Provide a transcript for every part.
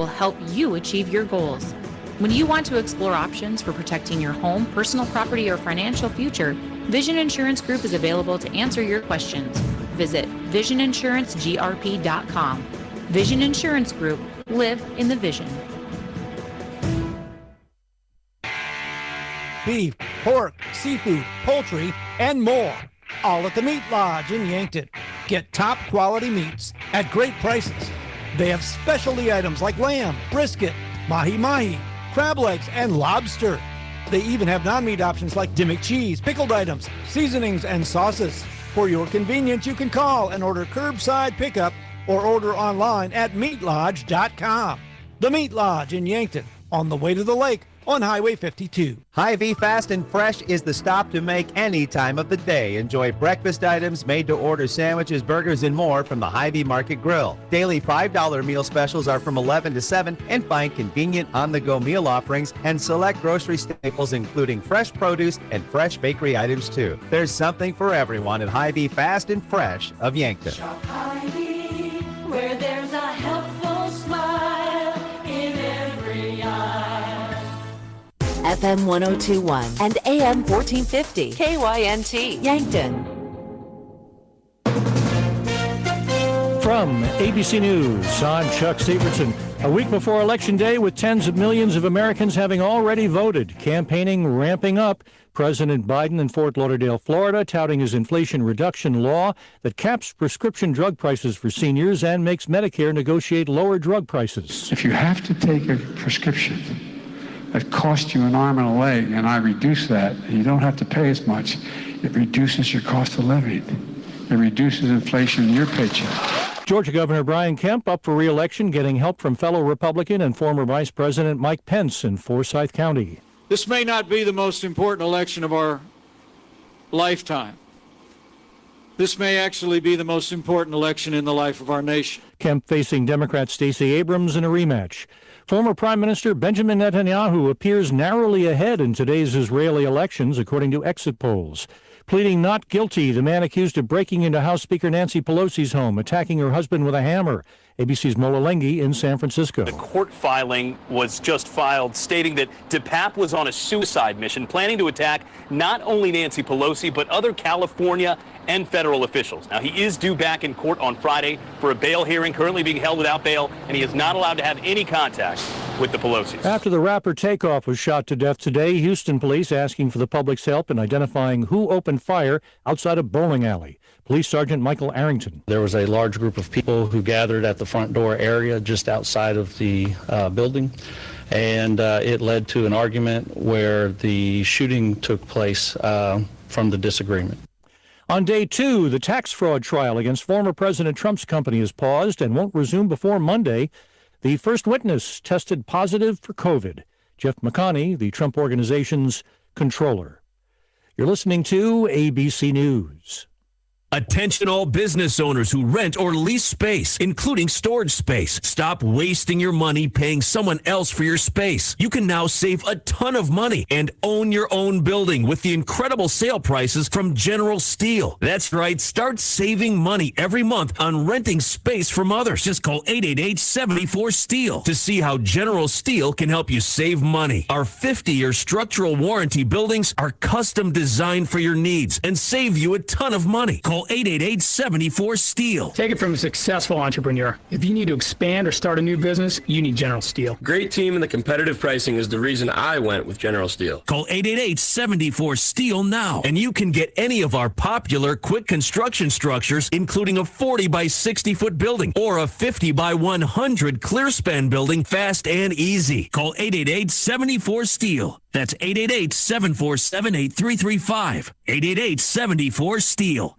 will help you achieve your goals. When you want to explore options for protecting your home, personal property, or financial future, Vision Insurance Group is available to answer your questions. Visit VisionInsuranceGRP.com. Vision Insurance Group. Live in the vision. Beef, pork, seafood, poultry, and more. All at the Meat Lodge in Yankton. Get top quality meats at great prices. They have specialty items like lamb, brisket, mahi-mahi, crab legs, and lobster. They even have non-meat options like Dimmick cheese, pickled items, seasonings, and sauces. For your convenience, you can call and order curbside pickup or order online at meatlodge.com. The Meat Lodge in Yankton, on the way to the lake on Highway 52. Hy-Vee Fast and Fresh is the stop to make any time of the day. Enjoy breakfast items, made-to-order sandwiches, burgers, and more from the Hy-Vee Market Grill. Daily $5 meal specials are from 11 to 7, and find convenient on-the-go meal offerings and select grocery staples, including fresh produce and fresh bakery items, too. There's something for everyone at Hy-Vee Fast and Fresh of Yankton. Shop Hy-Vee, where there's a helpful smile in every eye. FM 1021 and AM 1450. KYNT, Yankton. From ABC News, I'm Chuck Severson. A week before Election Day, with tens of millions of Americans having already voted, campaigning ramping up, President Biden in Fort Lauderdale, Florida, touting his inflation reduction law that caps prescription drug prices for seniors and makes Medicare negotiate lower drug prices. If you have to take a prescription that costs you an arm and a leg, and I reduce that, and you don't have to pay as much, it reduces your cost of living. It reduces inflation in your paycheck. Georgia Governor Brian Kemp up for re-election, getting help from fellow Republican and former Vice President Mike Pence in Forsyth County. This may not be the most important election of our lifetime. This may actually be the most important election in the life of our nation. Kemp facing Democrat Stacey Abrams in a rematch. Former Prime Minister Benjamin Netanyahu appears narrowly ahead in today's Israeli elections, according to exit polls. Pleading not guilty, the man accused of breaking into House Speaker Nancy Pelosi's home, attacking her husband with a hammer. ABC's Mola Lengi in San Francisco. The court filing was just filed stating that DePape was on a suicide mission, planning to attack not only Nancy Pelosi, but other California and federal officials. Now, he is due back in court on Friday for a bail hearing, currently being held without bail, and he is not allowed to have any contact with the Pelosis. After the rapper Takeoff was shot to death today, Houston police asking for the public's help in identifying who opened fire outside a bowling alley. Police Sergeant Michael Arrington. There was a large group of people who gathered at the front door area just outside of the building, and it led to an argument where the shooting took place from the disagreement. On day 2, the tax fraud trial against former President Trump's company is paused and won't resume before Monday. The first witness tested positive for COVID. Jeff McConney, the Trump Organization's controller. You're listening to ABC News. Attention all business owners who rent or lease space, including storage space. Stop wasting your money paying someone else for your space. You can now save a ton of money and own your own building with the incredible sale prices from General Steel. That's right, start saving money every month on renting space from others. Just call 888-74-STEEL to see how General Steel can help you save money. Our 50-year structural warranty buildings are custom designed for your needs and save you a ton of money. Call 888-74-STEEL. Take it from a successful entrepreneur. If you need to expand or start a new business, you need General Steel. Great team and the competitive pricing is the reason I went with General Steel. Call 888-74-STEEL now, and you can get any of our popular quick construction structures, including a 40 by 60 foot building or a 50 by 100 clear span building, fast and easy. Call 888-74-STEEL. That's 888-747-8335. 888-74-STEEL.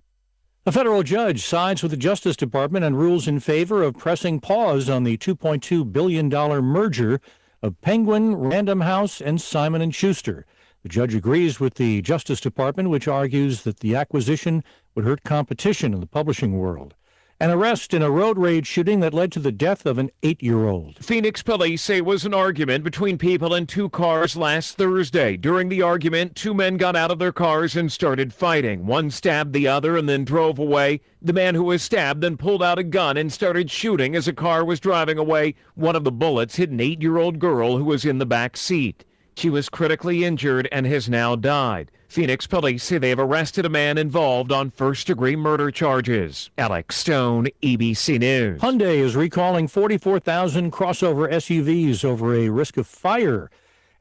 A federal judge sides with the Justice Department and rules in favor of pressing pause on the $2.2 billion merger of Penguin, Random House, and Simon & Schuster. The judge agrees with the Justice Department, which argues that the acquisition would hurt competition in the publishing world. An arrest in a road rage shooting that led to the death of an 8-year-old. Phoenix police say it was an argument between people in two cars last Thursday. During the argument, two men got out of their cars and started fighting. One stabbed the other and then drove away. The man who was stabbed then pulled out a gun and started shooting as a car was driving away. One of the bullets hit an 8-year-old girl who was in the back seat. She was critically injured and has now died. Phoenix police say they have arrested a man involved on first-degree murder charges. Alex Stone, ABC News. Hyundai is recalling 44,000 crossover SUVs over a risk of fire.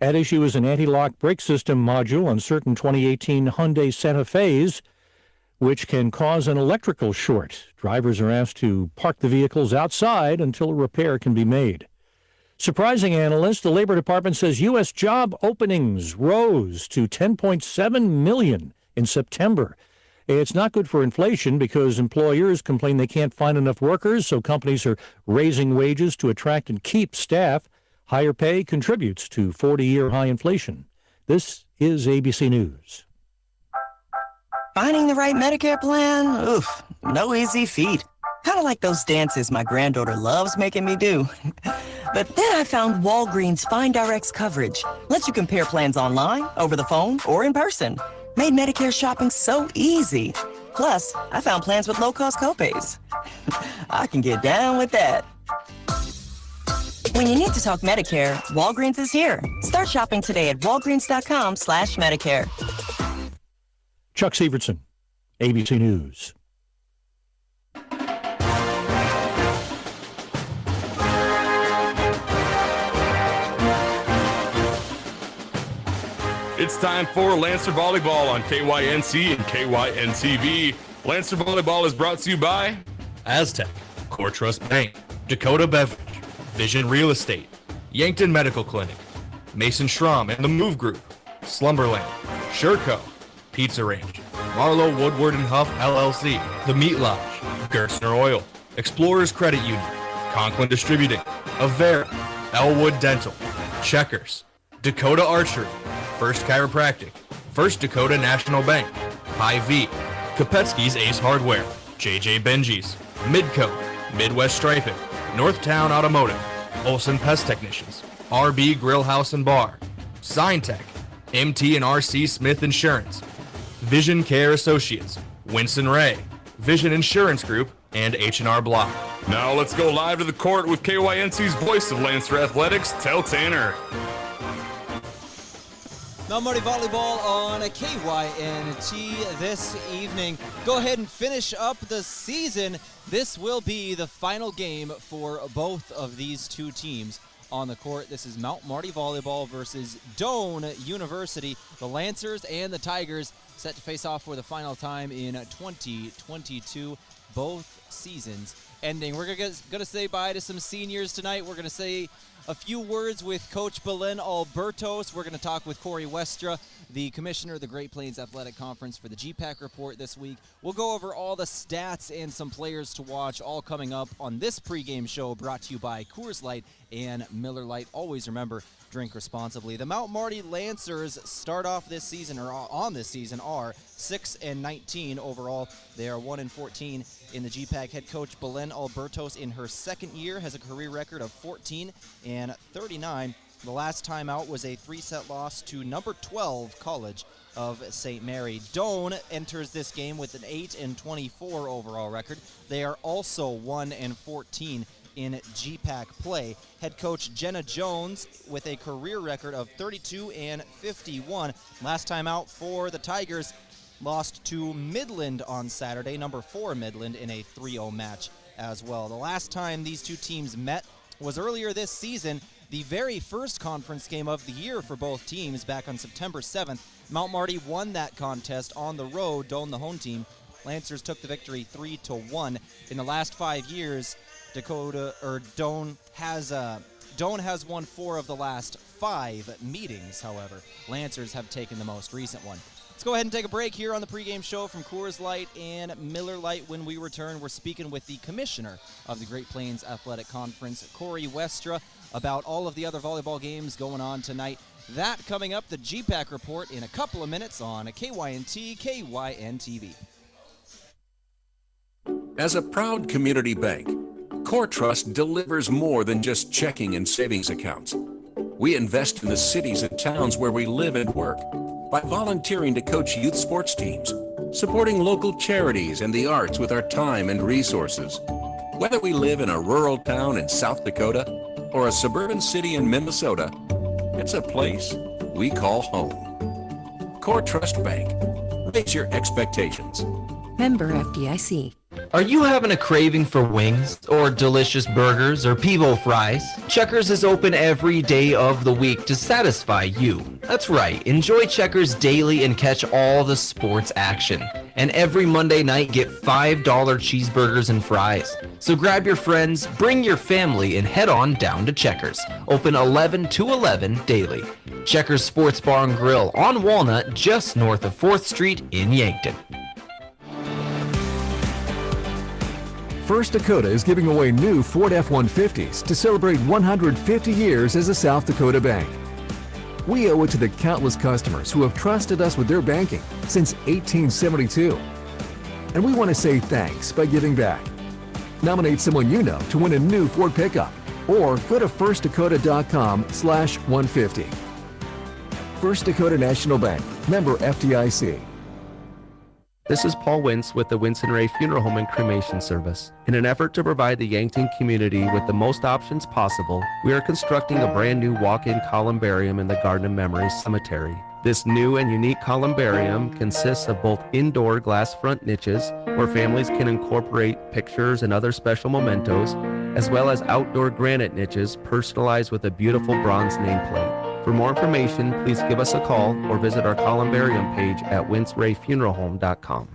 At issue is an anti-lock brake system module on certain 2018 Hyundai Santa Fe's, which can cause an electrical short. Drivers are asked to park the vehicles outside until a repair can be made. Surprising analysts, the Labor Department says U.S. job openings rose to 10.7 million in September. It's not good for inflation because employers complain they can't find enough workers, so companies are raising wages to attract and keep staff. Higher pay contributes to 40-year high inflation. This is ABC News. Finding the right Medicare plan? Oof, no easy feat. Kind of like those dances my granddaughter loves making me do. But then I found Walgreens Find Direct's coverage. Lets you compare plans online, over the phone, or in person. Made Medicare shopping so easy. Plus, I found plans with low-cost copays. I can get down with that. When you need to talk Medicare, Walgreens is here. Start shopping today at walgreens.com/Medicare. Chuck Severson, ABC News. It's time for Lancer Volleyball on KYNC and KYNTV. Lancer Volleyball is brought to you by Aztec, Core Trust Bank, Dakota Beverage, Vision Real Estate, Yankton Medical Clinic, Mason Schramm and the Move Group, Slumberland, Sherco, Pizza Ranch, Marlowe Woodward and Huff LLC, The Meat Lodge, Gerstner Oil, Explorers Credit Union, Conklin Distributing, Avera, Elwood Dental, Checkers, Dakota Archery, First Chiropractic, First Dakota National Bank, Hy-Vee, Kopetsky's Ace Hardware, JJ Benji's, Midcoat, Midwest Striping, Northtown Automotive, Olson Pest Technicians, RB Grill House and Bar, Signtech, MT and RC Smith Insurance, Vision Care Associates, Winston Ray, Vision Insurance Group, and H&R Block. Now let's go live to the court with KYNC's voice of Lancer Athletics, Tehl Tanner. Mount Marty Volleyball on KYNT this evening. Go ahead and finish up the season. This will be the final game for both of these two teams on the court. This is Mount Marty Volleyball versus Doane University. The Lancers and the Tigers set to face off for the final time in 2022. Both seasons ending. We're going to say bye to some seniors tonight. We're going to say a few words with Coach Belen Albertos. We're going to talk with Corey Westra, the commissioner of the Great Plains Athletic Conference, for the GPAC report this week. We'll go over all the stats and some players to watch, all coming up on this pregame show brought to you by Coors Light and Miller Lite. Always remember, drink responsibly. The Mount Marty Lancers start off this season, or on this season, are 6-19 overall. They are 1-14 in the GPAC. Head coach Belen Albertos, in her second year, has a career record of 14-39. The last time out was a 3-set loss to number 12 College of St. Mary. Doane enters this game with an 8-24 overall record. They are also 1-14 in GPAC play. Head coach Jenna Jones with a career record of 32-51. Last time out for the Tigers, lost to Midland on Saturday, number 4 Midland, in a 3-0 match as well. The last time these two teams met was earlier this season, the very first conference game of the year for both teams back on September 7th. Mount Marty won that contest on the road. Doane, the home team. Lancers took the victory 3-1. In the last 5 years, Doane has won 4 of the last 5 meetings, however. Lancers have taken the most recent one. Let's go ahead and take a break here on the pregame show from Coors Light and Miller Lite. When we return, we're speaking with the commissioner of the Great Plains Athletic Conference, Corey Westra, about all of the other volleyball games going on tonight. That coming up, the GPAC report, in a couple of minutes on KYNT, KYNTV. As a proud community bank, Core Trust delivers more than just checking and savings accounts. We invest in the cities and towns where we live and work by volunteering to coach youth sports teams, supporting local charities and the arts with our time and resources. Whether we live in a rural town in South Dakota or a suburban city in Minnesota, it's a place we call home. Core Trust Bank. Raise your expectations. Member FDIC. Are you having a craving for wings or delicious burgers or pivo fries? Checkers is open every day of the week to satisfy you. That's right, enjoy Checkers daily and catch all the sports action. And every Monday night, get $5 cheeseburgers and fries. So grab your friends, bring your family, and head on down to Checkers. Open 11 to 11 daily. Checkers Sports Bar and Grill on Walnut, just north of 4th Street in Yankton. First Dakota is giving away new Ford F-150s to celebrate 150 years as a South Dakota bank. We owe it to the countless customers who have trusted us with their banking since 1872. And we want to say thanks by giving back. Nominate someone you know to win a new Ford pickup or go to firstdakota.com/150. First Dakota National Bank, member FDIC. This is Paul Wintz with the Winston Ray Funeral Home and Cremation Service. In an effort to provide the Yankton community with the most options possible, we are constructing a brand new walk-in columbarium in the Garden of Memories Cemetery. This new and unique columbarium consists of both indoor glass front niches where families can incorporate pictures and other special mementos, as well as outdoor granite niches personalized with a beautiful bronze nameplate. For more information, please give us a call or visit our columbarium page at wincerayfuneralhome.com.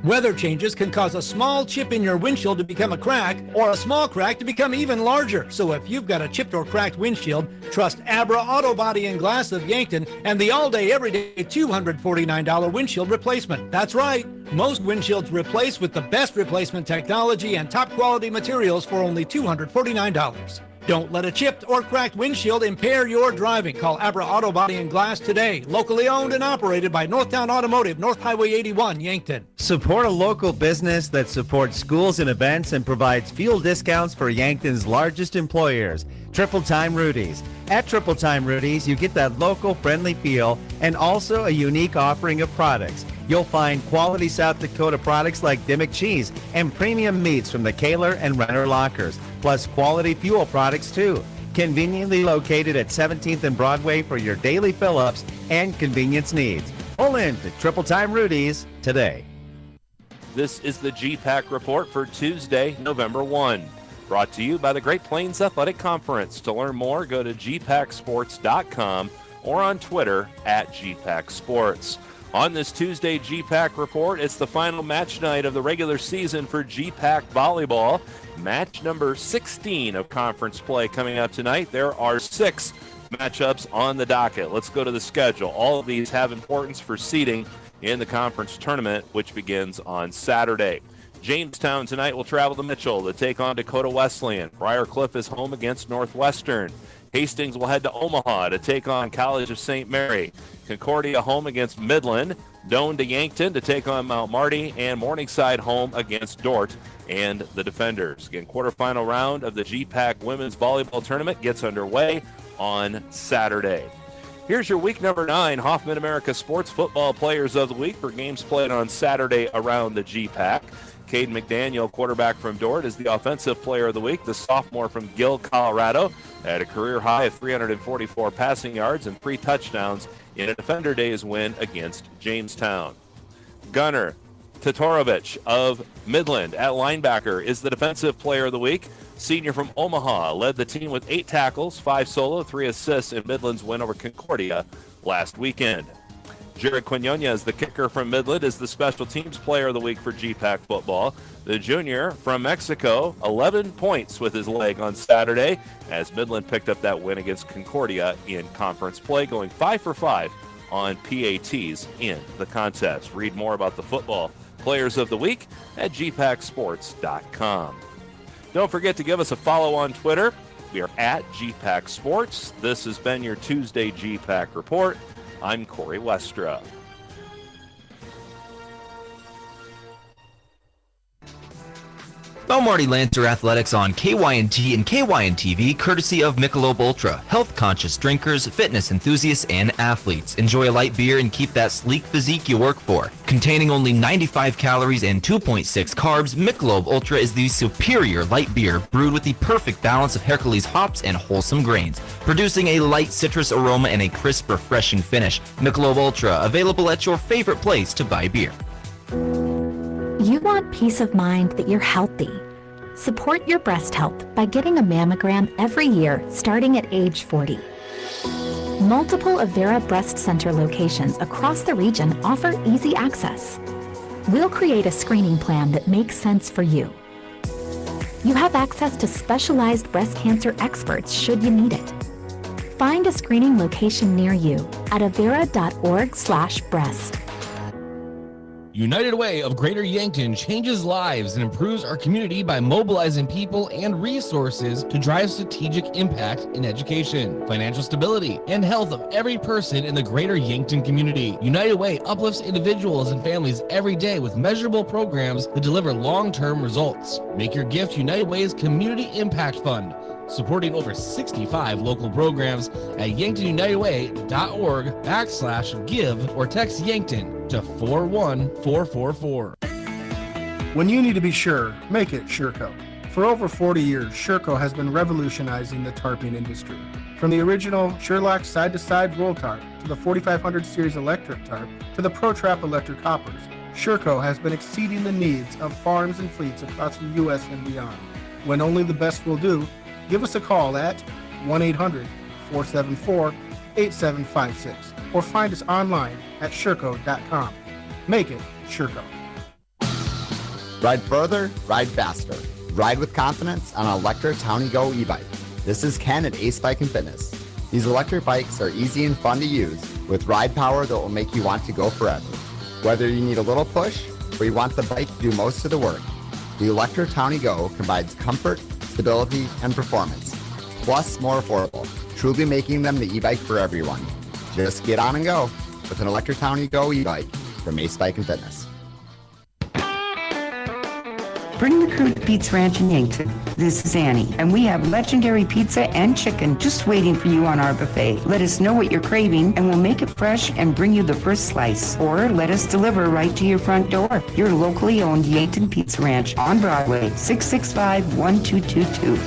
Weather changes can cause a small chip in your windshield to become a crack or a small crack to become even larger. So if you've got a chipped or cracked windshield, trust Abra Auto Body and Glass of Yankton and the all-day, everyday $249 windshield replacement. That's right. Most windshields replace with the best replacement technology and top quality materials for only $249. Don't let a chipped or cracked windshield impair your driving. Call Abra Auto Body and Glass today. Locally owned and operated by Northtown Automotive, North Highway 81, Yankton. Support a local business that supports schools and events and provides fuel discounts for Yankton's largest employers, Triple Time Rudy's. At Triple Time Rudy's, you get that local friendly feel and also a unique offering of products. You'll find quality South Dakota products like Dimmick cheese and premium meats from the Kaler and Renner lockers, plus quality fuel products too. Conveniently located at 17th and Broadway for your daily fill-ups and convenience needs. Pull in to Triple Time Rudy's today. This is the GPAC report for Tuesday, November 1. Brought to you by the Great Plains Athletic Conference. To learn more, go to gpacsports.com or on Twitter at gpacsports. On this Tuesday GPAC report, it's the final match night of the regular season for GPAC Volleyball. Match number 16 of conference play coming up tonight. There are 6 matchups on the docket. Let's go to the schedule. All of these have importance for seeding in the conference tournament, which begins on Saturday. Jamestown tonight will travel to Mitchell to take on Dakota Wesleyan. Briarcliff is home against Northwestern. Hastings will head to Omaha to take on College of St. Mary. Concordia home against Midland. Doane to Yankton to take on Mount Marty. And Morningside home against Dort and the Defenders. Again, quarterfinal round of the GPAC Women's Volleyball Tournament gets underway on Saturday. Here's your week number 9 Hoffman America Sports Football Players of the Week for games played on Saturday around the GPAC. Cade McDaniel, quarterback from Dort, is the Offensive Player of the Week. The sophomore from Gill, Colorado, had a career high of 344 passing yards and 3 touchdowns in a Defender Days win against Jamestown. Gunnar Tatorovich of Midland at linebacker is the Defensive Player of the Week. Senior from Omaha led the team with 8 tackles, 5 solo, 3 assists in Midland's win over Concordia last weekend. Jared Quinonez, the kicker from Midland, is the Special Teams Player of the Week for GPAC football. The junior from Mexico, 11 points with his leg on Saturday as Midland picked up that win against Concordia in conference play, going 5 for 5 on PATs in the contest. Read more about the football Players of the Week at gpacsports.com. Don't forget to give us a follow on Twitter. We are at GPAC Sports. This has been your Tuesday GPAC Report. I'm Corey Westra. Mount Marty Lancer Athletics on KYNT and KYNTV, courtesy of Michelob Ultra. Health-conscious drinkers, fitness enthusiasts, and athletes. Enjoy a light beer and keep that sleek physique you work for. Containing only 95 calories and 2.6 carbs, Michelob Ultra is the superior light beer brewed with the perfect balance of Hercules hops and wholesome grains, producing a light citrus aroma and a crisp, refreshing finish. Michelob Ultra, available at your favorite place to buy beer. You want peace of mind that you're healthy. Support your breast health by getting a mammogram every year starting at age 40. Multiple Avera Breast Center locations across the region offer easy access. We'll create a screening plan that makes sense for you. You have access to specialized breast cancer experts should you need it. Find a screening location near you at avera.org/breast. United Way of Greater Yankton changes lives and improves our community by mobilizing people and resources to drive strategic impact in education, financial stability, and health of every person in the Greater Yankton community. United Way uplifts individuals and families every day with measurable programs that deliver long-term results. Make your gift United Way's Community Impact Fund, supporting over 65 local programs at yanktonunitedway.org/give or text Yankton to 41444. When you need to be sure, make it Sureco. For over 40 years, Sureco has been revolutionizing the tarping industry. From the original Sherlock side-to-side roll tarp to the 4500 series electric tarp to the ProTrap electric hoppers, Sureco has been exceeding the needs of farms and fleets across the U.S. and beyond. When only the best will do, give us a call at 1-800-474-8756 or find us online at Sureco.com. Make it Sureco. Ride further, ride faster. Ride with confidence on an electric Townie Go e-bike. This is Ken at Ace Bike and Fitness. These electric bikes are easy and fun to use with ride power that will make you want to go forever. Whether you need a little push or you want the bike to do most of the work, the electric Townie Go combines comfort, stability, and performance, plus more affordable, truly making them the e-bike for everyone. Just get on and go with an electric Townie Go e-bike from Ace Bike and Fitness. Bring the crew to Pete's Ranch in Yankton. This is Annie, and we have legendary pizza and chicken just waiting for you on our buffet. Let us know what you're craving, and we'll make it fresh and bring you the first slice. Or let us deliver right to your front door. Your locally owned Yankton Pizza Ranch on Broadway, 665-1222.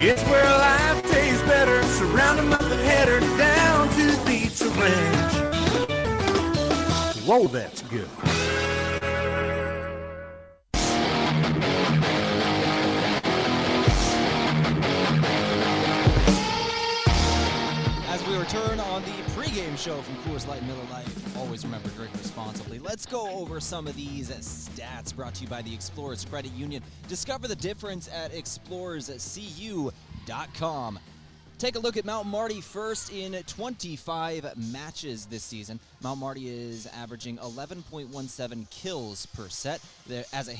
It's where life tastes better. Surround 'em up and head her down to the Pizza Ranch. Whoa, that's good. As we return on the pregame show from Coors Light Miller Lite, always remember to drink responsibly. Let's go over some of these stats brought to you by the Explorers Credit Union. Discover the difference at explorerscu.com. Take a look at Mount Marty first in 25 matches this season. Mount Marty is averaging 11.17 kills per set. As a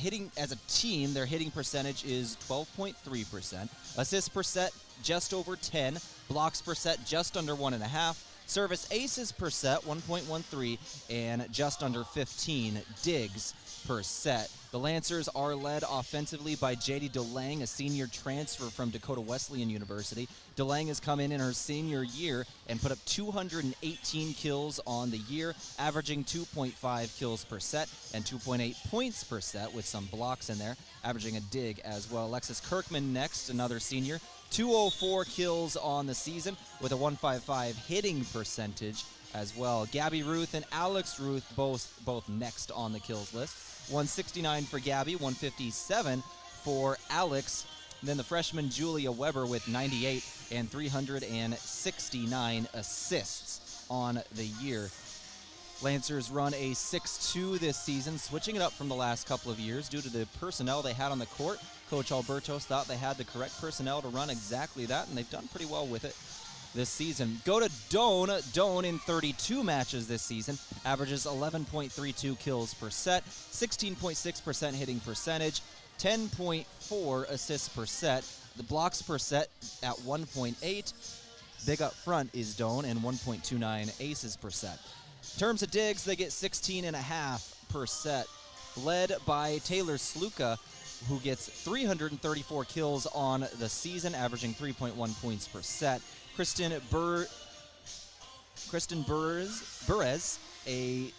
team, their hitting percentage is 12.3%. Assists per set, just over 10. Blocks per set, just under 1.5. Service aces per set, 1.13, and just under 15 digs per set. The Lancers are led offensively by J.D. Doane, a senior transfer from Dakota Wesleyan University. Doane has come in her senior year and put up 218 kills on the year, averaging 2.5 kills per set and 2.8 points per set with some blocks in there, averaging a dig as well. Alexis Kirkman next, another senior, 204 kills on the season with a 155 hitting percentage as well. Gabby Ruth and Alex Ruth both next on the kills list. 169 for Gabby, 157 for Alex. And then the freshman Julia Weber with 98 and 369 assists on the year. Lancers run a 6-2 this season, switching it up from the last couple of years due to the personnel they had on the court. Coach Albertos thought they had the correct personnel to run exactly that, and they've done pretty well with it this season. Go to Doane. Doane in 32 matches this season averages 11.32 kills per set, 16.6% hitting percentage, 10.4 assists per set. The blocks per set at 1.8. Big up front is Doane and 1.29 aces per set. In terms of digs, they get 16.5 per set, led by Taylor Sluka who gets 334 kills on the season, averaging 3.1 points per set. Kristen Burres, a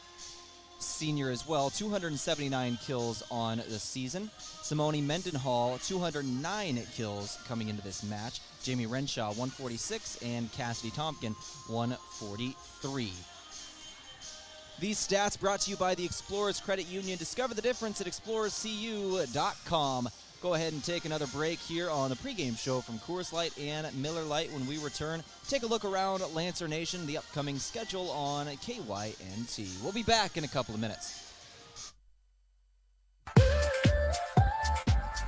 senior as well, 279 kills on the season. Simone Mendenhall, 209 kills coming into this match. Jamie Renshaw, 146, and Cassidy Tompkin, 143. These stats brought to you by the Explorers Credit Union. Discover the difference at explorerscu.com. Go ahead and take another break here on the pregame show from Coors Light and Miller Lite. When we return, take a look around Lancer Nation, the upcoming schedule on KYNT. We'll be back in a couple of minutes.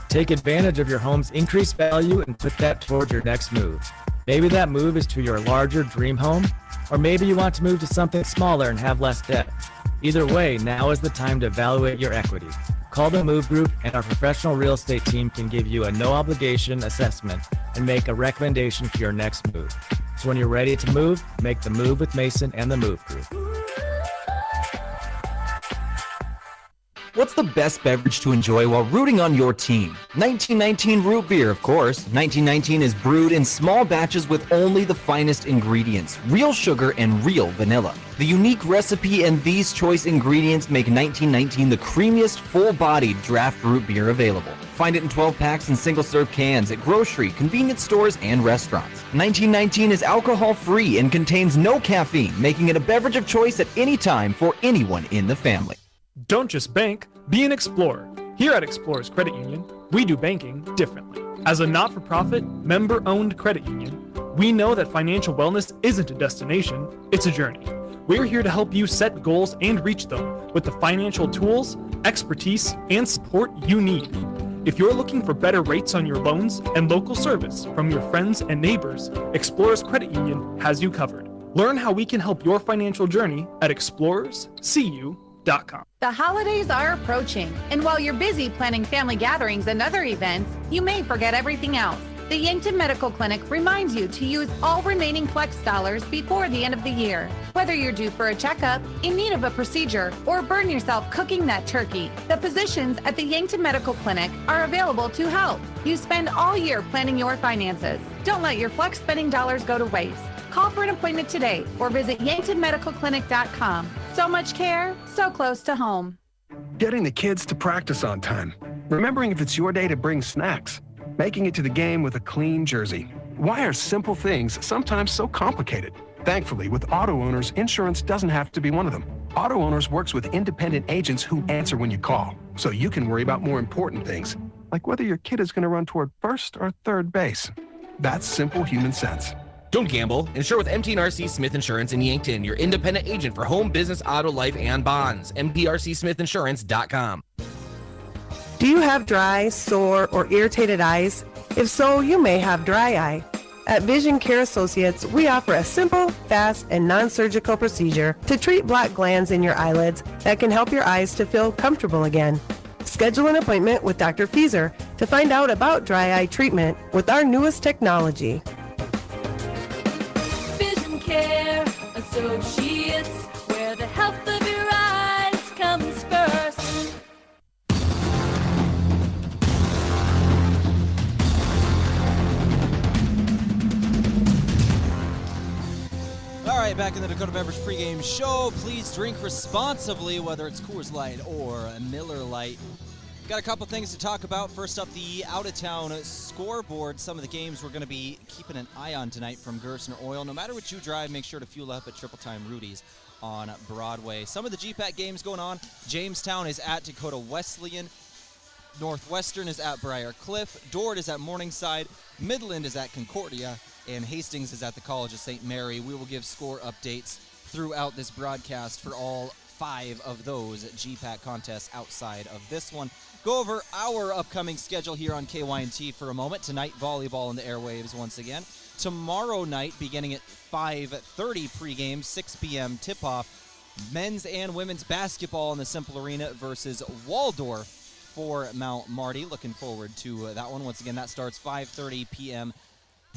Take advantage of your home's increased value and put that towards your next move. Maybe that move is to your larger dream home, or maybe you want to move to something smaller and have less debt. Either way, now is the time to evaluate your equity. Call the Move Group, and our professional real estate team can give you a no-obligation assessment and make a recommendation for your next move. So when you're ready to move, make the move with Mason and the Move Group. What's the best beverage to enjoy while rooting on your team? 1919 root beer, of course. 1919 is brewed in small batches with only the finest ingredients, real sugar and real vanilla. The unique recipe and these choice ingredients make 1919 the creamiest, full-bodied draft root beer available. Find it in 12 packs and single-serve cans at grocery, convenience stores, and restaurants. 1919 is alcohol-free and contains no caffeine, making it a beverage of choice at any time for anyone in the family. Don't just bank, be an explorer. Here at Explorers Credit Union, we do banking differently. As a not-for-profit, member-owned credit union, we know that financial wellness isn't a destination, it's a journey. We're here to help you set goals and reach them with the financial tools, expertise, and support you need. If you're looking for better rates on your loans and local service from your friends and neighbors, Explorers Credit Union has you covered. Learn how we can help your financial journey at explorerscu.com. The holidays are approaching, and while you're busy planning family gatherings and other events, you may forget everything else. The Yankton Medical Clinic reminds you to use all remaining flex dollars before the end of the year. Whether you're due for a checkup, in need of a procedure, or burn yourself cooking that turkey, the physicians at the Yankton Medical Clinic are available to help. You spend all year planning your finances. Don't let your flex spending dollars go to waste. Call for an appointment today or visit yanktonmedicalclinic.com. So much care, so close to home. Getting the kids to practice on time. Remembering if it's your day to bring snacks. Making it to the game with a clean jersey. Why are simple things sometimes so complicated? Thankfully, with auto owners, insurance doesn't have to be one of them. Auto Owners works with independent agents who answer when you call, so you can worry about more important things, like whether your kid is going to run toward first or third base. That's simple human sense. Don't gamble. Insure with MTRC Smith Insurance in Yankton, your independent agent for home, business, auto, life, and bonds. MTRCSmithInsurance.com. Do you have dry, sore, or irritated eyes? If so, you may have dry eye. At Vision Care Associates, we offer a simple, fast, and non-surgical procedure to treat black glands in your eyelids that can help your eyes to feel comfortable again. Schedule an appointment with Dr. Fieser to find out about dry eye treatment with our newest technology. Vision Care Associates, where the health of your eyes comes first. All right, back in the Dakota Beverage pregame show. Please drink responsibly, whether it's Coors Light or a Miller Lite. Got a couple things to talk about. First up, the out-of-town scoreboard. Some of the games we're going to be keeping an eye on tonight from Gerstner Oil. No matter what you drive, make sure to fuel up at Triple Time Rudy's on Broadway. Some of the GPAC games going on. Jamestown is at Dakota Wesleyan. Northwestern is at Briar Cliff. Dort is at Morningside. Midland is at Concordia. And Hastings is at the College of St. Mary. We will give score updates throughout this broadcast for all 5 of those GPAC contests outside of this one. Go over our upcoming schedule here on KYNT for a moment. Tonight, volleyball on the airwaves once again. Tomorrow night, beginning at 5:30 pregame, 6 p.m. tip-off, men's and women's basketball in the Simple Arena versus Waldorf for Mount Marty. Looking forward to that one. Once again, that starts 5:30 p.m.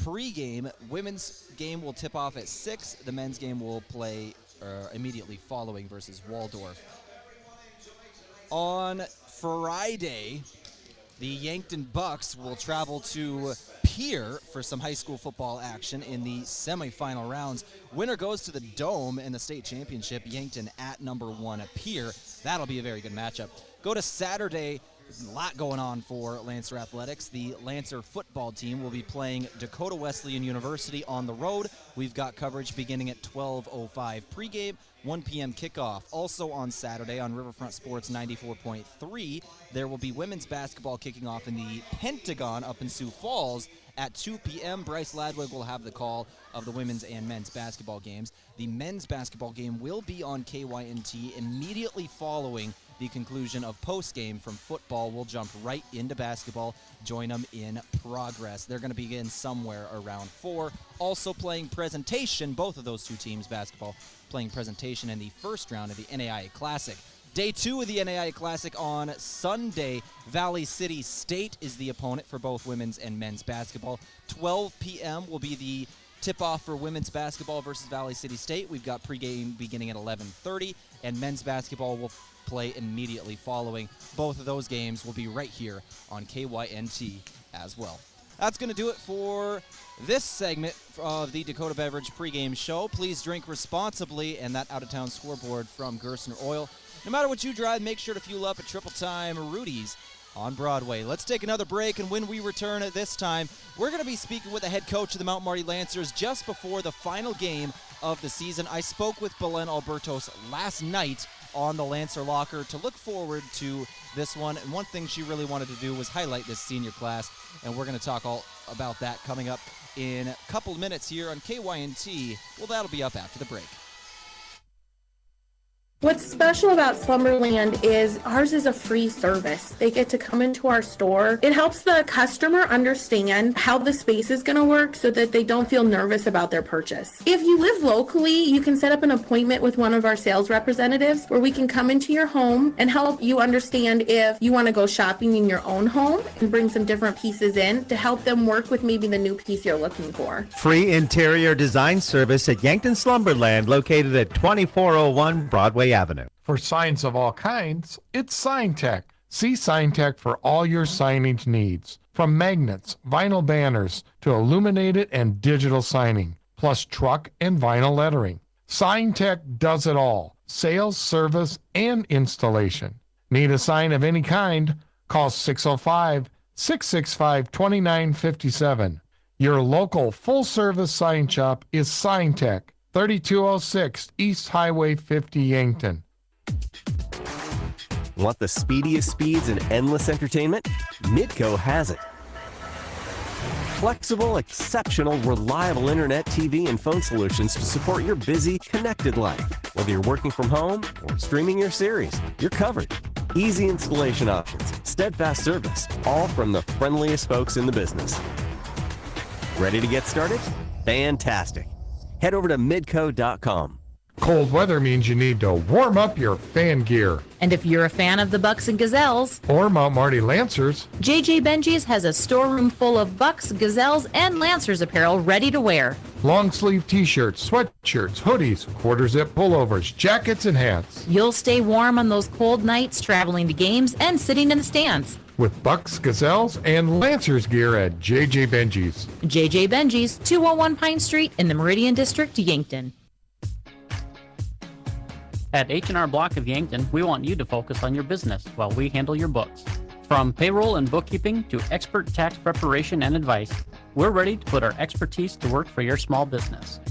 pregame. Women's game will tip off at 6. The men's game will play immediately following versus Waldorf. On Friday, The Yankton Bucks will travel to Pier for some high school football action in the semifinal rounds. Winner goes to the Dome in the state championship. Yankton at number 1 at Pier. That'll be a very good matchup. Go to Saturday. There's a lot going on for Lancer Athletics. The Lancer football team will be playing Dakota Wesleyan University on the road. We've got coverage beginning at 12:05 pregame, 1 p.m. kickoff. Also on Saturday on Riverfront Sports 94.3, there will be women's basketball kicking off in the Pentagon up in Sioux Falls at 2 p.m. Bryce Ladwig will have the call of the women's and men's basketball games. The men's basketball game will be on KYNT immediately following the conclusion of postgame from football. We'll jump right into basketball. Join them in progress. They're going to begin somewhere around 4. Also playing presentation, both of those two teams, basketball, playing presentation in the first round of the NAIA Classic. Day 2 of the NAIA Classic on Sunday. Valley City State is the opponent for both women's and men's basketball. 12 p.m. will be the tip-off for women's basketball versus Valley City State. We've got pregame beginning at 11:30, and men's basketball will play immediately following. Both of those games will be right here on KYNT as well. That's going to do it for this segment of the Dakota Beverage pregame show. Please drink responsibly, and that out-of-town scoreboard from Gersner Oil. No matter what you drive, make sure to fuel up at Triple Time Rudy's on Broadway. Let's take another break, and when we return at this time, we're going to be speaking with the head coach of the Mount Marty Lancers just before the final game of the season. I spoke with Belen Albertos last night on the Lancer Locker to look forward to this one, and one thing she really wanted to do was highlight this senior class, and we're going to talk all about that coming up in a couple of minutes here on KYNT. Well, that'll be up after the break. What's special about Slumberland is ours is a free service. They get to come into our store. It helps the customer understand how the space is going to work so that they don't feel nervous about their purchase. If you live locally, you can set up an appointment with one of our sales representatives where we can come into your home and help you understand if you want to go shopping in your own home and bring some different pieces in to help them work with maybe the new piece you're looking for. Free interior design service at Yankton Slumberland, located at 2401 Broadway Avenue. For signs of all kinds, it's SignTech. See SignTech for all your signage needs, from magnets, vinyl banners, to illuminated and digital signing, plus truck and vinyl lettering. SignTech does it all: sales, service, and installation. Need a sign of any kind? Call 605-665-2957. Your local full-service sign shop is SignTech, 3206 East Highway 50, Yankton. Want the speediest speeds and endless entertainment? Midco has it. Flexible, exceptional, reliable internet, TV, and phone solutions to support your busy, connected life. Whether you're working from home or streaming your series, you're covered. Easy installation options, steadfast service, all from the friendliest folks in the business. Ready to get started? Fantastic. Head over to midco.com. Cold weather means you need to warm up your fan gear. And if you're a fan of the Bucks and Gazelles, or Mount Marty Lancers, JJ Benji's has a storeroom full of Bucks, Gazelles, and Lancers apparel ready to wear. Long sleeve t-shirts, sweatshirts, hoodies, quarter zip pullovers, jackets, and hats. You'll stay warm on those cold nights traveling to games and sitting in the stands. With Bucks, Gazelles, and Lancers gear at JJ Benji's. JJ Benji's, 201 Pine Street in the Meridian District, Yankton. At H&R Block of Yankton, we want you to focus on your business while we handle your books. From payroll and bookkeeping to expert tax preparation and advice, we're ready to put our expertise to work for your small business.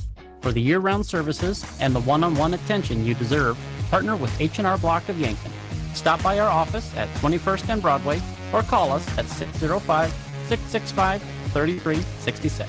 For the year-round services and the one-on-one attention you deserve, partner with H&R Block of Yankton. Stop by our office at 21st and Broadway or call us at 605-665-3366.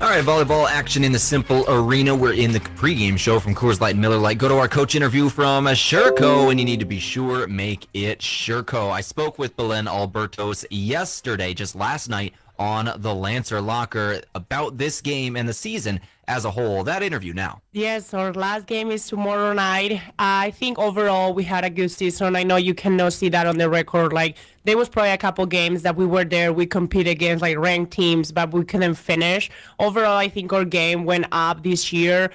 All right, volleyball action in the Simple Arena. We're in the pregame show from Coors Light and Miller Lite. Go to our coach interview from Sherco, and you need to be sure, make it Sherco. I spoke with Belen Albertos yesterday, just last night, on the Lancer locker about this game and the season as a whole. That interview now. Yes, our last game is tomorrow night. I think overall we had a good season. I know you cannot see that on the record. Like, there was probably a couple games that we were there. We compete against like ranked teams, but we couldn't finish. Overall, I think our game went up this year.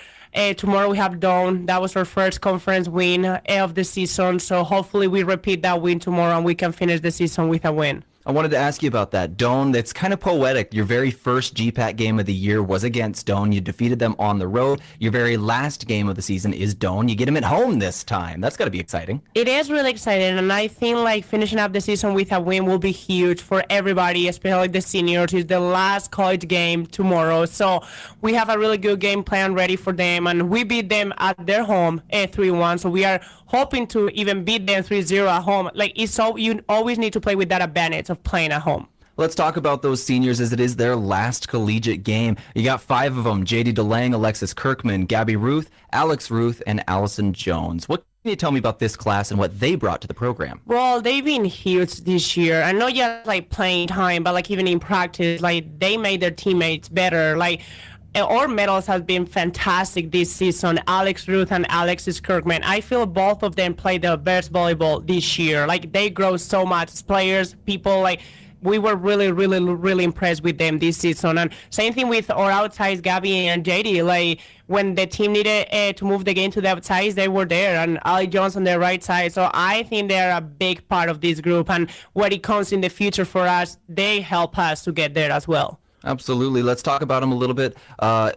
Tomorrow we have Doane. That was our first conference win of the season. So hopefully we repeat that win tomorrow and we can finish the season with a win. I wanted to ask you about that. Doane, that's kind of poetic. Your very first GPAC game of the year was against Doane. You defeated them on the road. Your very last game of the season is Doane. You get them at home this time. That's got to be exciting. It is really exciting, and I think like finishing up the season with a win will be huge for everybody, especially the seniors. It's the last college game tomorrow, so we have a really good game plan ready for them, and we beat them at their home 3-1, so we are hoping to even beat them 3-0 at home. Like, it's so you always need to play with that advantage of playing at home. Let's talk about those seniors as it is their last collegiate game. You got 5 of them: JD DeLang, Alexis Kirkman, Gabby Ruth, Alex Ruth, and Allison Jones. What can you tell me about this class and what they brought to the program? Well, they've been huge this year. I know just like playing time, but like even in practice, like they made their teammates better. Like, our medals have been fantastic this season. Alex Ruth and Alexis Kirkman. I feel both of them played their best volleyball this year. Like, they grow so much as players, people. Like, we were really impressed with them this season. And same thing with our outsides, Gabby and JD. Like, when the team needed to move the game to the outsides, they were there. And Ali Jones on the right side. So I think they're a big part of this group. And when it comes in the future for us, they help us to get there as well. Absolutely. Let's talk about him a little bit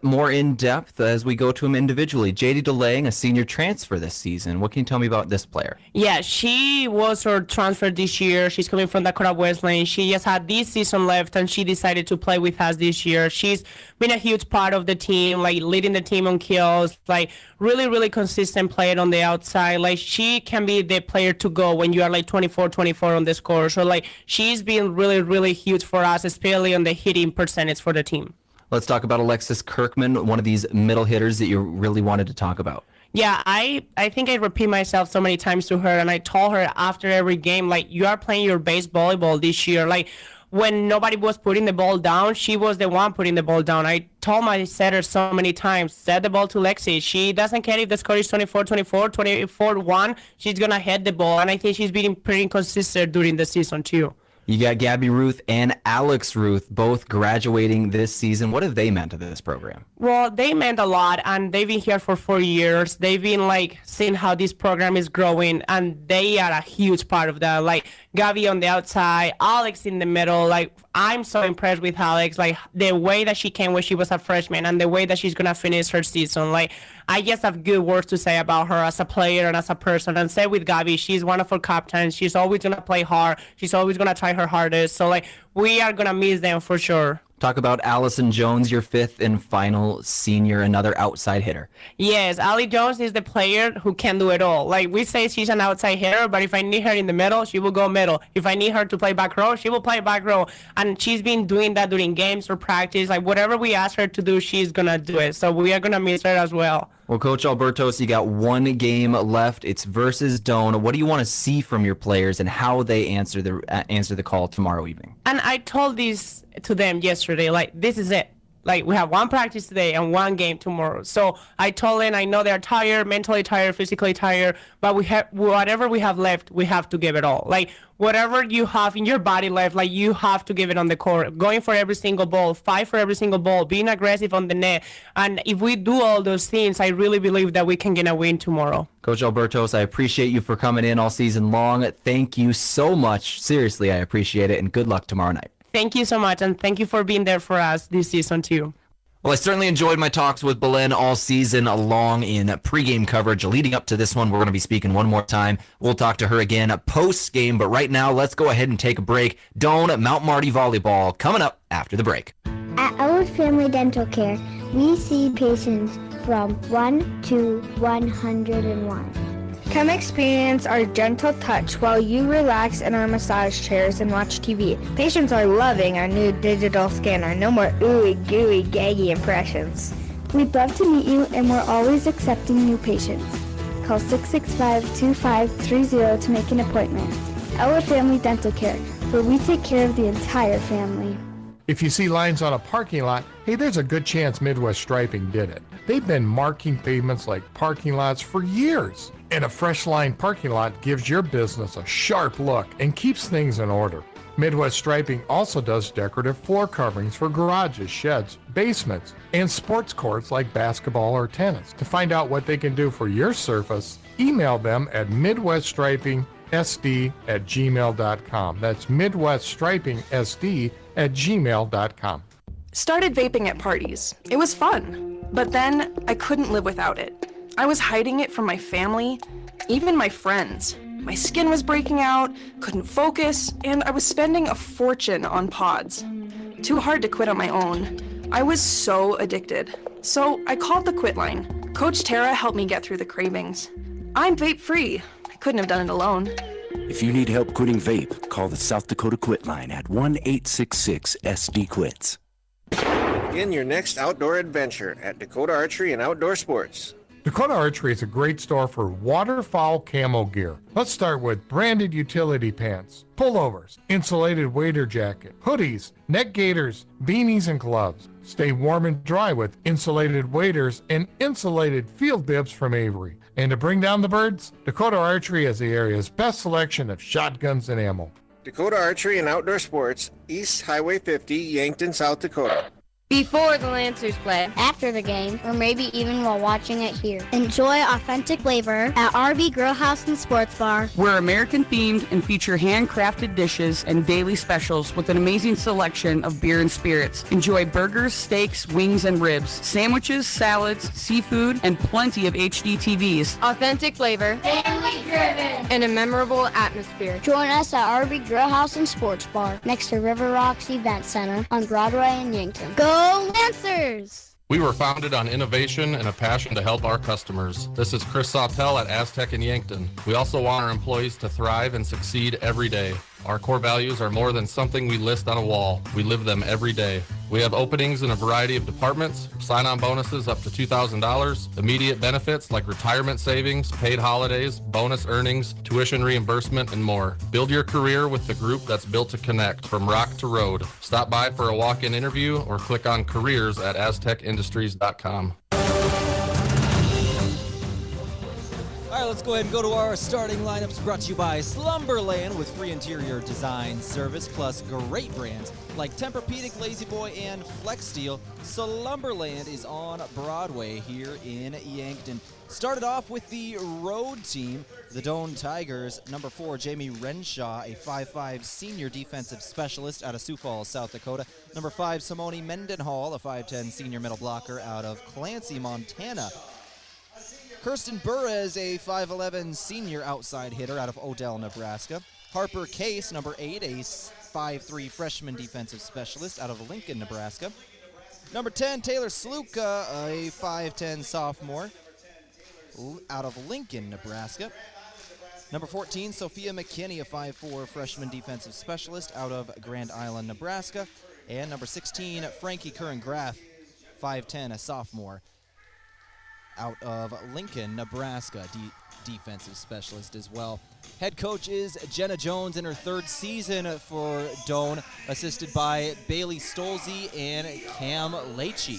more in depth as we go to him individually. JD DeLang, a senior transfer this season. What can you tell me about this player? Yeah, she was her transfer this year. She's coming from Dakota Wesleyan. She just had this season left, and she decided to play with us this year. She's been a huge part of the team, like leading the team on kills, like really consistent player on the outside. Like, she can be the player to go when you are like 24-24 on the score. So like, she's been really huge for us, especially on the hitting percentage for the team. Let's talk about Alexis Kirkman, one of these middle hitters that you really wanted to talk about. Yeah, I think I repeat myself so many times to her, and I told her after every game, like, you are playing your base volleyball this year. Like, when nobody was putting the ball down, she was the one putting the ball down. I told my setter so many times, set the ball to Lexi. She doesn't care if the score is 24-24, 24-1. She's going to hit the ball, and I think she's been pretty consistent during the season too. You got Gabby Ruth and Alex Ruth both graduating this season. What have they meant to this program? Well, they meant a lot, and they've been here for 4 years. They've been like seeing how this program is growing, and they are a huge part of that. Like, Gabby on the outside, Alex in the middle. Like, I'm so impressed with Alex. Like, the way that she came when she was a freshman and the way that she's gonna finish her season. Like, I just have good words to say about her as a player and as a person. And same with Gabby. She's one of our captains. She's always gonna play hard. She's always gonna try her hardest. So like, we are gonna miss them for sure. Talk about Allison Jones, your 5th and final senior, another outside hitter. Yes, Ali Jones is the player who can do it all. Like, we say she's an outside hitter, but if I need her in the middle, she will go middle. If I need her to play back row, she will play back row. And she's been doing that during games or practice. Like, whatever we ask her to do, she's going to do it. So we are going to miss her as well. Well, Coach Albertos, you got one game left. It's versus Doane. What do you want to see from your players and how they answer the call tomorrow evening? And I told this to them yesterday, like, this is it. Like, we have one practice today and one game tomorrow. So I told them, I know they're tired, mentally tired, physically tired, but we have whatever we have left, we have to give it all. Like, whatever you have in your body left, like, you have to give it on the court. Going for every single ball, fight for every single ball, being aggressive on the net. And if we do all those things, I really believe that we can get a win tomorrow. Coach Albertos, I appreciate you for coming in all season long. Thank you so much. Seriously, I appreciate it, and good luck tomorrow night. Thank you so much, and thank you for being there for us this season too. Well, I certainly enjoyed my talks with Belen all season long in pregame coverage. Leading up to this one, we're going to be speaking one more time. We'll talk to her again post-game, but right now, let's go ahead and take a break. Doane, Mount Marty Volleyball, coming up after the break. At Elwood Family Dental Care, we see patients from 1 to 101. Come experience our gentle touch while you relax in our massage chairs and watch TV. Patients are loving our new digital scanner. No more ooey gooey gaggy impressions. We'd love to meet you, and we're always accepting new patients. Call 665-2530 to make an appointment. Elwood Family Dental Care, where we take care of the entire family. If you see lines on a parking lot, hey, there's a good chance Midwest Striping did it. They've been marking pavements like parking lots for years. And a fresh line parking lot gives your business a sharp look and keeps things in order. Midwest Striping also does decorative floor coverings for garages, sheds, basements, and sports courts like basketball or tennis. To find out what they can do for your surface, email them at midweststripingsd@gmail.com. That's midweststripingsd@gmail.com. Started vaping at parties. It was fun, but then I couldn't live without it. I was hiding it from my family, even my friends. My skin was breaking out, couldn't focus, and I was spending a fortune on pods. Too hard to quit on my own. I was so addicted. So I called the quit line. Coach Tara helped me get through the cravings. I'm vape free. I couldn't have done it alone. If you need help quitting vape, call the South Dakota Quit Line at 1-866-SD-QUITS. Begin your next outdoor adventure at Dakota Archery and Outdoor Sports. Dakota Archery is a great store for waterfowl camo gear. Let's start with branded utility pants, pullovers, insulated wader jacket, hoodies, neck gaiters, beanies, and gloves. Stay warm and dry with insulated waders and insulated field bibs from Avery. And to bring down the birds, Dakota Archery has the area's best selection of shotguns and ammo. Dakota Archery and Outdoor Sports, East Highway 50, Yankton, South Dakota. Before the Lancers play, after the game, or maybe even while watching it here. Enjoy authentic flavor at RV Grill House and Sports Bar. We're American themed and feature handcrafted dishes and daily specials with an amazing selection of beer and spirits. Enjoy burgers, steaks, wings, and ribs, sandwiches, salads, seafood, and plenty of HD TVs. Authentic flavor, family driven, and a memorable atmosphere. Join us at RV Grill House and Sports Bar next to River Rocks Event Center on Broadway in Yankton. Go Lancers! We were founded on innovation and a passion to help our customers. This is Chris Sautel at Aztec in Yankton. We also want our employees to thrive and succeed every day. Our core values are more than something we list on a wall. We live them every day. We have openings in a variety of departments, sign-on bonuses up to $2,000, immediate benefits like retirement savings, paid holidays, bonus earnings, tuition reimbursement, and more. Build your career with the group that's built to connect from rock to road. Stop by for a walk-in interview or click on careers at aztecindustries.com. All right, let's go ahead and go to our starting lineups, brought to you by Slumberland with free interior design service plus great brands like Tempur-Pedic, Lazy Boy, and Flex Steel. Slumberland is on Broadway here in Yankton. Started off with the road team, the Doane Tigers. Number 4, Jamie Renshaw, a 5'5 senior defensive specialist out of Sioux Falls, South Dakota. Number 5, Simone Mendenhall, a 5'10 senior middle blocker out of Clancy, Montana. Kirsten Burres, a 5'11 senior outside hitter out of Odell, Nebraska. Harper Case, number 8, a 5'3 freshman defensive specialist out of Lincoln, Nebraska. Number 10, Taylor Sluka, a 5'10 sophomore out of Lincoln, Nebraska. Number 14, Sophia McKinney, a 5'4 freshman defensive specialist out of Grand Island, Nebraska. And number 16, Frankie Curran-Graff, 5'10, a sophomore out of Lincoln, Nebraska, defensive specialist as well. Head coach is Jenna Jones in her 3rd season for Doane, assisted by Bailey Stolze and Cam Leachy.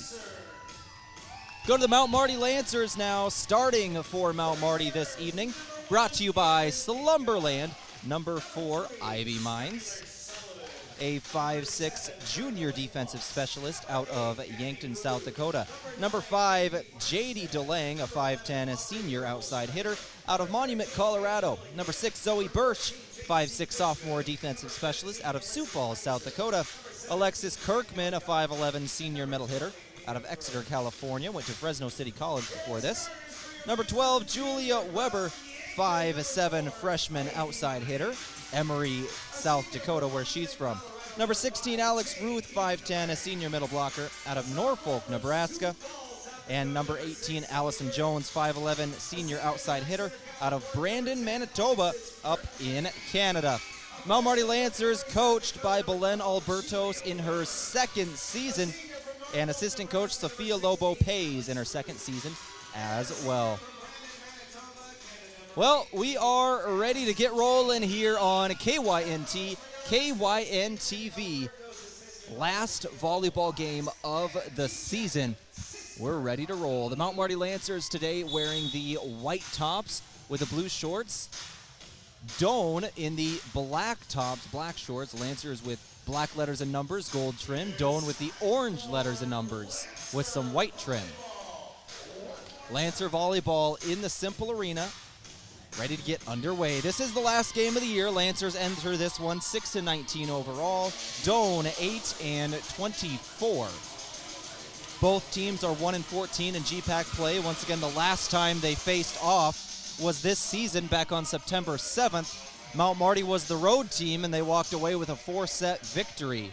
Go to the Mount Marty Lancers now, starting for Mount Marty this evening. Brought to you by Slumberland. Number 4, Ivy Mines, a 5'6 junior defensive specialist out of Yankton, South Dakota. Number 5, J.D. DeLang, a 5'10 senior outside hitter out of Monument, Colorado. Number 6, Zoe Birch, 5'6 sophomore defensive specialist out of Sioux Falls, South Dakota. Alexis Kirkman, a 5'11 senior middle hitter out of Exeter, California. Went to Fresno City College before this. Number 12, Julia Weber, 5'7 freshman outside hitter, Emory, South Dakota, where she's from. Number 16, Alex Ruth, 5'10, a senior middle blocker out of Norfolk, Nebraska. And number 18, Allison Jones, 5'11 senior outside hitter out of Brandon, Manitoba, up in Canada. Mount Marty Lancers coached by Belen Albertos in her 2nd season, and assistant coach Sophia Lobo Pays in her 2nd season as well. Well, we are ready to get rolling here on KYNT, KYNTV. last volleyball game of the season. We're ready to roll. The Mount Marty Lancers today wearing the white tops with the blue shorts. Doane in the black tops, black shorts. Lancers with black letters and numbers, gold trim. Doane with the orange letters and numbers with some white trim. Lancer volleyball in the Simple Arena, ready to get underway. This is the last game of the year. Lancers enter this one 6-19 overall. Doane 8-24. Both teams are 1-14 in GPAC play. Once again, the last time they faced off was this season back on September 7th. Mount Marty was the road team, and they walked away with a 4-set victory.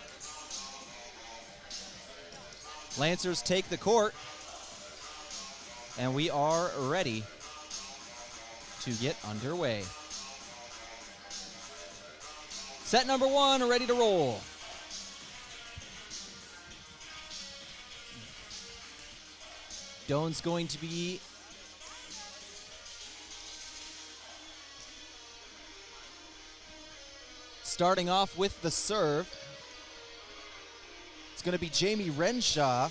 Lancers take the court, and we are ready to get underway. Set number 1, ready to roll. Doane's going to be starting off with the serve. It's going to be Jamie Renshaw,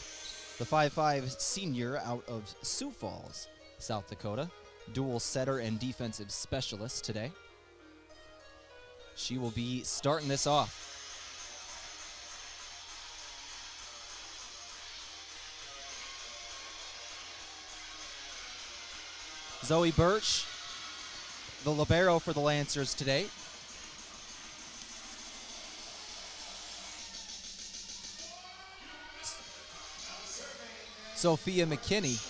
the 5'5" senior out of Sioux Falls, South Dakota. Dual setter and defensive specialist today. She will be starting this off. Zoe Birch, the libero for the Lancers today. Sophia McKinney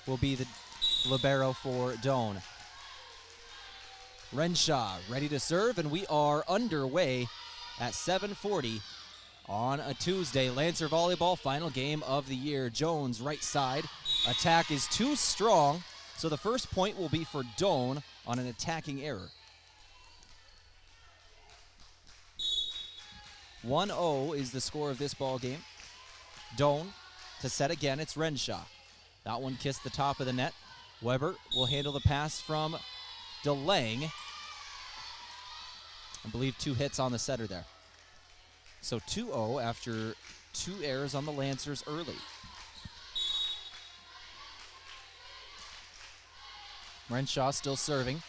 will be the libero for Doane. Renshaw ready to serve, and we are underway at 7:40 on a Tuesday. Lancer volleyball final game of the year. Jones right side. Attack is too strong, so the first point will be for Doane on an attacking error. 1-0 is the score of this ball game. Doane to set again. It's Renshaw. That one kissed the top of the net. Weber will handle the pass from DeLang. I believe 2 hits on the setter there. So 2-0 after 2 errors on the Lancers early. Renshaw still serving.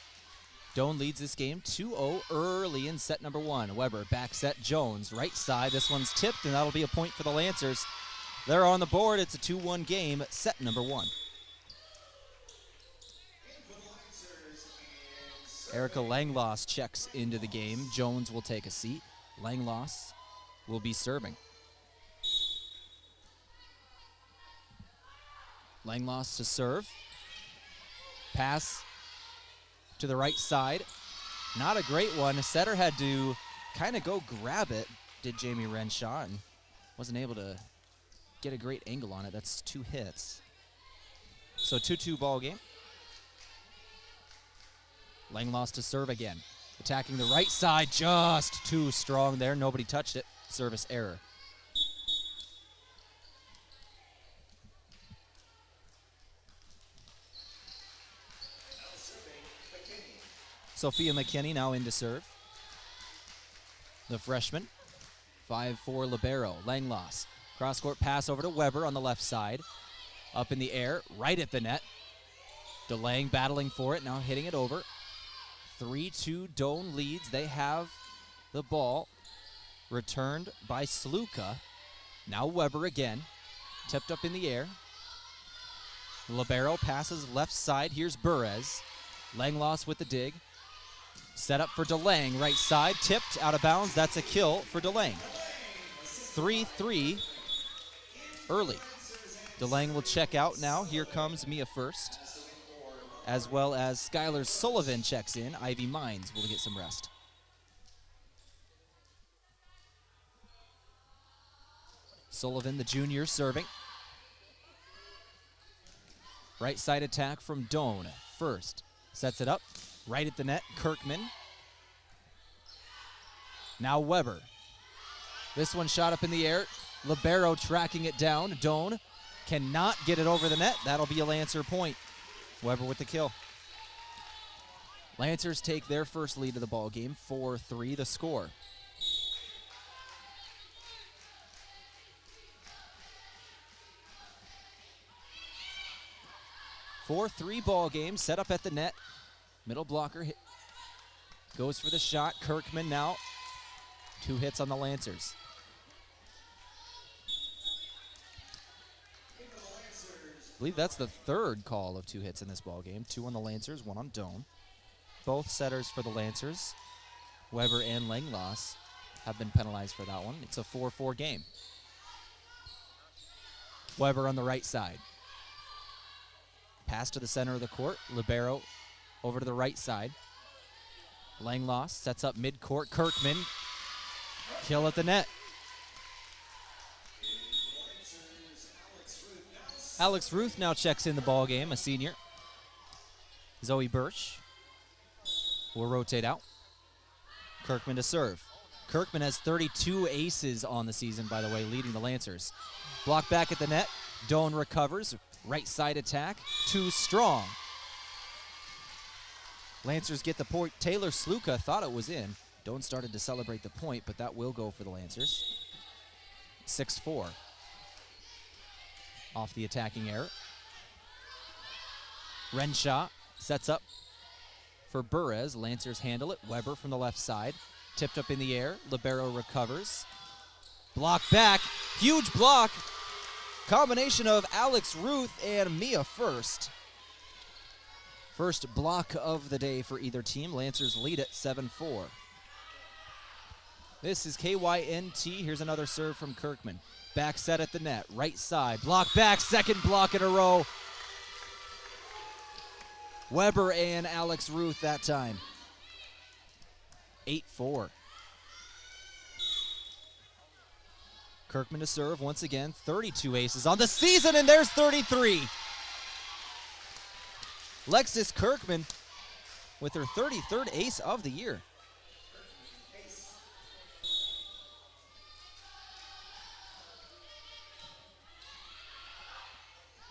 Doane leads this game 2-0 early in set number 1. Weber back set Jones right side. This one's tipped, and that'll be a point for the Lancers. They're on the board. It's a 2-1 game, set number 1. Erica Langloss checks into the game. Jones will take a seat. Langloss will be serving. Langloss to serve. Pass to the right side. Not a great one. Setter had to kind of go grab it, did Jamie Renshaw, and wasn't able to get a great angle on it. That's 2 hits. So 2-2 ball game. Langloss to serve again. Attacking the right side, just too strong there. Nobody touched it. Service error. Sophia McKinney now in to serve. The freshman, 5'4" libero, Langloss. Cross-court pass over to Weber on the left side. Up in the air, right at the net. DeLang battling for it, now hitting it over. 3-2 Doane leads. They have the ball. Returned by Sluka. Now Weber again. Tipped up in the air. Libero passes left side. Here's Burez. Langloss with the dig. Set up for DeLang, right side. Tipped out of bounds. That's a kill for DeLang. 3-3 early. DeLang will check out now. Here comes Mia First. As well as Skylar Sullivan checks in. Ivy Mines will get some rest. Sullivan, the junior, serving. Right side attack from Doane. First sets it up. Right at the net, Kirkman. Now Weber. This one shot up in the air. Libero tracking it down. Doane cannot get it over the net. That'll be a Lancer point. Weber with the kill. Lancers take their first lead of the ball game, 4-3 the score. 4-3 ball game, set up at the net. Middle blocker hit, goes for the shot. Kirkman now, 2 hits on the Lancers. I believe that's the 3rd call of 2 hits in this ball game. 2 on the Lancers, 1 on Doane. Both setters for the Lancers, Weber and Langloss, have been penalized for that one. It's a 4-4 game. Weber on the right side. Pass to the center of the court. Libero over to the right side. Langloss sets up mid-court. Kirkman, kill at the net. Alex Ruth now checks in the ball game, a senior. Zoe Birch will rotate out. Kirkman to serve. Kirkman has 32 aces on the season, by the way, leading the Lancers. Block back at the net. Doane recovers. Right side attack. Too strong. Lancers get the point. Taylor Sluka thought it was in. Doane started to celebrate the point, but that will go for the Lancers. 6-4. Off the attacking error. Renshaw sets up for Burres. Lancers handle it. Weber from the left side. Tipped up in the air. Libero recovers. Block back. Huge block. Combination of Alex Ruth and Mia First. First block of the day for either team. Lancers lead at 7-4. This is KYNT. Here's another serve from Kirkman. Back set at the net. Right side. Block back. Second block in a row. Weber and Alex Ruth that time. 8-4. Kirkman to serve once again. 32 aces on the season, and there's 33. Lexis Kirkman with her 33rd ace of the year.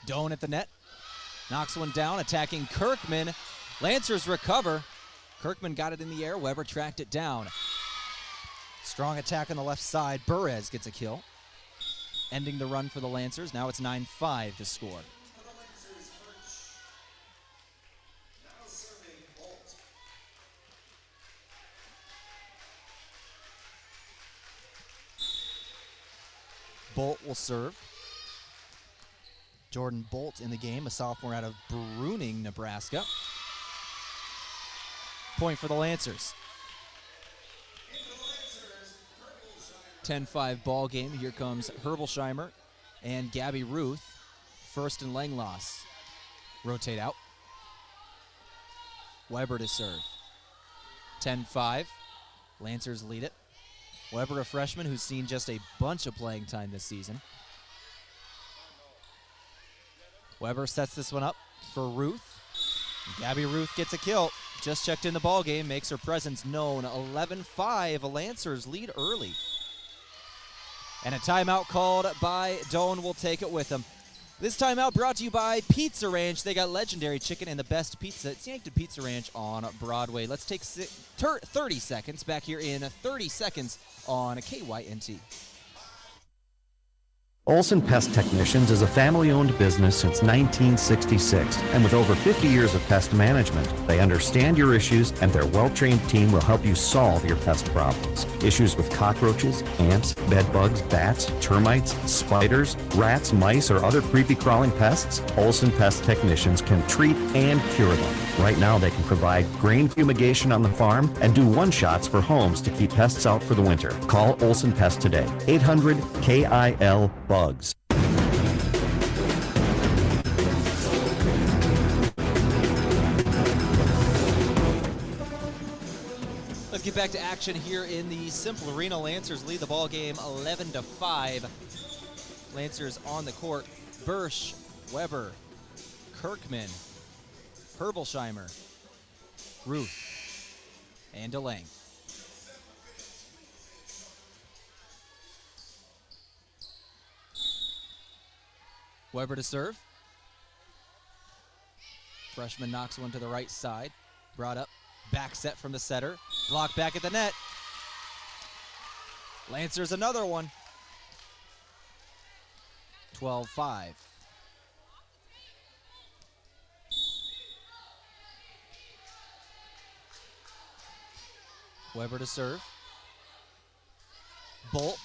Doane at the net. Knocks one down, attacking Kirkman. Lancers recover. Kirkman got it in the air. Weber tracked it down. Strong attack on the left side. Burres gets a kill. Ending the run for the Lancers. Now it's 9-5 to score. Bolt will serve. Jordan Bolt in the game, a sophomore out of Bruning, Nebraska. Point for the Lancers. 10-5 ball game. Here comes Herbolsheimer and Gabby Ruth. First and Langloss. Rotate out. Weber to serve. 10-5. Lancers lead it. Weber, a freshman who's seen just a bunch of playing time this season. Weber sets this one up for Ruth. Gabby Ruth gets a kill. Just checked in the ball game, makes her presence known. 11-5, Lancers lead early. And a timeout called by Doane. Will take it with them. This timeout brought to you by Pizza Ranch. They got legendary chicken and the best pizza. It's Yankton Pizza Ranch on Broadway. Let's take 30 seconds back here in 30 seconds on KYNT. Olson Pest Technicians is a family-owned business since 1966, and with over 50 years of pest management, they understand your issues, and their well-trained team will help you solve your pest problems. Issues with cockroaches, ants, bedbugs, bats, termites, spiders, rats, mice, or other creepy crawling pests, Olson Pest Technicians can treat and cure them. Right now, they can provide grain fumigation on the farm and do one-shots for homes to keep pests out for the winter. Call Olson Pest today, 800-KIL-BUGS. Let's get back to action here in the Simple Arena. Lancers lead the ball game 11-5. Lancers on the court. Bursch, Weber, Kirkman, Herbolsheimer, Ruth, and DeLange. Weber to serve. Freshman knocks one to the right side. Brought up. Back set from the setter. Block back at the net. Lancers another one. 12-5. Weber to serve. Bolt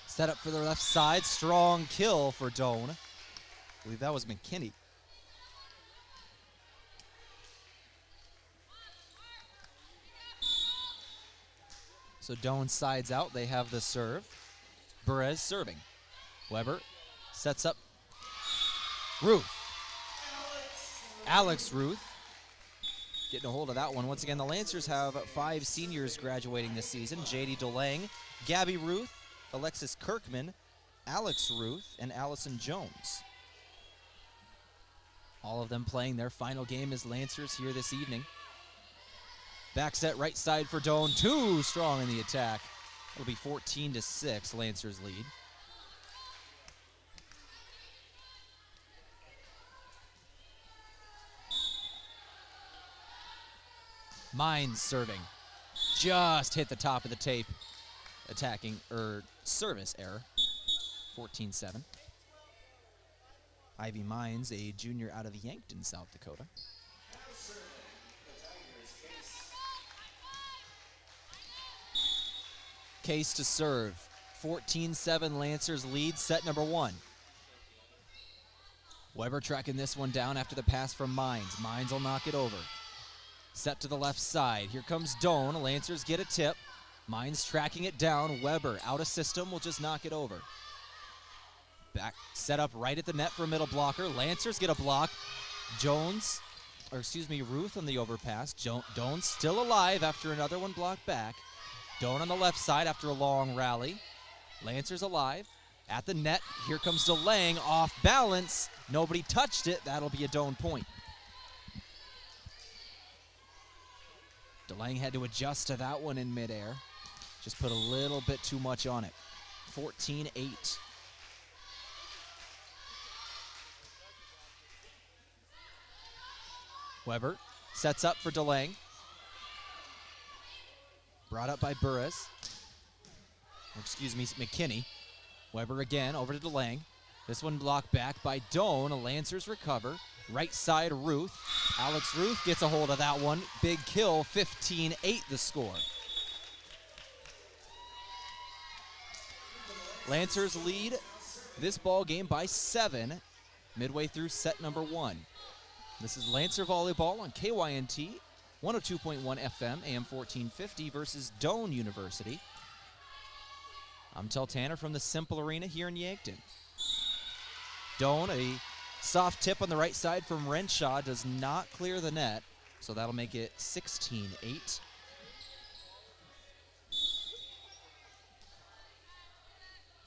set up for the left side. Strong kill for Doane. I believe that was McKinney. So Doane sides out. They have the serve. Perez serving. Weber sets up. Ruth. Alex Ruth getting a hold of that one. Once again, the Lancers have 5 seniors graduating this season. J.D. Doane, Gabby Ruth, Alexis Kirkman, Alex Ruth, and Allison Jones. All of them playing their final game as Lancers here this evening. Back set right side for Doane. Too strong in the attack. It'll be 14-6, Lancers lead. Mines serving. Just hit the top of the tape. Attacking, service error. 14-7. Ivy Mines, a junior out of Yankton, South Dakota. Case to serve. 14-7 Lancers lead, set number 1. Weber tracking this one down after the pass from Mines. Mines will knock it over. Set to the left side. Here comes Doane. Lancers get a tip. Mines tracking it down. Weber out of system, will just knock it over. Back set up right at the net for a middle blocker. Lancers get a block. Ruth on the overpass. Doane still alive after another one blocked back. Doane on the left side after a long rally. Lancers alive. At the net, here comes DeLang, off balance. Nobody touched it. That'll be a Doane point. DeLang had to adjust to that one in midair. Just put a little bit too much on it. 14-8. Weber sets up for DeLang. Brought up by McKinney. Weber again over to DeLang. This one blocked back by Doane. Lancers recover. Right side, Ruth. Alex Ruth gets a hold of that one. Big kill, 15-8 the score. Lancers lead this ball game by 7 midway through set number 1. This is Lancer Volleyball on KYNT, 102.1 FM, AM 1450 versus Doane University. I'm Tehl Tanner from the Simple Arena here in Yankton. Doane, a soft tip on the right side from Renshaw, does not clear the net, so that'll make it 16-8.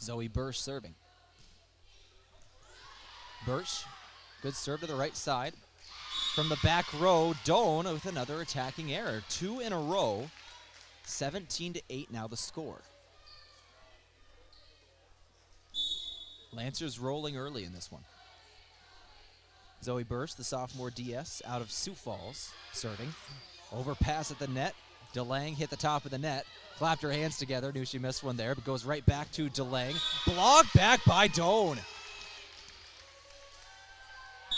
Zoe Bursch serving. Bursch, good serve to the right side. From the back row, Doane with another attacking error. 2 in a row. 17-8 now the score. Lancers rolling early in this one. Zoe Bursch, the sophomore DS out of Sioux Falls, serving. Overpass at the net. DeLang hit the top of the net. Clapped her hands together. Knew she missed one there, but goes right back to DeLang. Blocked back by Doane.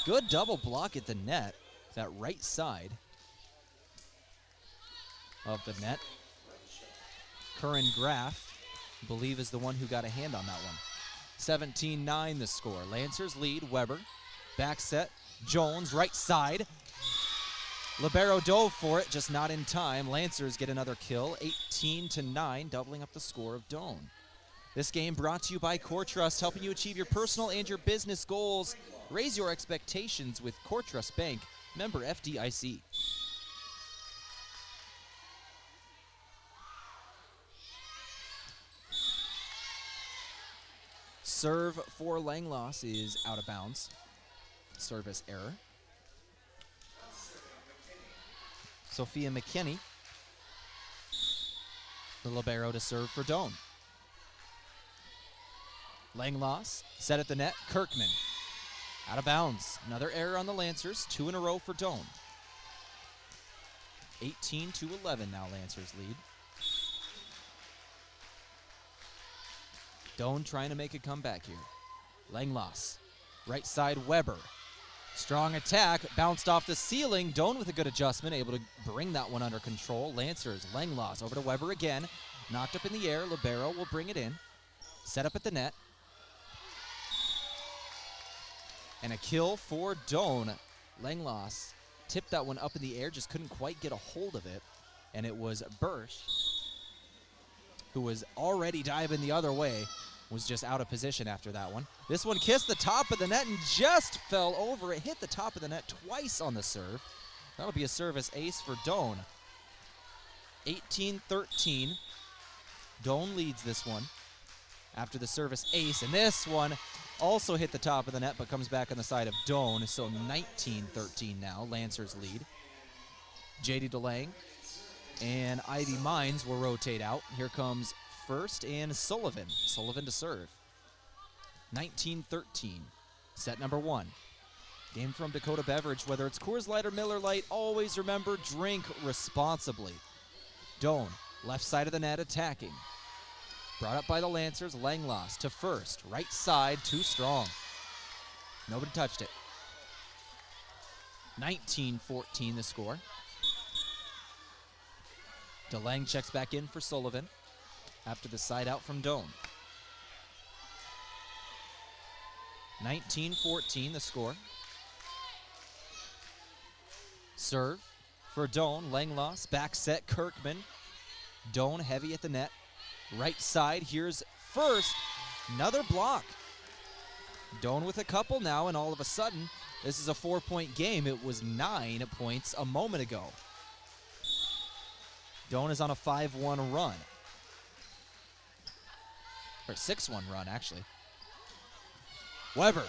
Good double block at the net. That right side of the net. Curran Graff, I believe, is the one who got a hand on that one. 17-9 the score. Lancers lead. Weber. Back set. Jones, right side. Libero dove for it, just not in time. Lancers get another kill. 18-9, doubling up the score of Doane. This game brought to you by Core Trust, helping you achieve your personal and your business goals. Raise your expectations with Core Trust Bank, member FDIC. Serve for Langloss is out of bounds. Service error. Sophia McKinney, the libero, to serve for Doane. Langloss set at the net. Kirkman out of bounds. Another error on the Lancers. 2 in a row for Doane. 18-11 now Lancers lead. Doane trying to make a comeback here. Langloss, right side Weber. Strong attack, bounced off the ceiling. Doane with a good adjustment, able to bring that one under control. Lancers, Langloss over to Weber again. Knocked up in the air, libero will bring it in. Set up at the net. And a kill for Doane. Langloss tipped that one up in the air, just couldn't quite get a hold of it. And it was Bursch, who was already diving the other way, was just out of position after that one. This one kissed the top of the net and just fell over. It hit the top of the net twice on the serve. That'll be a service ace for Doane. 18-13. Doane leads this one after the service ace, and this one also hit the top of the net but comes back on the side of Doane, so 19-13 now. Lancers lead. JD DeLang and Ivy Mines will rotate out. Here comes First and Sullivan. Sullivan to serve. 19-13. Set number 1. Game from Dakota Beverage. Whether it's Coors Light or Miller Lite, always remember, drink responsibly. Doane, left side of the net, attacking. Brought up by the Lancers. Langloss to First. Right side, too strong. Nobody touched it. 19-14 the score. DeLang checks back in for Sullivan after the side out from Doane. 19-14 the score. Serve for Doane. Langloss, back set, Kirkman. Doane heavy at the net. Right side, here's First. Another block. Doane with a couple now, and all of a sudden, this is a 4-point game. It was 9 points a moment ago. Doane is on a 5-1 run. Or 6-1 run, actually. Weber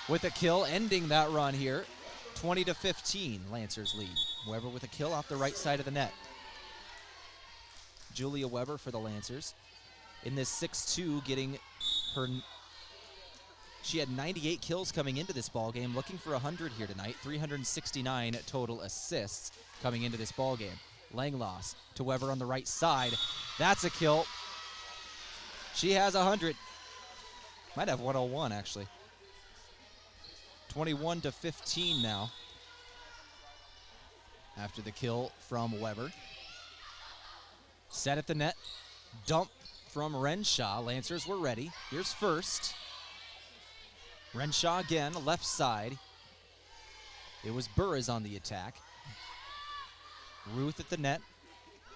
with a kill, ending that run here. 20-15, Lancers lead. Weber with a kill off the right side of the net. Julia Weber for the Lancers. In this 6-2, getting her... She had 98 kills coming into this ball game, looking for 100 here tonight. 369 total assists coming into this ball game. Langloss to Weber on the right side. That's a kill. She has 100. Might have 101, actually. 21-15 now. After the kill from Weber. Set at the net. Dump from Renshaw. Lancers were ready. Here's First. Renshaw again, left side. It was Burris on the attack. Ruth at the net.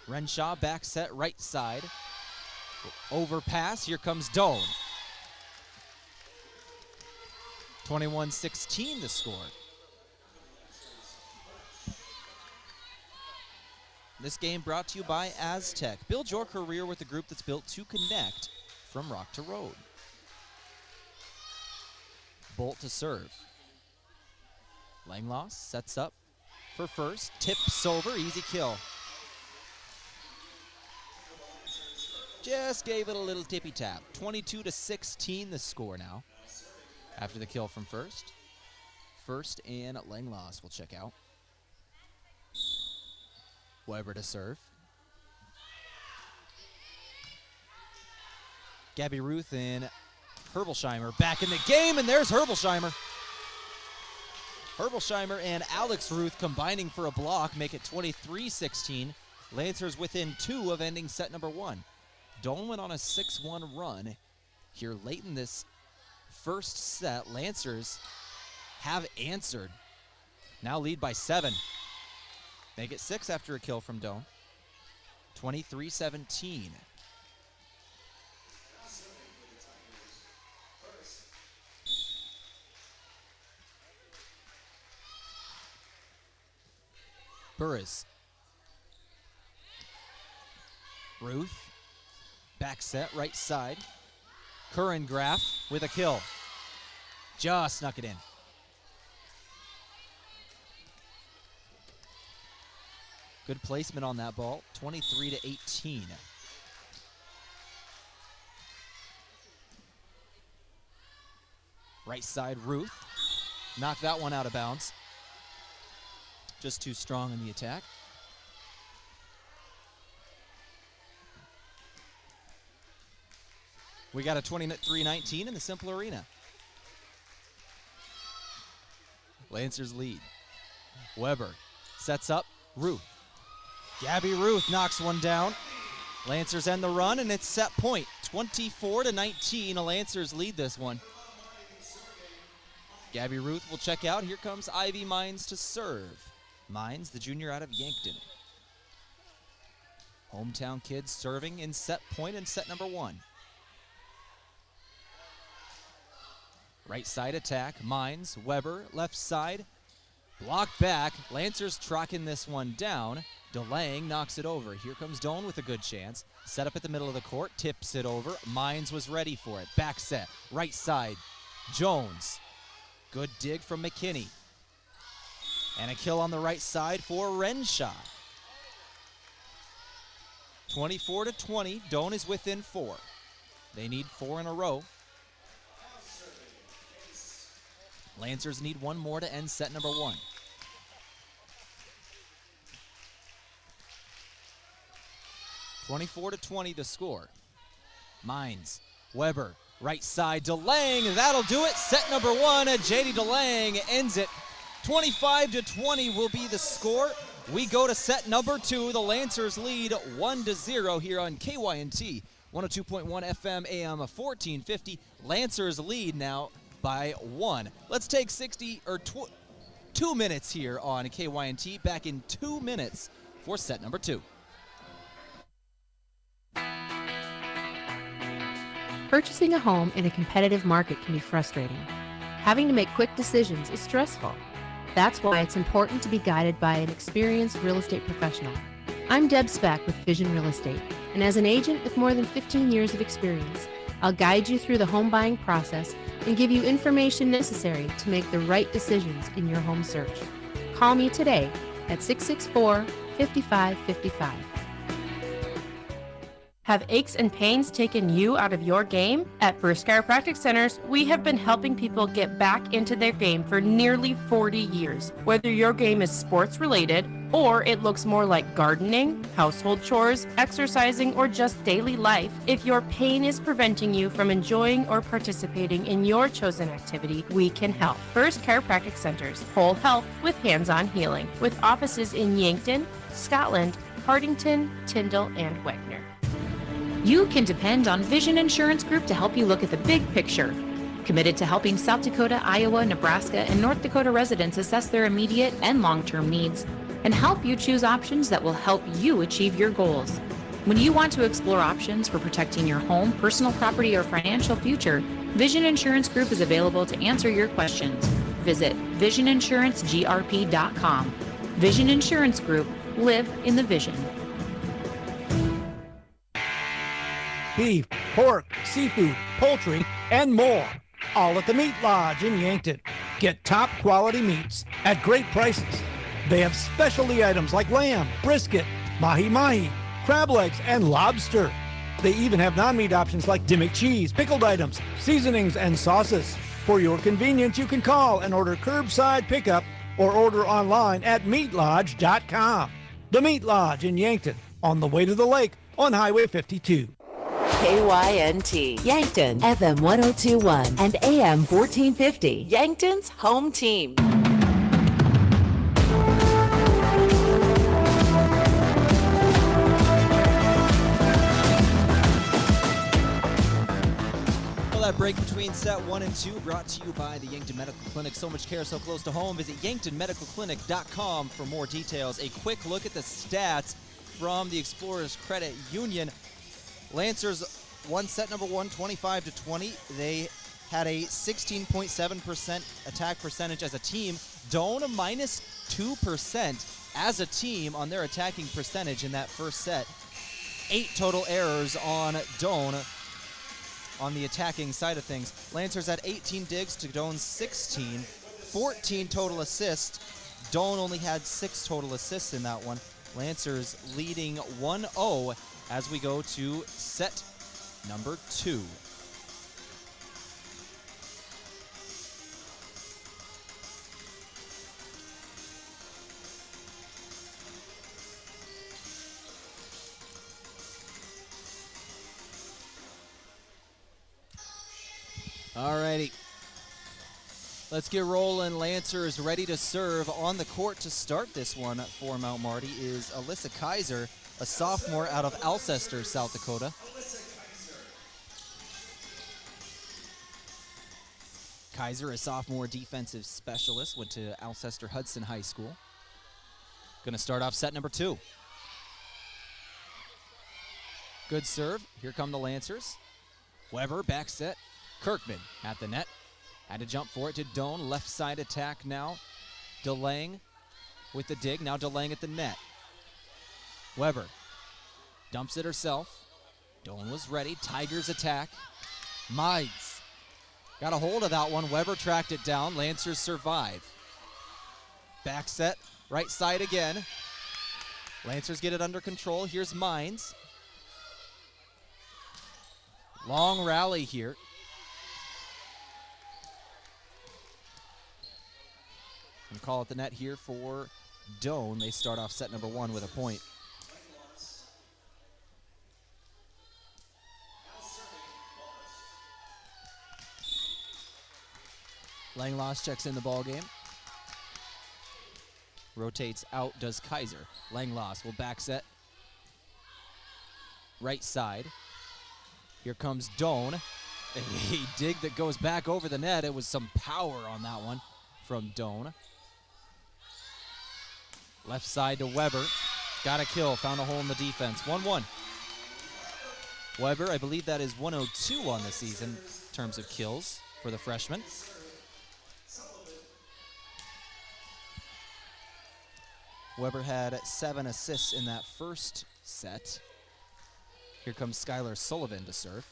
Renshaw back set right side. Overpass. Here comes Doane. 21-16 the score. This game brought to you by Aztec. Build your career with a group that's built to connect from rock to road. Bolt to serve. Langloss sets up for First. Tips over. Easy kill. Just gave it a little tippy tap. 22-16 the score now. After the kill from First. First and Langloss will check out. Weber to serve. Gabby Ruth and Herbolsheimer back in the game, and there's Herbolsheimer. Herbolsheimer and Alex Ruth combining for a block make it 23-16. Lancers within 2 of ending set number 1. Doane went on a 6-1 run here late in this first set. Lancers have answered. Now lead by 7. Make it 6 after a kill from Doane. 23-17. Burris. Ruth. Back set, right side. Curran Graff with a kill. Just snuck it in. Good placement on that ball. 23-18. Right side, Ruth. Knocked that one out of bounds. Just too strong in the attack. We got a 23-19 in the Simple Arena. Lancers lead. Weber sets up Ruth. Gabby Ruth knocks one down. Lancers end the run, and it's set point. 24-19. The Lancers lead this one. Gabby Ruth will check out. Here comes Ivy Mines to serve. Mines, the junior out of Yankton. Hometown kids serving in set point in set number 1. Right side attack, Mines, Weber, left side. Blocked back, Lancers tracking this one down. DeLang knocks it over. Here comes Doane with a good chance. Set up at the middle of the court, tips it over. Mines was ready for it. Back set, right side, Jones. Good dig from McKinney. And a kill on the right side for Renshaw. 24-20, Doane is within 4. They need 4 in a row. Lancers need one more to end set number 1. (24-20) the score. Mines, Weber, right side, DeLang, that'll do it. Set number 1, JD DeLang ends it. 25-20 will be the score. We go to set number 2. The Lancers lead 1-0 here on KYNT 102.1 FM AM 1450. Lancers lead now by 1. Let's take 2 minutes here on KYNT. Back in 2 minutes for set number 2. Purchasing a home in a competitive market can be frustrating. Having to make quick decisions is stressful. That's why it's important to be guided by an experienced real estate professional. I'm Deb Speck with Vision Real Estate, and as an agent with more than 15 years of experience, I'll guide you through the home buying process and give you information necessary to make the right decisions in your home search. Call me today at 664-5555. Have aches and pains taken you out of your game? At First Chiropractic Centers, we have been helping people get back into their game for nearly 40 years. Whether your game is sports related, or it looks more like gardening, household chores, exercising, or just daily life, if your pain is preventing you from enjoying or participating in your chosen activity, we can help. First Chiropractic Centers, whole health with hands-on healing, with offices in Yankton, Scotland, Hardington, Tyndall, and Wagner. You can depend on Vision Insurance Group to help you look at the big picture. Committed to helping South Dakota, Iowa, Nebraska, and North Dakota residents assess their immediate and long-term needs and help you choose options that will help you achieve your goals. When you want to explore options for protecting your home, personal property, or financial future, Vision Insurance Group is available to answer your questions. Visit VisionInsuranceGRP.com. Vision Insurance Group. Live in the vision. Beef, pork, seafood, poultry, and more. All at the Meat Lodge in Yankton. Get top quality meats at great prices. They have specialty items like lamb, brisket, mahi-mahi, crab legs, and lobster. They even have non-meat options like Dimmick cheese, pickled items, seasonings, and sauces. For your convenience, you can call and order curbside pickup or order online at meatlodge.com. The Meat Lodge in Yankton, on the way to the lake on Highway 52. KYNT, Yankton, FM 1021 and AM 1450, Yankton's home team. Well, that break between set 1 and 2 brought to you by the Yankton Medical Clinic. So much care so close to home. Visit yanktonmedicalclinic.com for more details. A quick look at the stats from the Explorers Credit Union. Lancers won set number 1, 25-20. They had a 16.7% attack percentage as a team. Doane minus 2% as a team on their attacking percentage in that first set. 8 total errors on Doane on the attacking side of things. Lancers had 18 digs to Doane's 16. 14 total assists. Doane only had 6 total assists in that one. Lancers leading 1-0 as we go to set number 2. Alrighty. Let's get rolling. Lancers ready to serve. On the court to start this one for Mount Marty is Alyssa Kaiser, a sophomore out of Alcester, South Dakota. Kaiser, a sophomore defensive specialist, went to Alcester Hudson High School. Going to start off set number 2. Good serve. Here come the Lancers. Weber, back set. Kirkman at the net. Had to jump for it to Doane. Left side attack now. DeLang with the dig. Now DeLang at the net. Weber dumps it herself. Doane was ready. Tigers attack. Mides got a hold of that one. Weber tracked it down. Lancers survive. Back set. Right side again. Lancers get it under control. Here's Mines. Long rally here. And call it the net here for Doane. They start off set number 1 with a point. Langloss checks in the ball game. Rotates out, does Kaiser. Langloss will back set. Right side. Here comes Doane. A dig that goes back over the net. It was some power on that one from Doane. Left side to Weber. Got a kill. Found a hole in the defense. 1-1. Weber, I believe that is 102 on the season in terms of kills for the freshman. Weber had 7 assists in that first set. Here comes Skylar Sullivan to serve.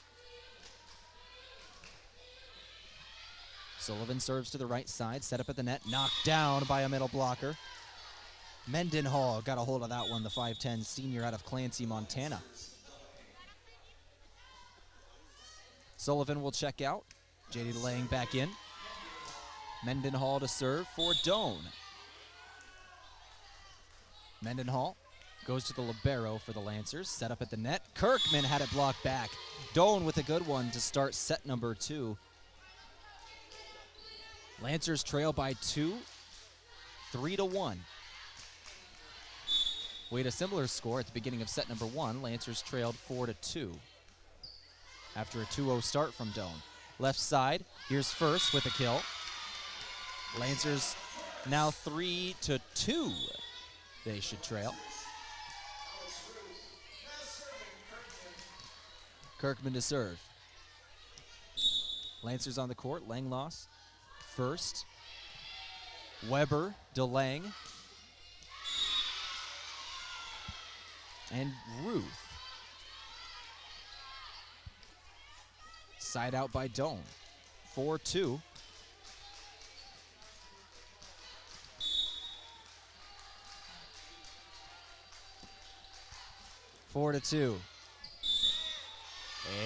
Sullivan serves to the right side, set up at the net, knocked down by a middle blocker. Mendenhall got a hold of that one, the 5'10 senior out of Clancy, Montana. Sullivan will check out. JD laying back in. Mendenhall to serve for Doane. Mendenhall goes to the libero for the Lancers. Set up at the net. Kirkman had it blocked back. Doane with a good one to start set number 2. Lancers trail by 2, 3-1. We had a similar score at the beginning of set number 1. Lancers trailed 4-2 after a 2-0 start from Doane. Left side, here's First with a kill. Lancers now 3-2. They should trail. Kirkman to serve. Lancers on the court. Langloss First. Weber, DeLang, and Ruth. Side out by Doane. 4-2.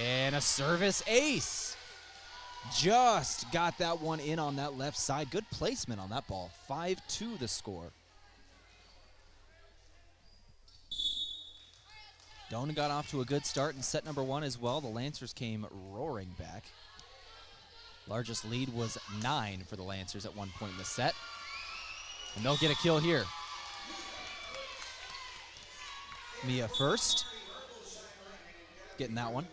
And a service ace. Just got that one in on that left side. Good placement on that ball. 5-2 the score. Doane got off to a good start in set number 1 as well. The Lancers came roaring back. Largest lead was 9 for the Lancers at one point in the set. And they'll get a kill here. Mia First. Getting that one.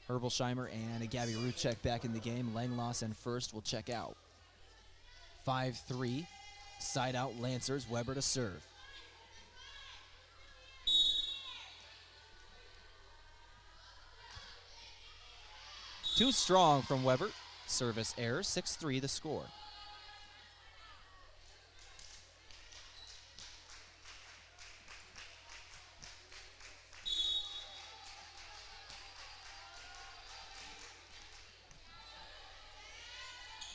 Herbolsheimer and Gabby Ruchek back in the game. Langloss and First will check out. 5-3. Side out Lancers. Weber to serve. Too strong from Weber. Service error. 6-3 the score.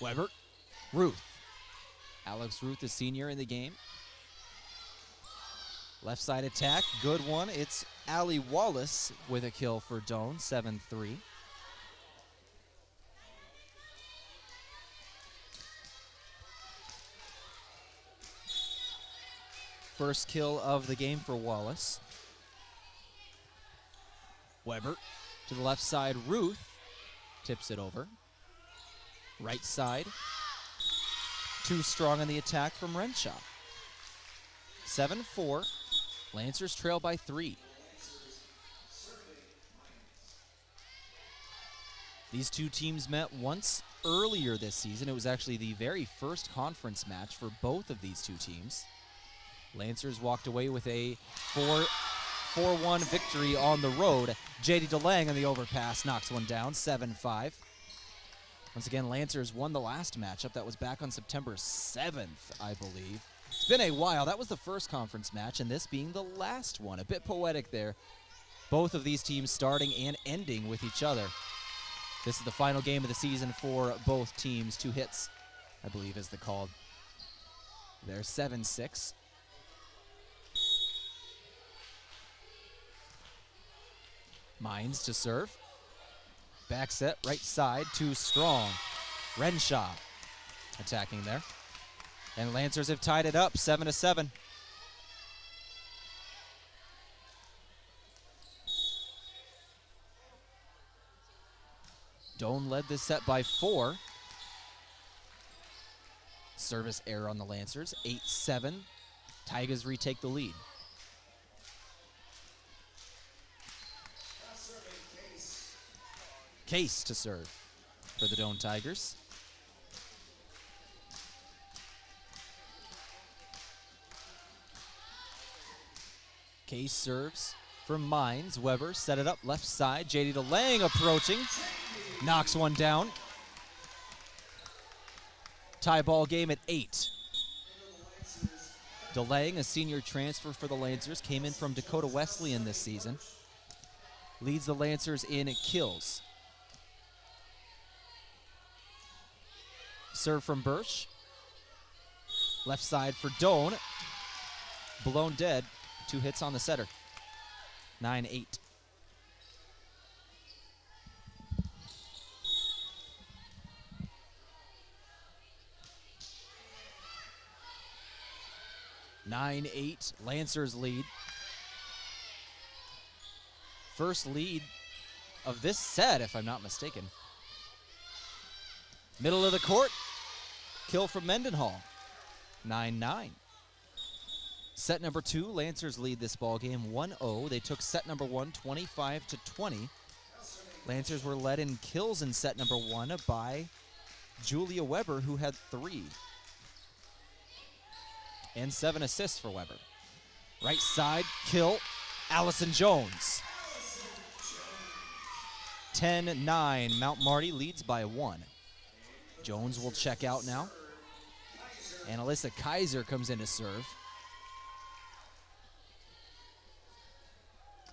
Weber, Ruth. Alex Ruth, the senior in the game. Left side attack, good one. It's Allie Wallace with a kill for Doane, 7-3. First kill of the game for Wallace. Weber to the left side, Ruth tips it over. Right side. Too strong on the attack from Renshaw. 7-4. Lancers trail by 3. These two teams met once earlier this season. It was actually the very first conference match for both of these two teams. Lancers walked away with a 4-1 victory on the road. J.D. DeLang on the overpass knocks one down, 7-5. Once again, Lancers won the last matchup. That was back on September 7th, I believe. It's been a while. That was the first conference match, and this being the last one. A bit poetic there. Both of these teams starting and ending with each other. This is the final game of the season for both teams. 2 hits, I believe, is the call. They're 7-6. Mines to serve. Back set, right side, too strong. Renshaw attacking there. And Lancers have tied it up, 7-7. Doane led this set by 4. Service error on the Lancers, 8-7. Tigers retake the lead. Case to serve for the Doane Tigers. Case serves for Mines. Weber set it up left side. J.D. DeLang approaching. Knocks one down. Tie ball game at 8. DeLang, a senior transfer for the Lancers, came in from Dakota Wesleyan this season. Leads the Lancers in kills. Serve from Birch. Left side for Doane. Blown dead. 2 hits on the setter. 9-8. Lancers lead. First lead of this set, if I'm not mistaken. Middle of the court. Kill from Mendenhall. 9-9. Set number 2, Lancers lead this ball game 1-0. They took set number 1, 25-20. Lancers were led in kills in set number 1 by Julia Weber, who had 3. And 7 assists for Weber. Right side, kill, Allison Jones. 10-9, Mount Marty leads by 1. Jones will check out now. And Alyssa Kaiser comes in to serve.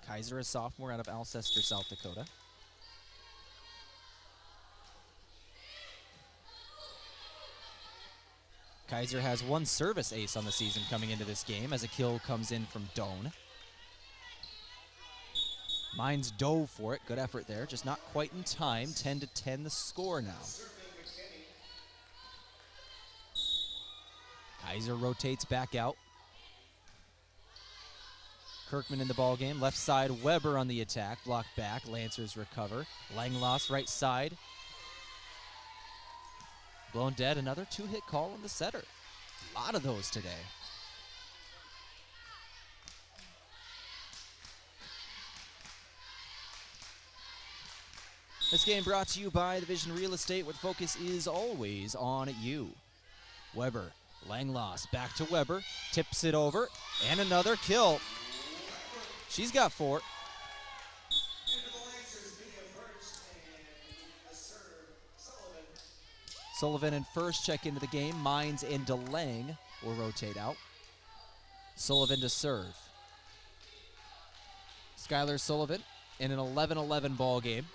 Kaiser, a sophomore out of Alcester, South Dakota. Kaiser has 1 service ace on the season coming into this game as a kill comes in from Doane. Mines dove for it. Good effort there, just not quite in time. 10-10 the score now. Kaiser rotates back out. Kirkman in the ball game. Left side, Weber on the attack. Blocked back. Lancers recover. Langloss right side. Blown dead. Another 2-hit call on the setter. A lot of those today. This game brought to you by Division Real Estate, where focus is always on you. Weber, Langloss, back to Weber, tips it over, and another kill. She's got 4. Sullivan and First check into the game. Mines and DeLang will rotate out. Sullivan to serve. Skylar Sullivan in an 11-11 ball game.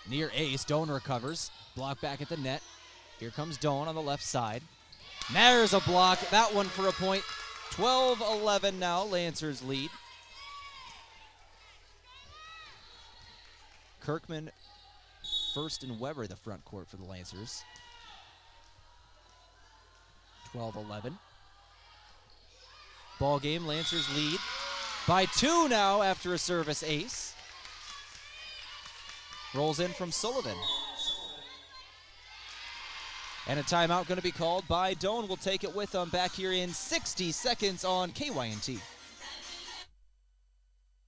Near ace, Doane recovers. Block back at the net. Here comes Doane on the left side. There's a block. That one for a point. 12-11 now. Lancers lead. Kirkman, First, and Weber the front court for the Lancers. 12-11. Ball game. Lancers lead by 2 now after a service ace. Rolls in from Sullivan. And a timeout going to be called by Doane. We'll take it with them back here in 60 seconds on KYNT.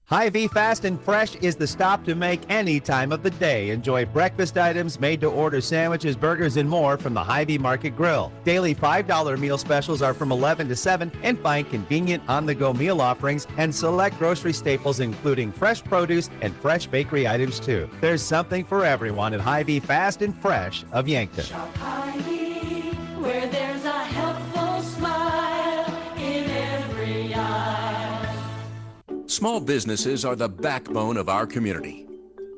Hy-Vee Fast and Fresh is the stop to make any time of the day. Enjoy breakfast items, made-to-order sandwiches, burgers, and more from the Hy-Vee Market Grill. Daily $5 meal specials are from 11 to 7, and find convenient on-the-go meal offerings and select grocery staples including fresh produce and fresh bakery items too. There's something for everyone at Hy-Vee Fast and Fresh of Yankton. Shop Hy-Vee, where there's a helpful smile in every eye. Small businesses are the backbone of our community.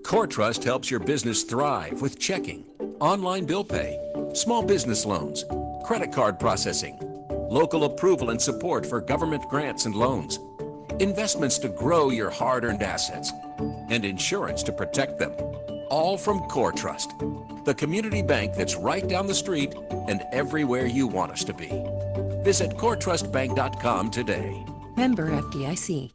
CoreTrust helps your business thrive with checking, online bill pay, small business loans, credit card processing, local approval and support for government grants and loans, investments to grow your hard-earned assets, and insurance to protect them. All from CoreTrust, the community bank that's right down the street and everywhere you want us to be. Visit CoreTrustBank.com today. Member FDIC.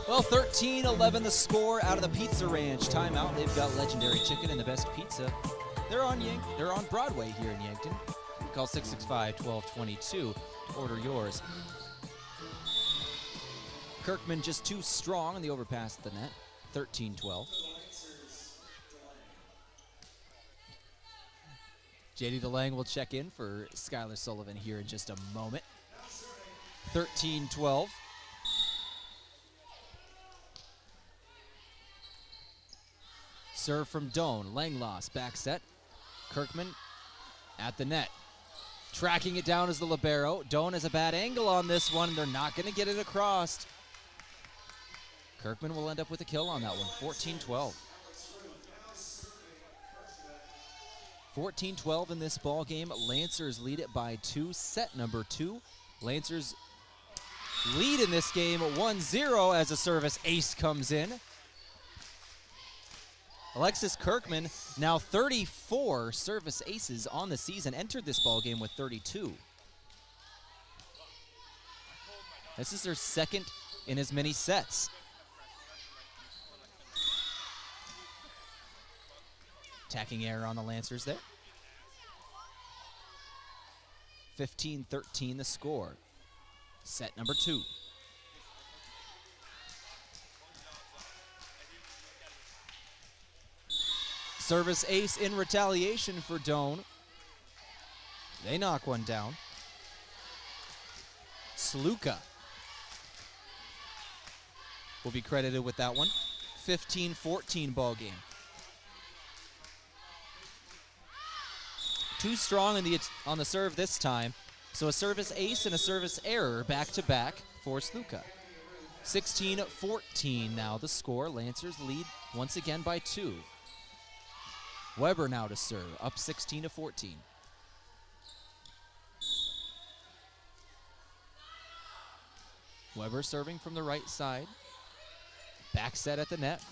Well, 13-11 the score out of the Pizza Ranch. Timeout. They've got legendary chicken and the best pizza. They're on Broadway here in Yankton. Call 665-1222 to order yours. Kirkman just too strong on the overpass at the net. 13-12. JD DeLang will check in for Skylar Sullivan here in just a moment. 13-12. Serve from Doane. Langloss back set. Kirkman at the net. Tracking it down is the libero. Doane has a bad angle on this one. They're not going to get it across. Kirkman will end up with a kill on that one. 14-12. 14-12 in this ball game. Lancers lead it by 2. Set number 2. Lancers lead in this game 1-0 as a service ace comes in. Alexis Kirkman, now 34 service aces on the season, entered this ball game with 32. This is their second in as many sets. Attacking error on the Lancers there. 15-13 the score. Set number 2. Service ace in retaliation for Doane. They knock one down. Sluka will be credited with that one. 15-14 ball game. Too strong on the serve this time. So a service ace and a service error back-to-back for Sluka. 16-14 now the score. Lancers lead once again by 2. Weber now to serve, up 16-14. Weber serving from the right side. Back set at the net.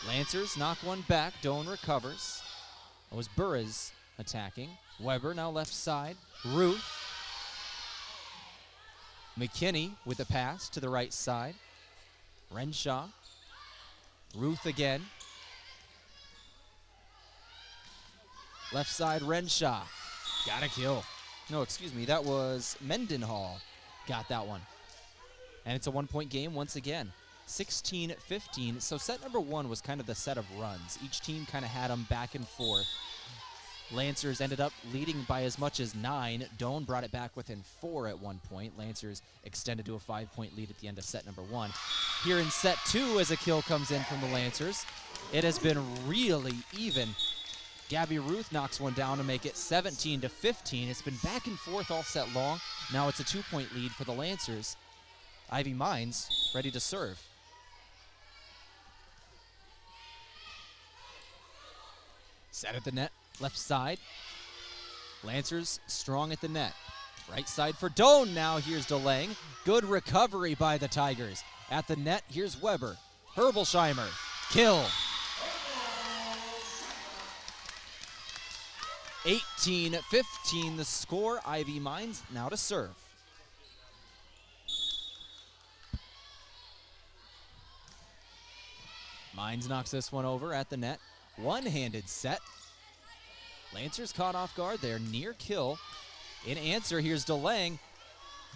Lancers knock one back. Doane recovers. It was Burris attacking. Weber now left side. Ruth. McKinney with a pass to the right side. Renshaw. Ruth again. Left side, Renshaw. Got a kill. No, excuse me, that was Mendenhall. Got that one. And it's a 1-point game once again. 16-15. So set number 1 was kind of the set of runs. Each team kind of had them back and forth. Lancers ended up leading by as much as 9. Doane brought it back within 4 at one point. Lancers extended to a 5-point lead at the end of set number 1. Here in set 2, as a kill comes in from the Lancers, it has been really even. Gabby Ruth knocks one down to make it 17-15. It's been back and forth all set long. Now it's a 2-point lead for the Lancers. Ivy Mines ready to serve. Set at the net, left side. Lancers strong at the net. Right side for Doane now. Here's DeLang. Good recovery by the Tigers. At the net, here's Weber. Herbolsheimer. Kill. 18-15 the score. Ivy Mines now to serve. Mines knocks this one over at the net. One-handed set. Lancers caught off guard there. Near kill. In answer, here's DeLang.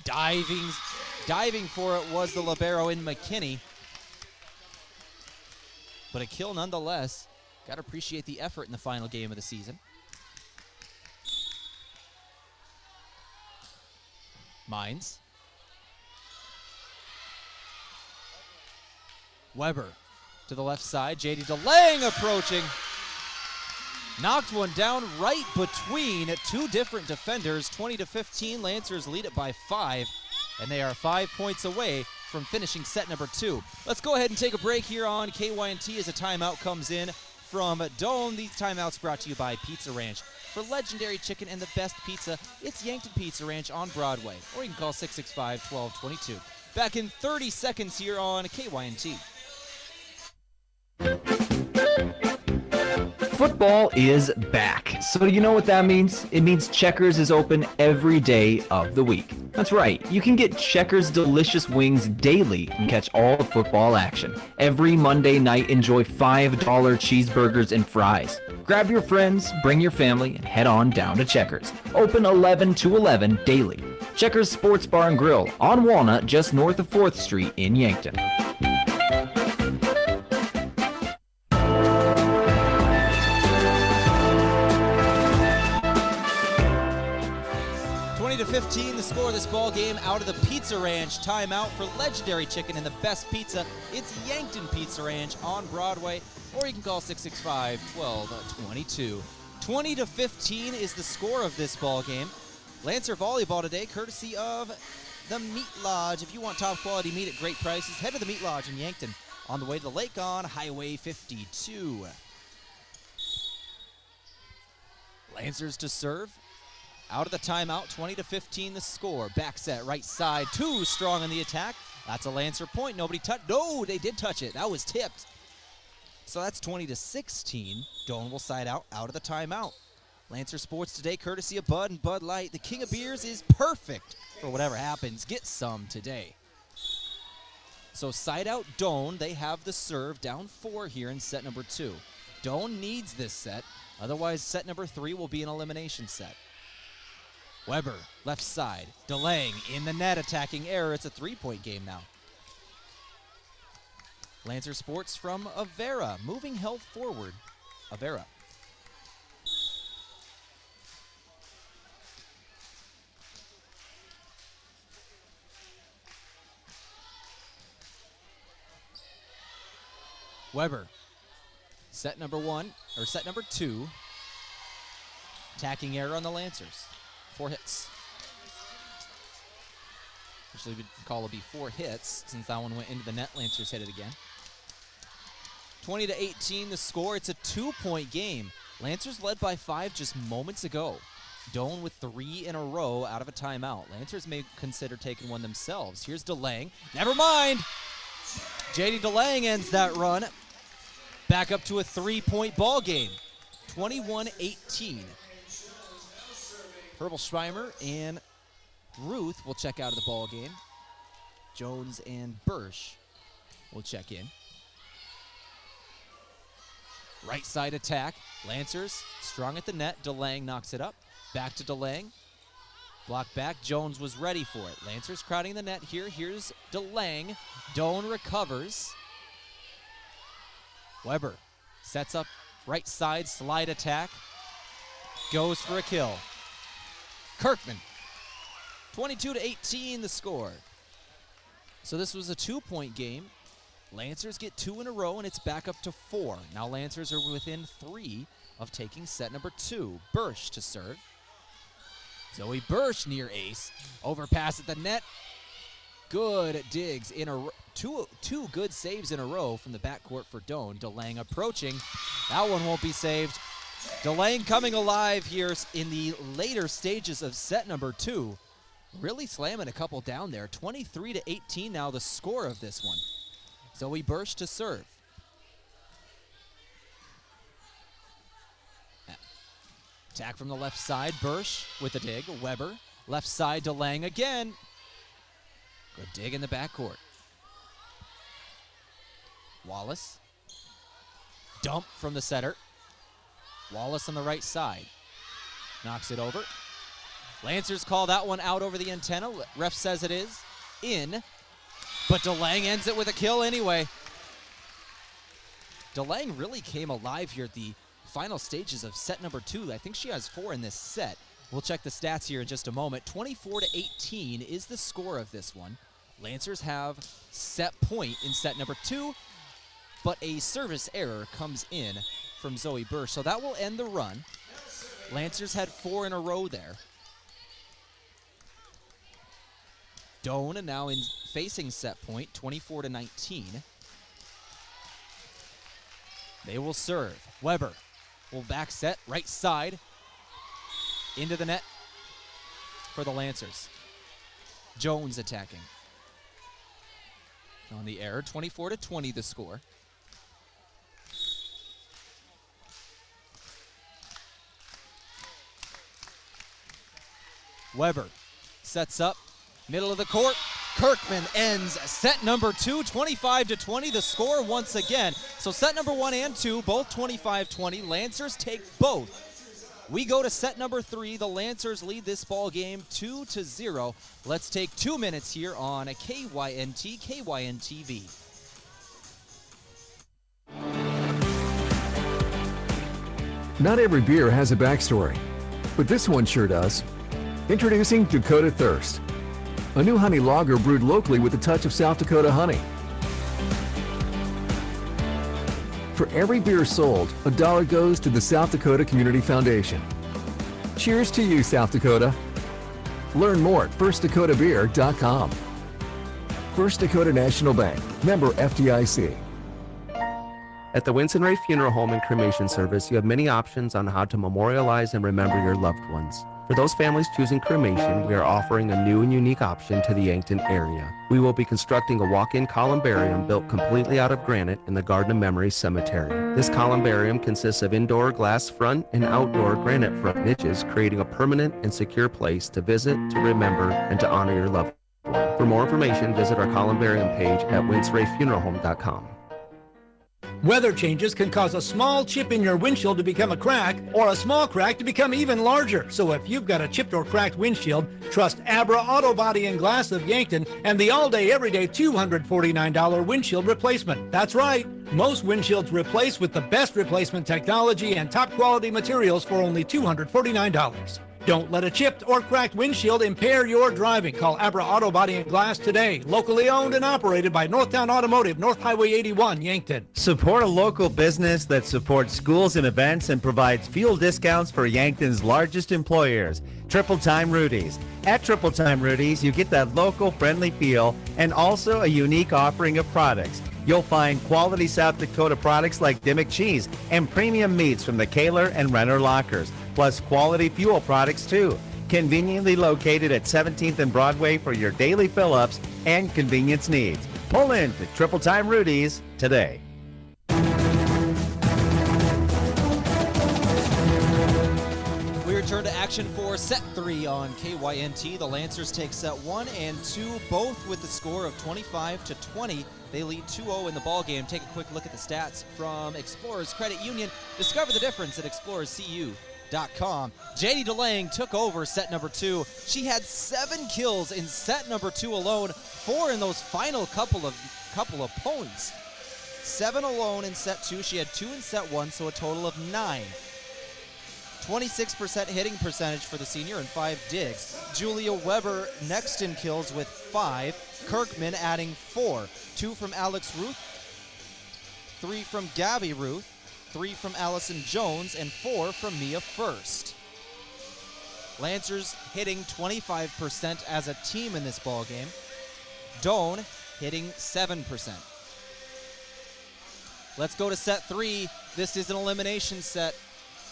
Diving for it was the libero in McKinney. But a kill nonetheless. Got to appreciate the effort in the final game of the season. Mines. Weber to the left side. JD DeLang approaching. Knocked one down right between two different defenders. 20-15. Lancers lead it by 5. And they are 5 points away from finishing set number 2. Let's go ahead and take a break here on KYNT as a timeout comes in from Doane. These timeouts brought to you by Pizza Ranch. For legendary chicken and the best pizza, it's Yankton Pizza Ranch on Broadway. Or you can call 665-1222. Back in 30 seconds here on KYNT. Football is back. So do you know what that means? It means Checkers is open every day of the week. That's right. You can get Checkers delicious wings daily and catch all the football action. Every Monday night, enjoy $5 cheeseburgers and fries. Grab your friends, bring your family, and head on down to Checkers. Open 11 to 11 daily. Checkers Sports Bar and Grill on Walnut, just north of 4th Street in Yankton. 20-15, the score of this ball game out of the Pizza Ranch. Timeout for legendary chicken and the best pizza. It's Yankton Pizza Ranch on Broadway, or you can call 665-1222. 20-15 is the score of this ball game. Lancer volleyball today, courtesy of the Meat Lodge. If you want top quality meat at great prices, head to the Meat Lodge in Yankton on the way to the lake on Highway 52. Lancers to serve. Out of the timeout, 20-15 the score. Back set, right side, too strong in the attack. That's a Lancer point. Nobody touched. No, they did touch it. That was tipped. So that's 20-16. Doane will side out of the timeout. Lancer Sports today, courtesy of Bud and Bud Light. The king of beers is perfect for whatever happens. Get some today. So side out Doane. They have the serve, down 4 here in set number 2. Doane needs this set. Otherwise, set number 3 will be an elimination set. Weber, left side. DeLang in the net, attacking error. It's a 3-point game now. Lancer Sports from Avera, moving health forward. Avera. Weber. Set number 1, or set number 2. Attacking error on the Lancers. 4 hits. Usually we'd call it be 4 hits since that one went into the net. Lancers hit it again. 20-18 the score. It's a 2-point game. Lancers led by 5 just moments ago. Doane with 3 in a row out of a timeout. Lancers may consider taking one themselves. Here's DeLang. Never mind. JD DeLang ends that run. Back up to a 3-point ball game. 21-18. Herbelschweimer and Ruth will check out of the ball game. Jones and Bursch will check in. Right side attack. Lancers strong at the net. DeLang knocks it up. Back to DeLang. Block back. Jones was ready for it. Lancers crowding the net here. Here's DeLang. Doane recovers. Weber sets up right side slide attack. Goes for a kill. Kirkman. 22-18 the score. So this was a 2-point game. Lancers get 2 in a row, and it's back up to 4. Now Lancers are within 3 of taking set number 2. Bursch to serve. Zoe Bursch near ace. Overpass at the net. Good digs in a two good saves in a row from the backcourt for Doane. DeLang approaching. That one won't be saved. DeLang coming alive here in the later stages of set number 2. Really slamming a couple down there. 23-18 now the score of this one. Zoe Bursch to serve. Attack from the left side. Bursch with a dig. Weber. Left side DeLang again. Good dig in the backcourt. Wallace. dump from the setter. Wallace on the right side. Knocks it over. Lancers call that one out over the antenna. Ref says it is in. But DeLange ends it with a kill anyway. DeLange really came alive here at the final stages of set number 2. I think she has 4 in this set. We'll check the stats here in just a moment. 24-18 is the score of this one. Lancers have set point in set number 2, but a service error comes in from Zoe Bursch. So that will end the run. Lancers had 4 in a row there. Doane now in facing set point, 24-19. They will serve. Weber will back set, right side, into the net for the Lancers. Jones attacking. On the error, 24-20 the score. Weber sets up, middle of the court. Kirkman ends set number 2, 25-20 the score once again. So set number 1 and 2, both 25-20. Lancers take both. We go to set number 3. The Lancers lead this ball game 2-0. Let's take 2 minutes here on a KYNT, KYNTV. Not every beer has a backstory, but this one sure does. Introducing Dakota Thirst, a new honey lager brewed locally with a touch of South Dakota honey. For every beer sold, $1 goes to the South Dakota Community Foundation. Cheers to you, South Dakota. Learn more at firstdakotabeer.com. First Dakota National Bank, member FDIC. At the Winston Ray Funeral Home and Cremation Service, you have many options on how to memorialize and remember your loved ones. For those families choosing cremation, we are offering a new and unique option to the Yankton area. We will be constructing a walk-in columbarium built completely out of granite in the Garden of Memory Cemetery. This columbarium consists of indoor glass front and outdoor granite front niches, creating a permanent and secure place to visit, to remember, and to honor your loved one. For more information, visit our columbarium page at winsrayfuneralhome.com. Weather changes can cause a small chip in your windshield to become a crack, or a small crack to become even larger. So if you've got a chipped or cracked windshield, trust Abra Auto Body and Glass of Yankton and the all-day, everyday $249 windshield replacement. That's right. Most windshields replace with the best replacement technology and top quality materials for only $249. Don't let a chipped or cracked windshield impair your driving. Call Abra Auto Body and Glass today. Locally owned and operated by Northtown Automotive, North Highway 81, Yankton. Support a local business that supports schools and events and provides fuel discounts for Yankton's largest employers, Triple Time Rudy's. At Triple Time Rudy's, you get that local friendly feel and also a unique offering of products. You'll find quality South Dakota products like Dimmick cheese and premium meats from the Kaler and Renner lockers, plus quality fuel products too. Conveniently located at 17th and Broadway for your daily fill-ups and convenience needs. Pull in to Triple Time Rudy's today. We return to action for set 3 on KYNT. The Lancers take set 1 and 2, both with the score of 25-20. They lead 2-0 in the ballgame. Take a quick look at the stats from Explorers Credit Union. Discover the difference at explorerscu.com. JD DeLange took over set number 2. She had 7 kills in set number 2 alone, 4 in those final couple of points. 7 alone in set 2. She had 2 in set 1, so a total of 9. 26% hitting percentage for the senior and 5 digs. Julia Weber next in kills with 5. Kirkman adding 4. 2 from Alex Ruth, 3 from Gabby Ruth, 3 from Allison Jones, and 4 from Mia First. Lancers hitting 25% as a team in this ballgame. Doane hitting 7%. Let's go to set 3. This is an elimination set.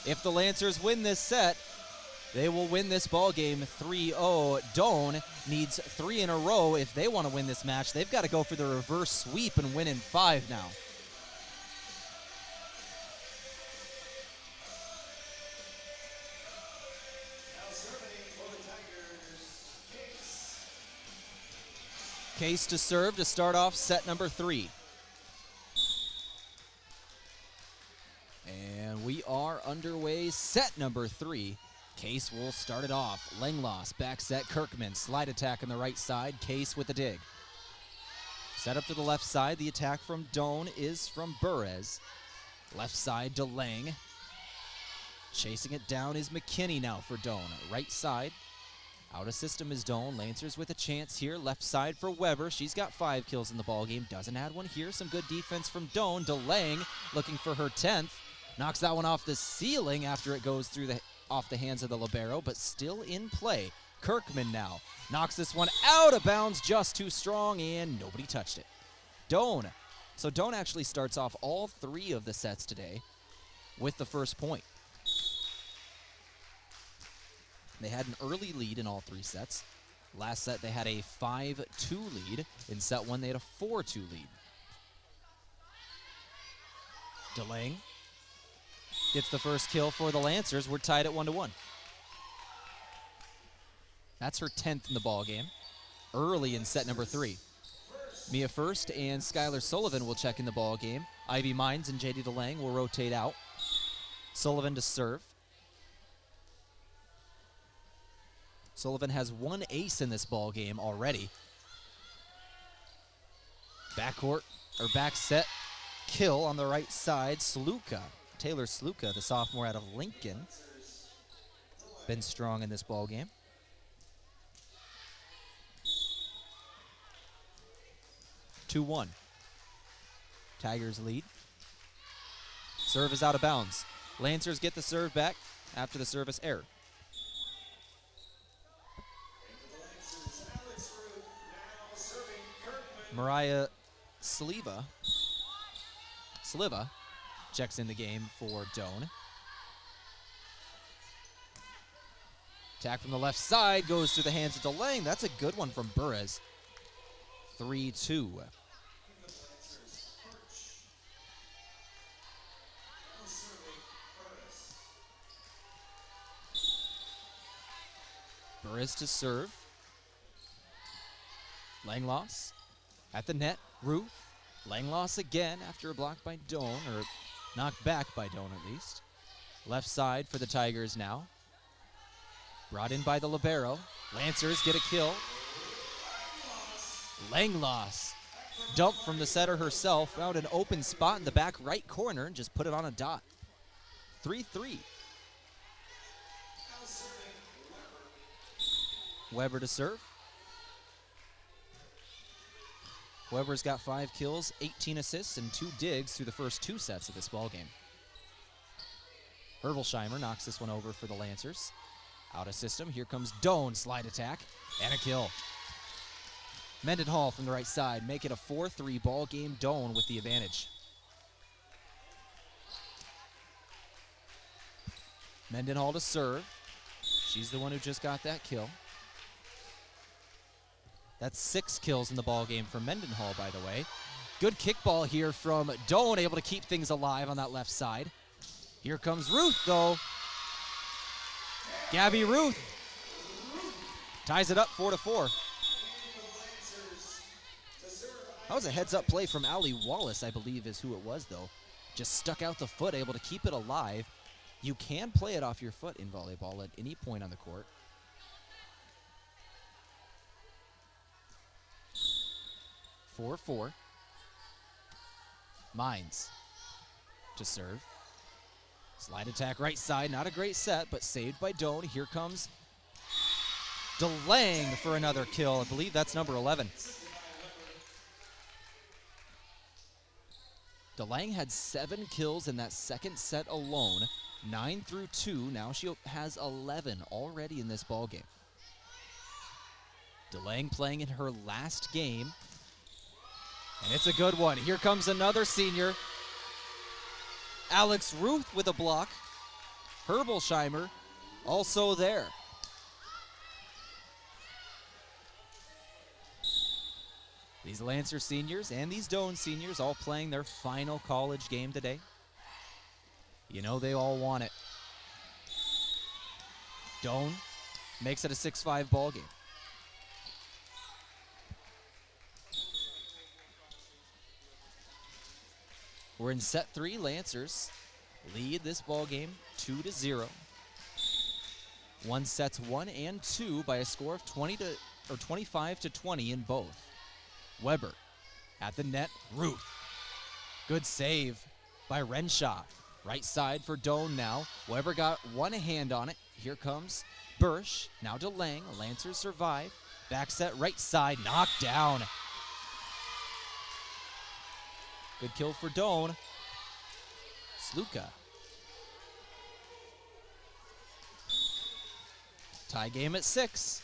If the Lancers win this set, they will win this ball game 3-0. Doane needs 3 in a row if they want to win this match. They've got to go for the reverse sweep and win in 5 now. Case to serve to start off set number 3. underway. Set number 3. Case will start it off. Langloss, back set, Kirkman, slide attack on the right side. Case with the dig. Set up to the left side. The attack from Doane is from Burres. Left side to Lang. Chasing it down is McKinney now for Doane. Right side. Out of system is Doane. Lancers with a chance here. Left side for Weber. She's got 5 kills in the ballgame. Doesn't add one here. Some good defense from Doane. DeLang looking for her 10th. Knocks that one off the ceiling after it goes through off the hands of the libero, but still in play. Kirkman now knocks this one out of bounds, just too strong, and nobody touched it. Doane. So Doane actually starts off all 3 of the sets today with the first point. They had an early lead in all 3 sets. Last set they had a 5-2 lead. In set 1 they had a 4-2 lead. DeLang gets the first kill for the Lancers. We're tied at 1-1. That's her 10th in the ball game. Early in set number 3. Mia First and Skylar Sullivan will check in the ball game. Ivy Mines and JD DeLang will rotate out. Sullivan to serve. Sullivan has 1 ace in this ball game already. Backcourt or back set kill on the right side. Sluka, Taylor Sluka, the sophomore out of Lincoln, been strong in this ball game. (2-1). Tigers lead. Serve is out of bounds. Lancers get the serve back after the service error. Mariah Sliva checks in the game for Doane. Attack from the left side goes through the hands of DeLang. That's a good one from Burres. 3-2. Burres to serve. Langloss at the net. Ruth. Langloss again after a block by Doane, or knocked back by Doane at least. Left side for the Tigers now. Brought in by the libero. Lancers get a kill. Langloss dumped from the setter herself. Found an open spot in the back right corner and just put it on a dot. 3-3. Weber to serve. Weber's got 5 kills, 18 assists, and 2 digs through the first 2 sets of this ballgame. Herbolsheimer knocks this one over for the Lancers. Out of system, here comes Doane, slide attack, and a kill. Mendenhall from the right side, make it a 4-3 ball game. Doane with the advantage. Mendenhall to serve. She's the one who just got that kill. That's 6 kills in the ball game for Mendenhall, by the way. Good kickball here from Doane, able to keep things alive on that left side. Here comes Ruth, though. Gabby Ruth ties it up 4-4. That was a heads-up play from Allie Wallace, I believe is who it was, though. Just stuck out the foot, able to keep it alive. You can play it off your foot in volleyball at any point on the court. 4-4. Mines to serve. Slide attack right side. Not a great set, but saved by Doane. Here comes DeLang for another kill. I believe that's number 11. DeLang had 7 kills in that second set alone. 9-2. Now she has 11 already in this ballgame. DeLang playing in her last game. And it's a good one. Here comes another senior. Alex Ruth with a block. Herbolsheimer also there. These Lancer seniors and these Doane seniors all playing their final college game today. You know they all want it. Doane makes it a 6-5 ball game. We're in set 3, Lancers lead this ball game 2-0. Won sets 1 and 2 by a score of 25-20 in both. Weber at the net, Ruth. Good save by Renshaw. Right side for Doane now. Weber got one hand on it. Here comes Bursch. Now to Lang. Lancers survive. Back set right side. Knocked down. Good kill for Doane. Sluka. Tie game at 6.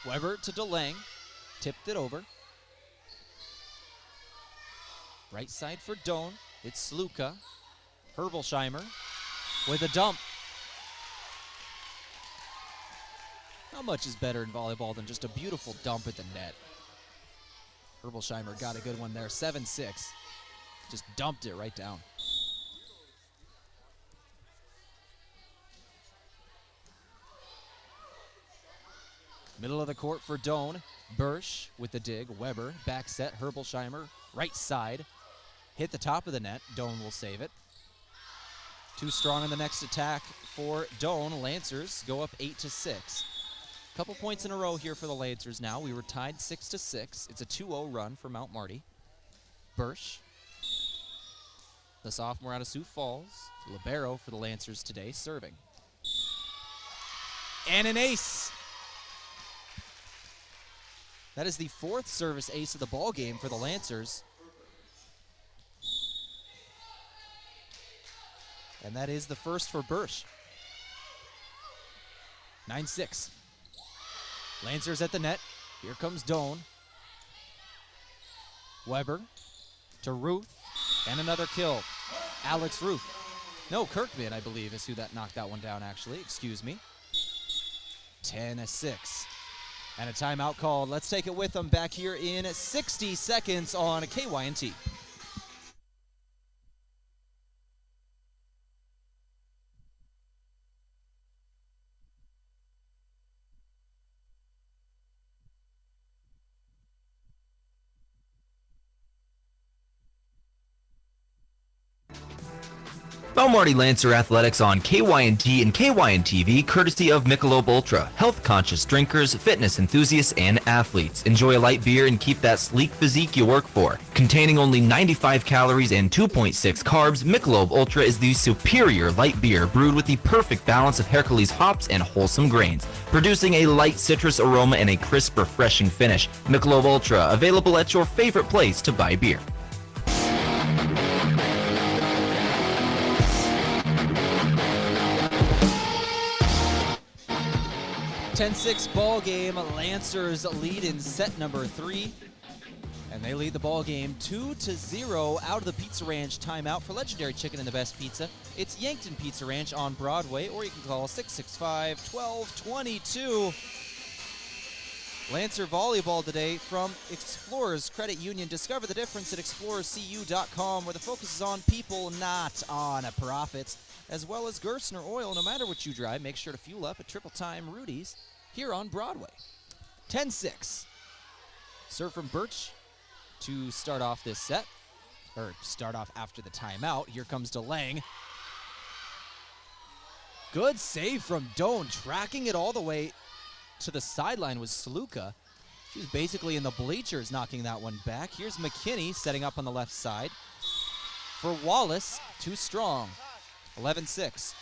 Weber to DeLang. Tipped it over. Right side for Doane. It's Sluka. Herbolsheimer with a dump. How much is better in volleyball than just a beautiful dump at the net? Herbolsheimer got a good one there. 7-6. Just dumped it right down. Middle of the court for Doane. Bursch with the dig. Weber, back set. Herbolsheimer, right side. Hit the top of the net. Doane will save it. Too strong in the next attack for Doane. Lancers go up 8-6. Couple points in a row here for the Lancers now. We were tied 6-6. It's a 2-0 run for Mount Marty. Bursch, the sophomore out of Sioux Falls. Libero for the Lancers today, serving. And an ace. That is the 4th service ace of the ball game for the Lancers. And that is the first for Bursch. 9-6. Lancers at the net. Here comes Doane. Weber to Ruth. And another kill. Alex Ruth. No, Kirkman, I believe, is who that knocked that one down, actually. Excuse me. 10-6. And a timeout called. Let's take it with them back here in 60 seconds on KYNT. Mount Marty Lancer Athletics on KYNT and KYNTV, courtesy of Michelob Ultra. Health-conscious drinkers, fitness enthusiasts, and athletes. Enjoy a light beer and keep that sleek physique you work for. Containing only 95 calories and 2.6 carbs, Michelob Ultra is the superior light beer brewed with the perfect balance of Hercules hops and wholesome grains, producing a light citrus aroma and a crisp, refreshing finish. Michelob Ultra, available at your favorite place to buy beer. 10-6 ball game. Lancers lead in set number 3. And they lead the ball game 2-0 out of the Pizza Ranch timeout. For legendary chicken and the best pizza, it's Yankton Pizza Ranch on Broadway, or you can call 665-1222. Lancer volleyball today from Explorers Credit Union. Discover the difference at explorerscu.com, where the focus is on people, not on profits. As well as Gerstner Oil. No matter what you drive, make sure to fuel up at Triple Time Rudy's here on Broadway. 10-6. Serve from Birch to start off this set, or start off after the timeout. Here comes DeLang. Good save from Doane, tracking it all the way to the sideline was Sluka. She was basically in the bleachers knocking that one back. Here's McKinney setting up on the left side. For Wallace, too strong. 11-6.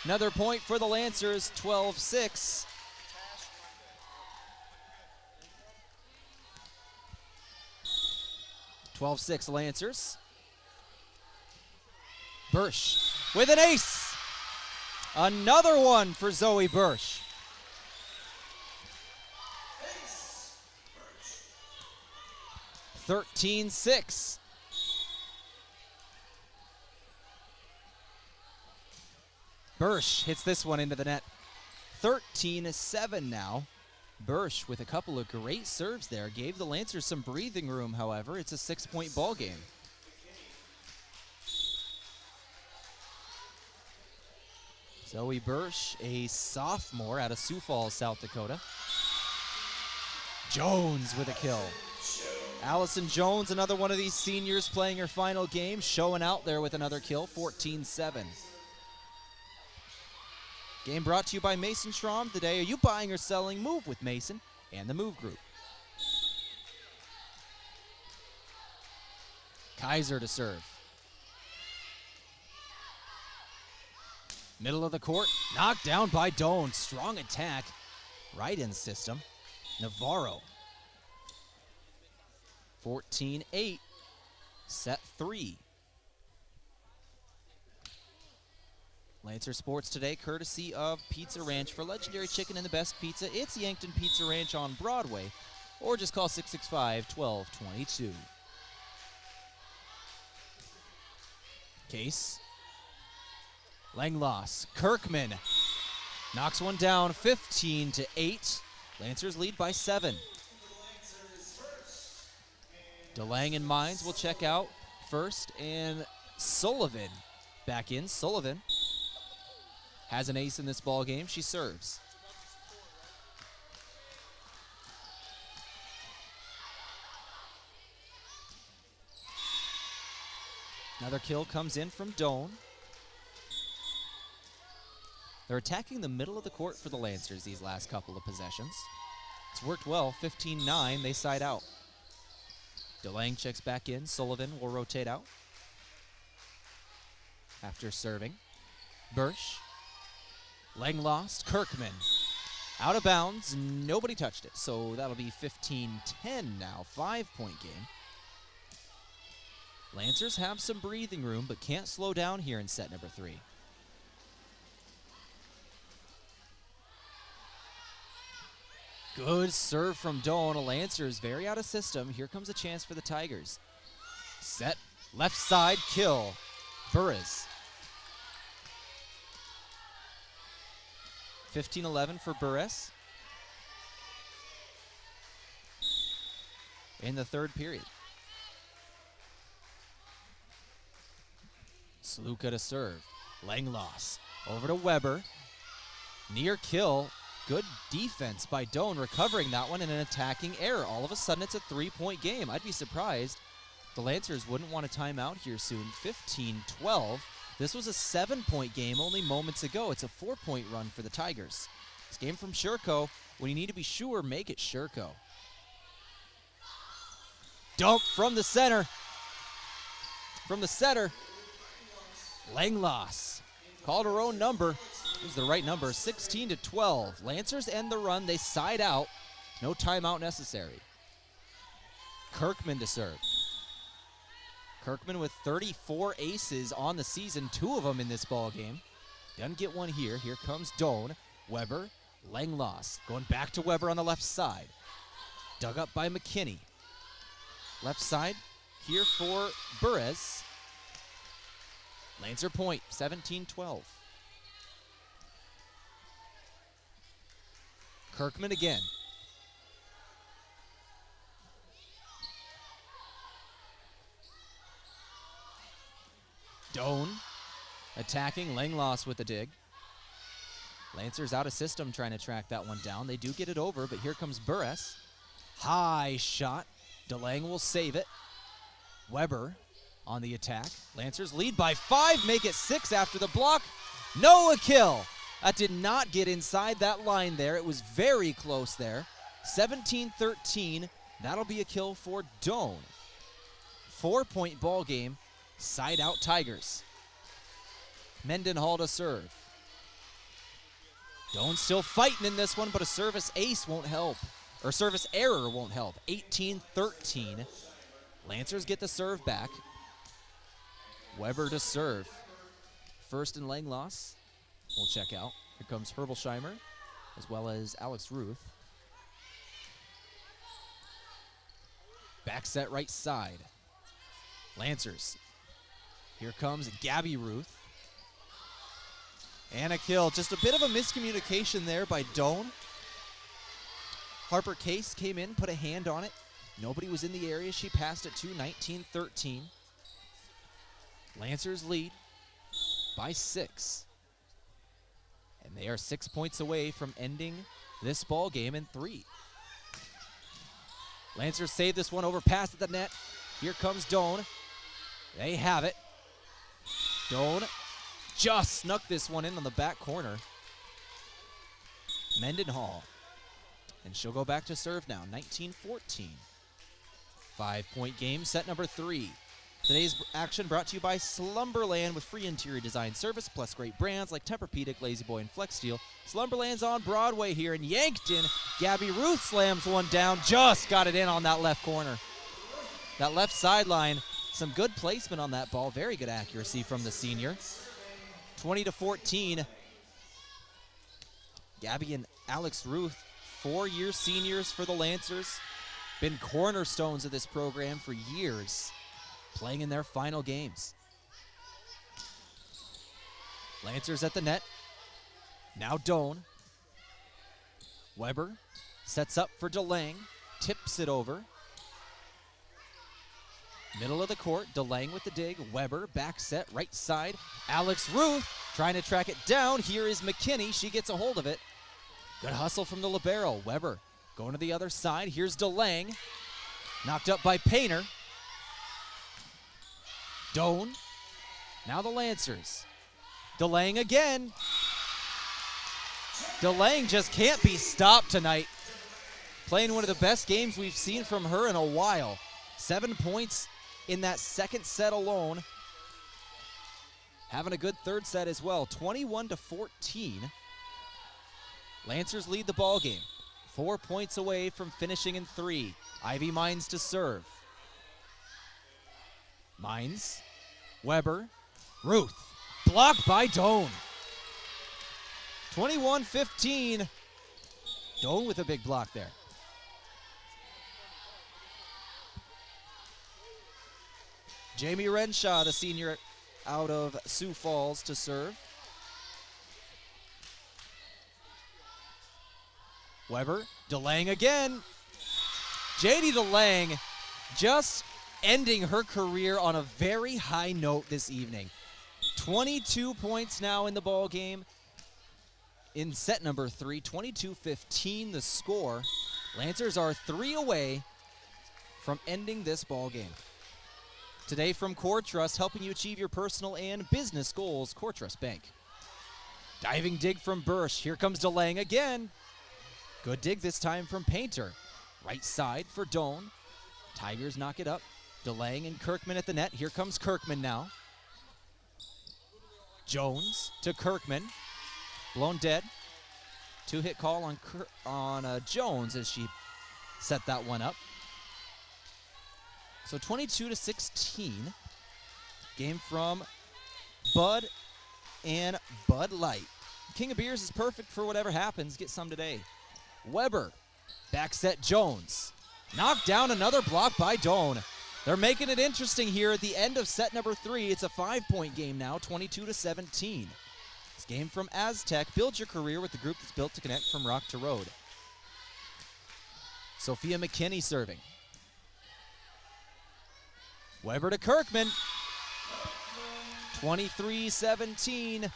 Another point for the Lancers, 12-6. Lancers. Bursch with an ace. Another one for Zoe Bursch. Ace. 13-6. Bursch hits this one into the net. 13-7 now. Bursch with a couple of great serves there. Gave the Lancers some breathing room, however. It's a 6-point ball game. Zoe Bursch, a sophomore out of Sioux Falls, South Dakota. Jones with a kill. Allison Jones, another one of these seniors playing her final game, showing out there with another kill, 14-7. Game brought to you by Mason Schramm today. Are you buying or selling? Move with Mason and the Move Group. Kaiser to serve. Middle of the court, knocked down by Doane. Strong attack, right in system. Navarro. 14-8, set 3. Lancer Sports today, courtesy of Pizza Ranch. For legendary chicken and the best pizza, it's Yankton Pizza Ranch on Broadway, or just call 665-1222. Case. Langloss. Kirkman knocks one down, 15-8. Lancers lead by 7. DeLang and Mines will check out first, and Sullivan back in. Sullivan has an ace in this ball game. She serves. Another kill comes in from Doane. They're attacking the middle of the court for the Lancers these last couple of possessions. It's worked well, 15-9, they side out. DeLang checks back in, Sullivan will rotate out. After serving, Bursch. Lang lost, Kirkman. Out of bounds, nobody touched it, so that'll be 15-10 now, 5-point game. Lancers have some breathing room, but can't slow down here in set number 3. Good serve from Doane. Lancers very out of system. Here comes a chance for the Tigers. Set, left side, kill. Burris. 15-11 for Burris. In the third period. Sluka to serve. Langloss over to Weber. Near kill. Good defense by Doane, recovering that one in an attacking error. All of a sudden, it's a 3-point game. I'd be surprised the Lancers wouldn't want a timeout here soon. 15-12. This was a 7-point game only moments ago. It's a 4-point run for the Tigers. This game from Sherco. When you need to be sure, make it Sherco. Dump from the center. From the setter. Langloss called her own number. It was the right number, 16-12. Lancers end the run. They side out. No timeout necessary. Kirkman to serve. Kirkman with 34 aces on the season, 2 of them in this ball game. Doesn't get one here. Here comes Doane. Weber, Langloss. Going back to Weber on the left side. Dug up by McKinney. Left side here for Burris. Lancer point, 17-12. Kirkman again. Doane attacking. Langloss with the dig. Lancers out of system trying to track that one down. They do get it over, but here comes Burris. High shot. DeLang will save it. Weber on the attack. Lancers lead by 5, make it 6 after the block. Noah kill. That did not get inside that line there. It was very close there. 17-13. That'll be a kill for Doane. 4-point ball game. Side out Tigers. Mendenhall to serve. Doane still fighting in this one, but a service ace won't help. Or service error won't help. 18-13. Lancers get the serve back. Weber to serve. First and Langloss. We'll check out. Here comes Herbolsheimer, as well as Alex Ruth. Back set right side. Lancers. Here comes Gabby Ruth. And a kill. Just a bit of a miscommunication there by Doane. Harper Case came in, put a hand on it. Nobody was in the area. She passed it to 19-13. Lancers lead by 6. They are 6 points away from ending this ball game in 3. Lancers save this one over past at the net. Here comes Doane. They have it. Doane just snuck this one in on the back corner. Mendenhall. And she'll go back to serve now, 19-14. 5-point game, set number 3. Today's action brought to you by Slumberland with free interior design service plus great brands like Tempur-Pedic, La-Z-Boy, and Flex Steel. Slumberland's on Broadway here in Yankton. Gabby Ruth slams one down, just got it in on that left corner. That left sideline, some good placement on that ball, very good accuracy from the senior. 20-14. Gabby and Alex Ruth, 4-year seniors for the Lancers. Been cornerstones of this program for years, playing in their final games. Lancers at the net. Now Doane. Weber sets up for DeLange, tips it over. Middle of the court, DeLange with the dig. Weber, back set, right side. Alex Ruth trying to track it down. Here is McKinney. She gets a hold of it. Good hustle from the libero. Weber going to the other side. Here's DeLange. Knocked up by Painter. Doane. Now the Lancers. DeLange again. DeLange just can't be stopped tonight. Playing one of the best games we've seen from her in a while. 7 points in that second set alone. Having a good third set as well. 21-14. Lancers lead the ball game. 4 points away from finishing in 3. Ivy Mines to serve. Mines. Weber. Ruth. Blocked by Doane. 21-15. Doane with a big block there. Jamie Renshaw, the senior out of Sioux Falls, to serve. Weber, DeLange again. JD DeLange just ending her career on a very high note this evening. 22 points now in the ball game in set number 3. 22-15 the score. Lancers are 3 away from ending this ball game. Today from Core Trust, helping you achieve your personal and business goals. Core Trust Bank. Diving dig from Bursch. Here comes DeLange again. Good dig this time from Painter. Right side for Doane. Tigers knock it up. DeLange and Kirkman at the net. Here comes Kirkman now. Jones to Kirkman. Blown dead. 2-hit call on Jones as she set that one up. So 22-16. Game from Bud and Bud Light. King of Beers is perfect for whatever happens. Get some today. Weber, back set Jones. Knocked down, another block by Doane. They're making it interesting here at the end of set number 3. It's a 5-point game now, 22-17. This game from Aztec. Build your career with the group that's built to connect from rock to road. Sophia McKinney serving. Weber to Kirkman. 23-17.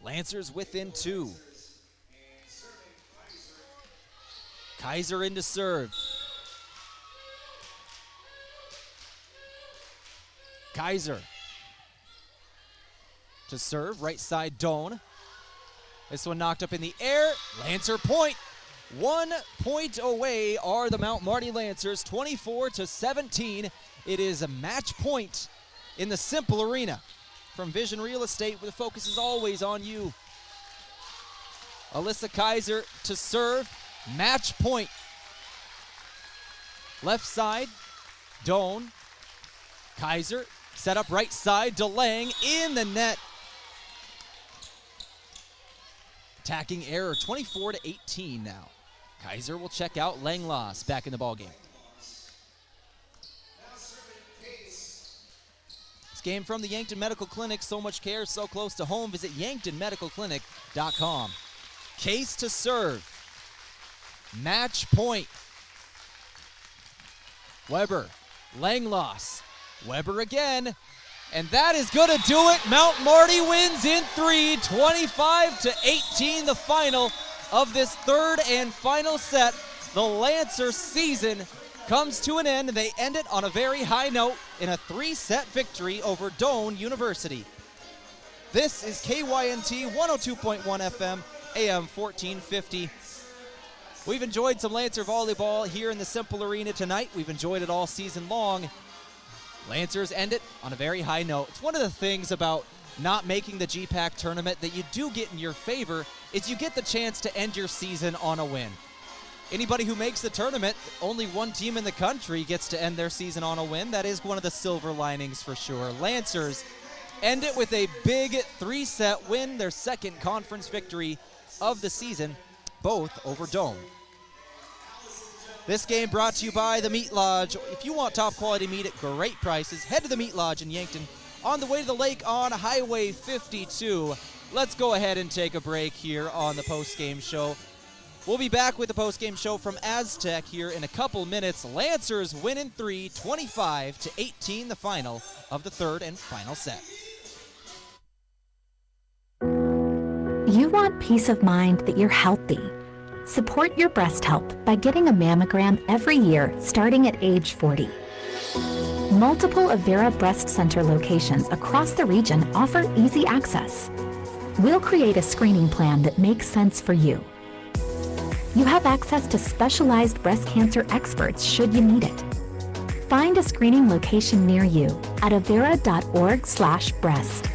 Lancers within 2. Kaiser in to serve. Kaiser to serve, right side Doane. This one knocked up in the air. Lancer point. 1 point away are the Mount Marty Lancers, 24-17. It is a match point in the Simple Arena. From Vision Real Estate, where the focus is always on you. Alyssa Kaiser to serve. Match point. Left side, Doane. Kaiser set up right side. DeLange in the net. Attacking error, 24-18 now. Kaiser will check out. Langloss back in the ballgame. Game from the Yankton Medical Clinic. So much care, so close to home. Visit yanktonmedicalclinic.com. Case to serve. Match point. Weber. Langloss. Weber again. And that is going to do it. Mount Marty wins in 3, 25-18, the final of this third and final set. The Lancers season comes to an end, and they end it on a very high note in a 3-set victory over Doane University. This is KYNT 102.1 FM, AM 1450. We've enjoyed some Lancer volleyball here in the Simple Arena tonight. We've enjoyed it all season long. Lancers end it on a very high note. It's one of the things about not making the GPAC tournament that you do get in your favor is you get the chance to end your season on a win. Anybody who makes the tournament, only one team in the country gets to end their season on a win. That is one of the silver linings for sure. Lancers end it with a big 3-set win, their second conference victory of the season, both over Doane. This game brought to you by the Meat Lodge. If you want top quality meat at great prices, head to the Meat Lodge in Yankton on the way to the lake on Highway 52. Let's go ahead and take a break here on the post-game show. We'll be back with the post-game show from Aztec here in a couple minutes. Lancers win in 3, 25-18, the final of the third and final set. You want peace of mind that you're healthy. Support your breast health by getting a mammogram every year starting at age 40. Multiple Avera Breast Center locations across the region offer easy access. We'll create a screening plan that makes sense for you. You have access to specialized breast cancer experts should you need it. Find a screening location near you at avera.org/breast.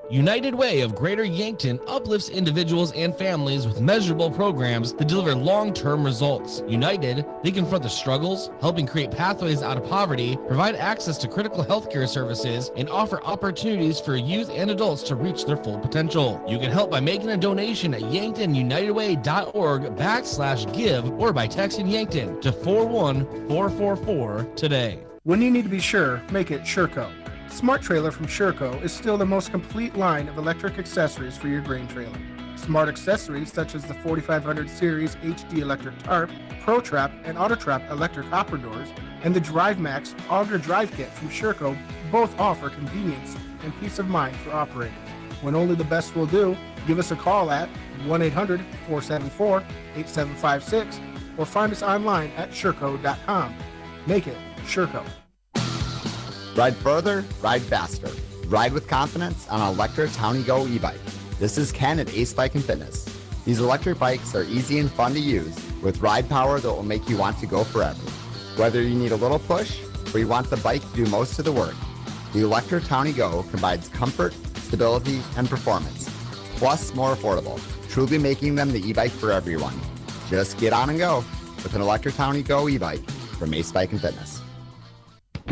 United Way of Greater Yankton uplifts individuals and families with measurable programs that deliver long-term results. United, they confront the struggles, helping create pathways out of poverty, provide access to critical healthcare services, and offer opportunities for youth and adults to reach their full potential. You can help by making a donation at yanktonunitedway.org/give or by texting Yankton to 41444 today. When you need to be sure, make it Sureco. Smart Trailer from Sureco is still the most complete line of electric accessories for your grain trailer. Smart accessories such as the 4500 Series HD electric tarp, Pro Trap, and Auto Trap electric hopper doors, and the Drive Max Auger Drive Kit from Sureco both offer convenience and peace of mind for operators. When only the best will do, give us a call at 1-800-474-8756 or find us online at sureco.com. Make it Sureco. Ride further, ride faster. Ride with confidence on an electric Townie Go e-bike. This is Ken at Ace Bike and Fitness. These electric bikes are easy and fun to use with ride power that will make you want to go forever. Whether you need a little push or you want the bike to do most of the work, the electric Townie Go combines comfort, stability, and performance, plus more affordable, truly making them the e-bike for everyone. Just get on and go with an electric Townie Go e-bike from Ace Bike and Fitness.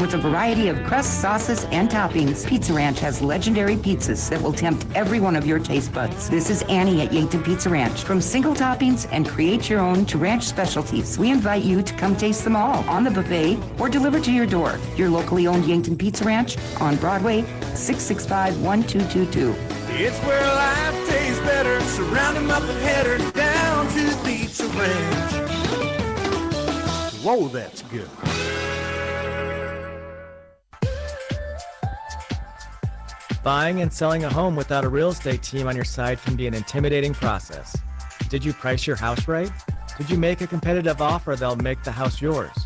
With a variety of crusts, sauces, and toppings, Pizza Ranch has legendary pizzas that will tempt every one of your taste buds. This is Annie at Yankton Pizza Ranch. From single toppings and create your own to ranch specialties, we invite you to come taste them all on the buffet or delivered to your door. Your locally owned Yankton Pizza Ranch on Broadway, 665-1222. It's where life tastes better. Surround him up and head her down to the Pizza Ranch. Whoa, that's good. Buying and selling a home without a real estate team on your side can be an intimidating process. Did you price your house right? Did you make a competitive offer that'll make the house yours?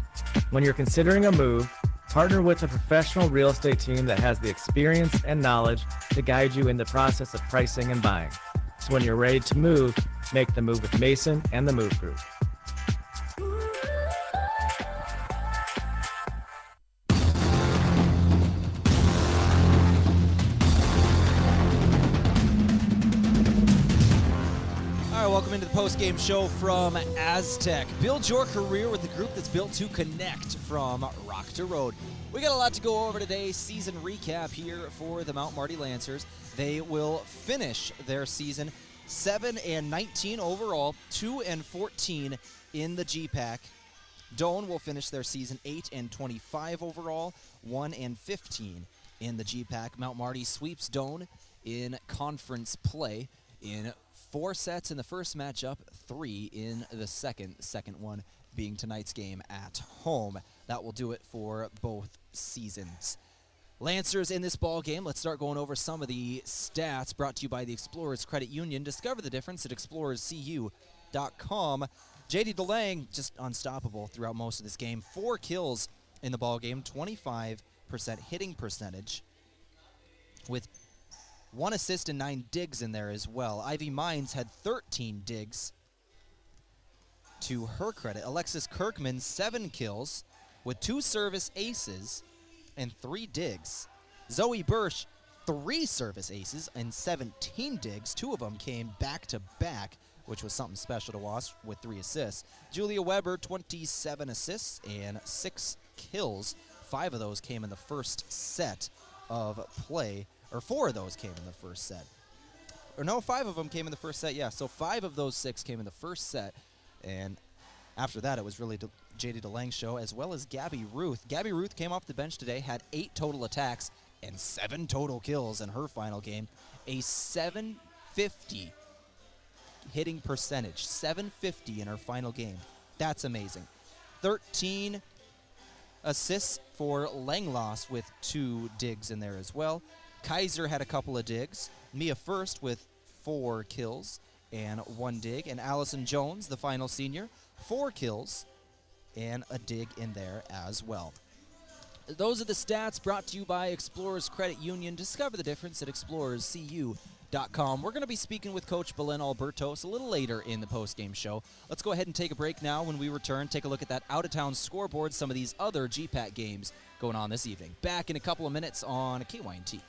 When you're considering a move, partner with a professional real estate team that has the experience and knowledge to guide you in the process of pricing and buying. So when you're ready to move, make the move with Mason and the Move Group. Welcome into the post-game show from Aztec. Build your career with the group that's built to connect from rock to road. We got a lot to go over today. Season recap here for the Mount Marty Lancers. They will finish their season 7-19 overall, 2-14 in the GPAC. Doane will finish their season 8-25 overall, 1-15 in the GPAC. Mount Marty sweeps Doane in conference play in 4 sets in the first matchup, 3 in the second one being tonight's game at home. that will do it for both seasons. Lancers in this ball game. Let's start going over some of the stats brought to you by the Explorers Credit Union. Discover the difference at explorerscu.com. JD DeLang just unstoppable throughout most of this game. 4 kills in the ball game, 25% hitting percentage, with 1 assist and 9 digs in there as well. Ivy Mines had 13 digs to her credit. Alexis Kirkman, 7 kills with 2 service aces and 3 digs. Zoe Birch, 3 service aces and 17 digs. 2 of them came back-to-back, which was something special to watch, with 3 assists. Julia Weber, 27 assists and 6 kills. 5 of those came in the first set of play, or 4 of those came in the first set. Or no, 5 of them came in the first set, yeah. So 5 of those 6 came in the first set, and after that, it was really JD DeLang's show, as well as Gabby Ruth. Gabby Ruth came off the bench today, had 8 total attacks and 7 total kills in her final game. A 750 hitting percentage, 750 in her final game. That's amazing. 13 assists for Langloss with 2 digs in there as well. Kaiser had a couple of digs. Mia First with 4 kills and 1 dig. And Allison Jones, the final senior, 4 kills and a dig in there as well. Those are the stats brought to you by Explorers Credit Union. Discover the difference at explorerscu.com. We're going to be speaking with Coach Belen Albertos a little later in the postgame show. Let's go ahead and take a break now. When we return, take a look at that out-of-town scoreboard, some of these other GPAC games going on this evening. Back in a couple of minutes on KYNT.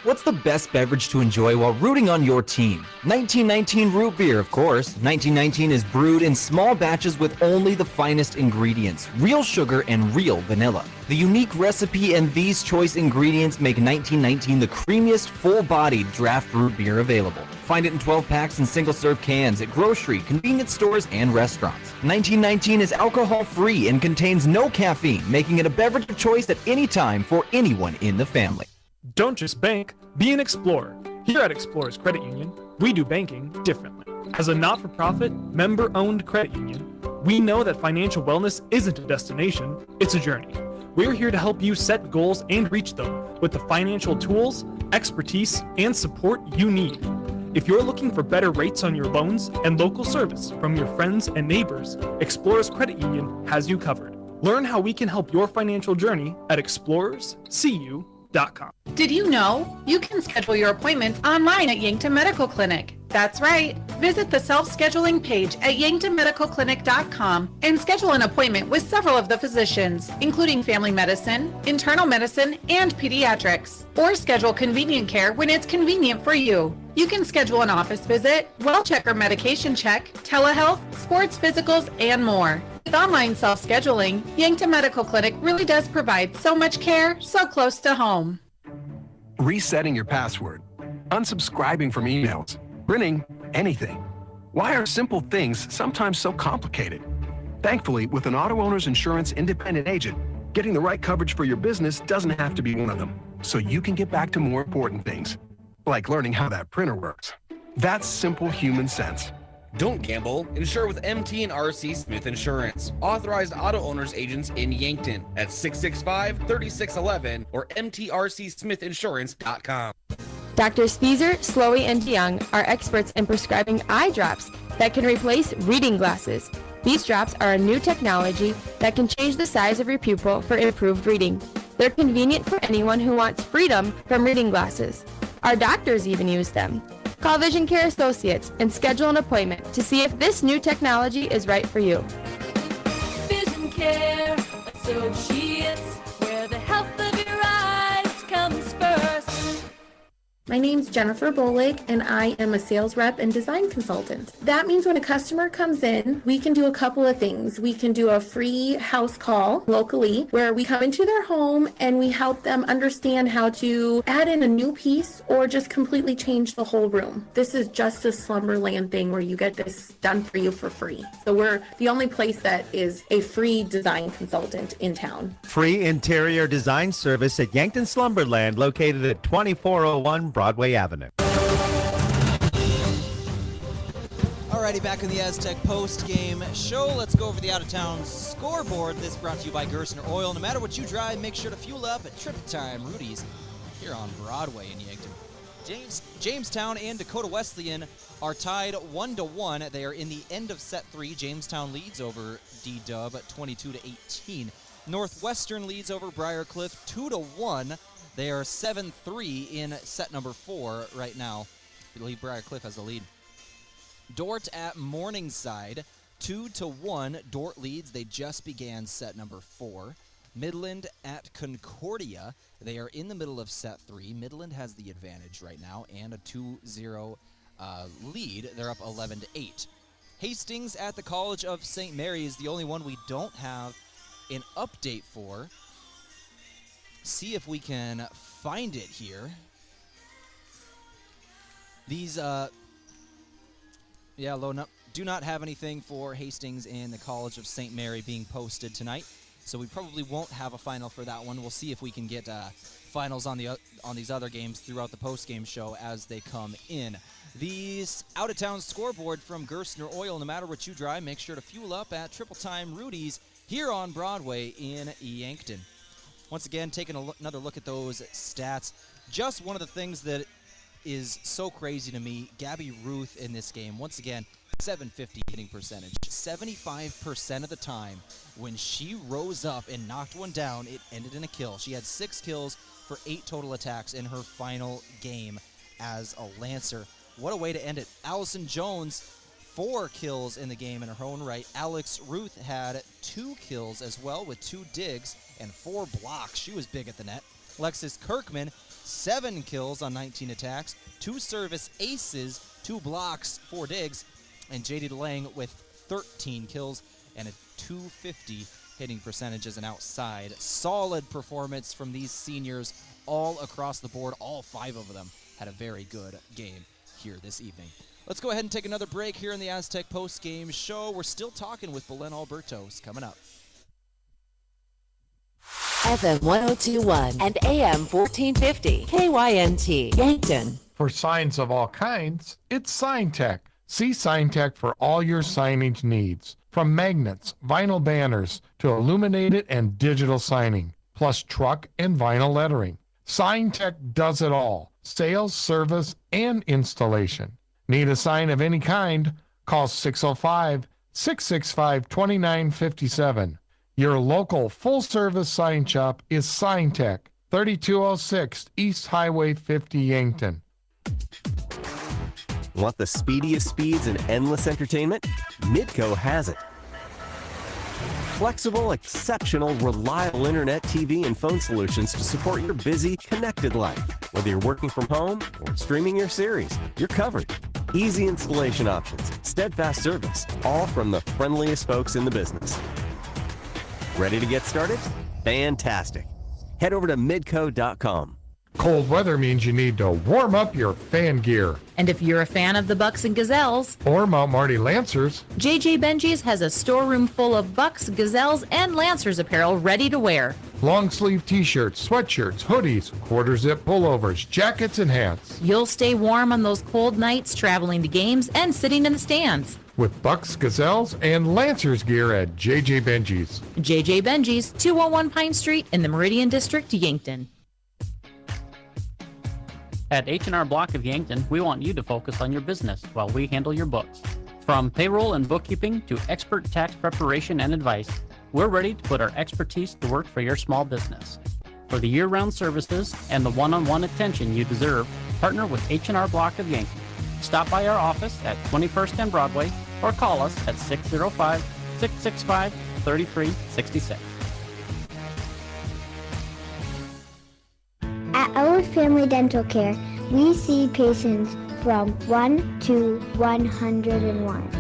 What's the best beverage to enjoy while rooting on your team? 1919 root beer, of course. 1919 is brewed in small batches with only the finest ingredients, real sugar and real vanilla. The unique recipe and these choice ingredients make 1919 the creamiest, full-bodied draft root beer available. Find it in 12 packs and single-serve cans at grocery, convenience stores, and restaurants. 1919 is alcohol-free and contains no caffeine, making it a beverage of choice at any time for anyone in the family. Don't just bank, be an explorer. Here at Explorers Credit Union, we do banking differently. As a not-for-profit, member-owned credit union, we know that financial wellness isn't a destination, it's a journey. We're here to help you set goals and reach them with the financial tools, expertise, and support you need. If you're looking for better rates on your loans and local service from your friends and neighbors, Explorers Credit Union has you covered. Learn how we can help your financial journey at explorerscu.com. Did you know you can schedule your appointments online at Yankton Medical Clinic? That's right. Visit the self-scheduling page at yanktonmedicalclinic.com and schedule an appointment with several of the physicians, including family medicine, internal medicine, and pediatrics. Or schedule convenient care when it's convenient for you. You can schedule an office visit, well check or medication check, telehealth, sports physicals, and more. With online self-scheduling, Yankton Medical Clinic really does provide so much care so close to home. Resetting your password, unsubscribing from emails, printing anything. Why are simple things sometimes so complicated? Thankfully, with an auto owner's insurance independent agent, getting the right coverage for your business doesn't have to be one of them, so you can get back to more important things, like learning how that printer works. That's simple human sense. Don't gamble. Insure with MT and RC Smith Insurance. Authorized auto owners agents in Yankton at 665-3611 or mtrcsmithinsurance.com. Doctors Feeser, Slowey, and DeYoung are experts in prescribing eye drops that can replace reading glasses. These drops are a new technology that can change the size of your pupil for improved reading. They're convenient for anyone who wants freedom from reading glasses. Our doctors even use them. Call Vision Care Associates and schedule an appointment to see if this new technology is right for you. Vision Care Associates, where the health of your eyes comes first. My name's Jennifer Bolig, and I am a sales rep and design consultant. That means when a customer comes in, we can do a couple of things. We can do a free house call locally where we come into their home and we help them understand how to add in a new piece or just completely change the whole room. This is just a Slumberland thing where you get this done for you for free. So we're the only place that is a free design consultant in town. Free interior design service at Yankton Slumberland, located at 2401 Broadway Avenue. All Alrighty, back in the Aztec post-game show. Let's go over the out-of-town scoreboard. This brought to you by Gerstner Oil. No matter what you drive, make sure to fuel up at Triple Time Rudy's here on Broadway in Yankton. Jamestown and Dakota Wesleyan are tied 1-1. They are in the end of set 3. Jamestown leads over D-Dub 22-18. Northwestern leads over Briarcliff 2-1. They are 7-3 in set number 4 right now. I believe Briarcliff has the lead. Dort at Morningside 2-1. Dort leads. They just began set number 4. Midland at Concordia. They are in the middle of set 3. Midland has the advantage right now and a 2-0 lead. They're up 11-8. Hastings at the College of St. Mary is the only one we don't have an update for. See if we can find it here. These, do not have anything for Hastings and the College of St. Mary being posted tonight, so we probably won't have a final for that one. We'll see if we can get finals on these other games throughout the post-game show as they come in. These out-of-town scoreboard from Gerstner Oil. No matter what you drive, make sure to fuel up at Triple Time Rudy's here on Broadway in Yankton. Once again, taking another look at those stats. Just one of the things that is so crazy to me, Gabby Ruth in this game, once again, 750 hitting percentage. 75% of the time when she rose up and knocked one down, it ended in a kill. She had 6 kills for 8 total attacks in her final game as a Lancer. What a way to end it. Allison Jones, 4 kills in the game in her own right. Alex Ruth had 2 kills as well with 2 digs and 4 blocks. She was big at the net. Lexus Kirkman, 7 kills on 19 attacks, 2 service aces, 2 blocks, 4 digs, and JD DeLang with 13 kills and a 250 hitting percentage as an outside. Solid performance from these seniors all across the board. All 5 of them had a very good game here this evening. Let's go ahead and take another break here in the Aztec post-game show. We're still talking with Belen Albertos coming up. FM 1021 and AM 1450. KYNT, Yankton. For signs of all kinds, it's SignTech. See SignTech for all your signage needs. From magnets, vinyl banners, to illuminated and digital signing, plus truck and vinyl lettering. SignTech does it all. Sales, service, and installation. Need a sign of any kind? Call 605-665-2957. Your local full-service sign shop is SignTech, 3206 East Highway 50, Yankton. Want the speediest speeds and endless entertainment? Midco has it. Flexible, exceptional, reliable internet, TV, and phone solutions to support your busy, connected life. Whether you're working from home or streaming your series, you're covered. Easy installation options, steadfast service, all from the friendliest folks in the business. Ready to get started? Fantastic. Head over to midco.com. Cold weather means you need to warm up your fan gear. And if you're a fan of the Bucks and Gazelles, or Mount Marty Lancers, JJ Benji's has a storeroom full of Bucks, Gazelles, and Lancers apparel ready to wear. Long sleeve t-shirts, sweatshirts, hoodies, quarter zip pullovers, jackets, and hats. You'll stay warm on those cold nights traveling to games and sitting in the stands. With Bucks, Gazelles, and Lancers gear at JJ Benji's. JJ Benji's, 201 Pine Street in the Meridian District, Yankton. At H&R Block of Yankton, we want you to focus on your business while we handle your books. From payroll and bookkeeping to expert tax preparation and advice, we're ready to put our expertise to work for your small business. For the year-round services and the one-on-one attention you deserve, partner with H&R Block of Yankton. Stop by our office at 21st and Broadway or call us at 605-665-3366. At our Family Dental Care, we see patients from 1 to 101.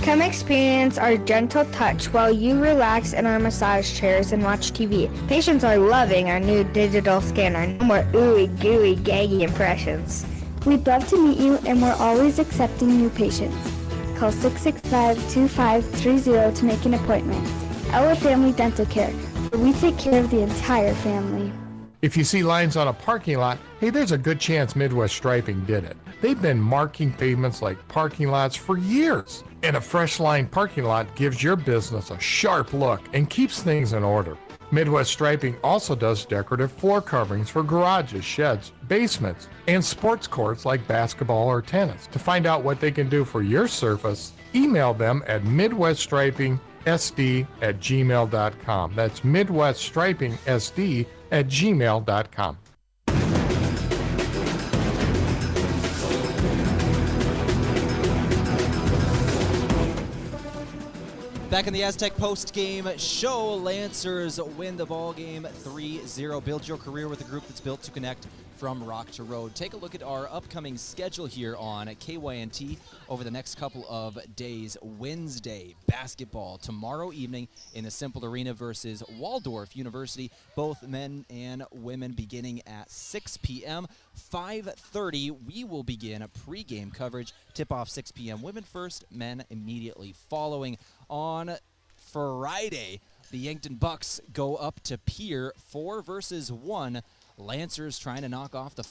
Come experience our gentle touch while you relax in our massage chairs and watch TV. Patients are loving our new digital scanner. No more ooey gooey gaggy impressions. We'd love to meet you, and we're always accepting new patients. Call 665-2530 to make an appointment. Our Family Dental Care, where we take care of the entire family. If you see lines on a parking lot, hey, there's a good chance Midwest Striping did it. They've been marking pavements like parking lots for years. And a fresh line parking lot gives your business a sharp look and keeps things in order. Midwest Striping also does decorative floor coverings for garages, sheds, basements, and sports courts like basketball or tennis. To find out what they can do for your surface, email them at midweststripingsd@gmail.com. That's midweststripingsd@gmail.com. Back in the Aztec post-game show, Lancers win the ball game 3-0. Build your career with a group that's built to connect from rock to road. Take a look at our upcoming schedule here on KYNT over the next couple of days. Wednesday, basketball tomorrow evening in the Simple Arena versus Waldorf University. Both men and women beginning at 6 p.m. 5:30, we will begin a pregame coverage. Tip-off 6 p.m. Women first, men immediately following. On Friday, the Yankton Bucks go up to Pier 4 versus 1. Lancers trying to knock off the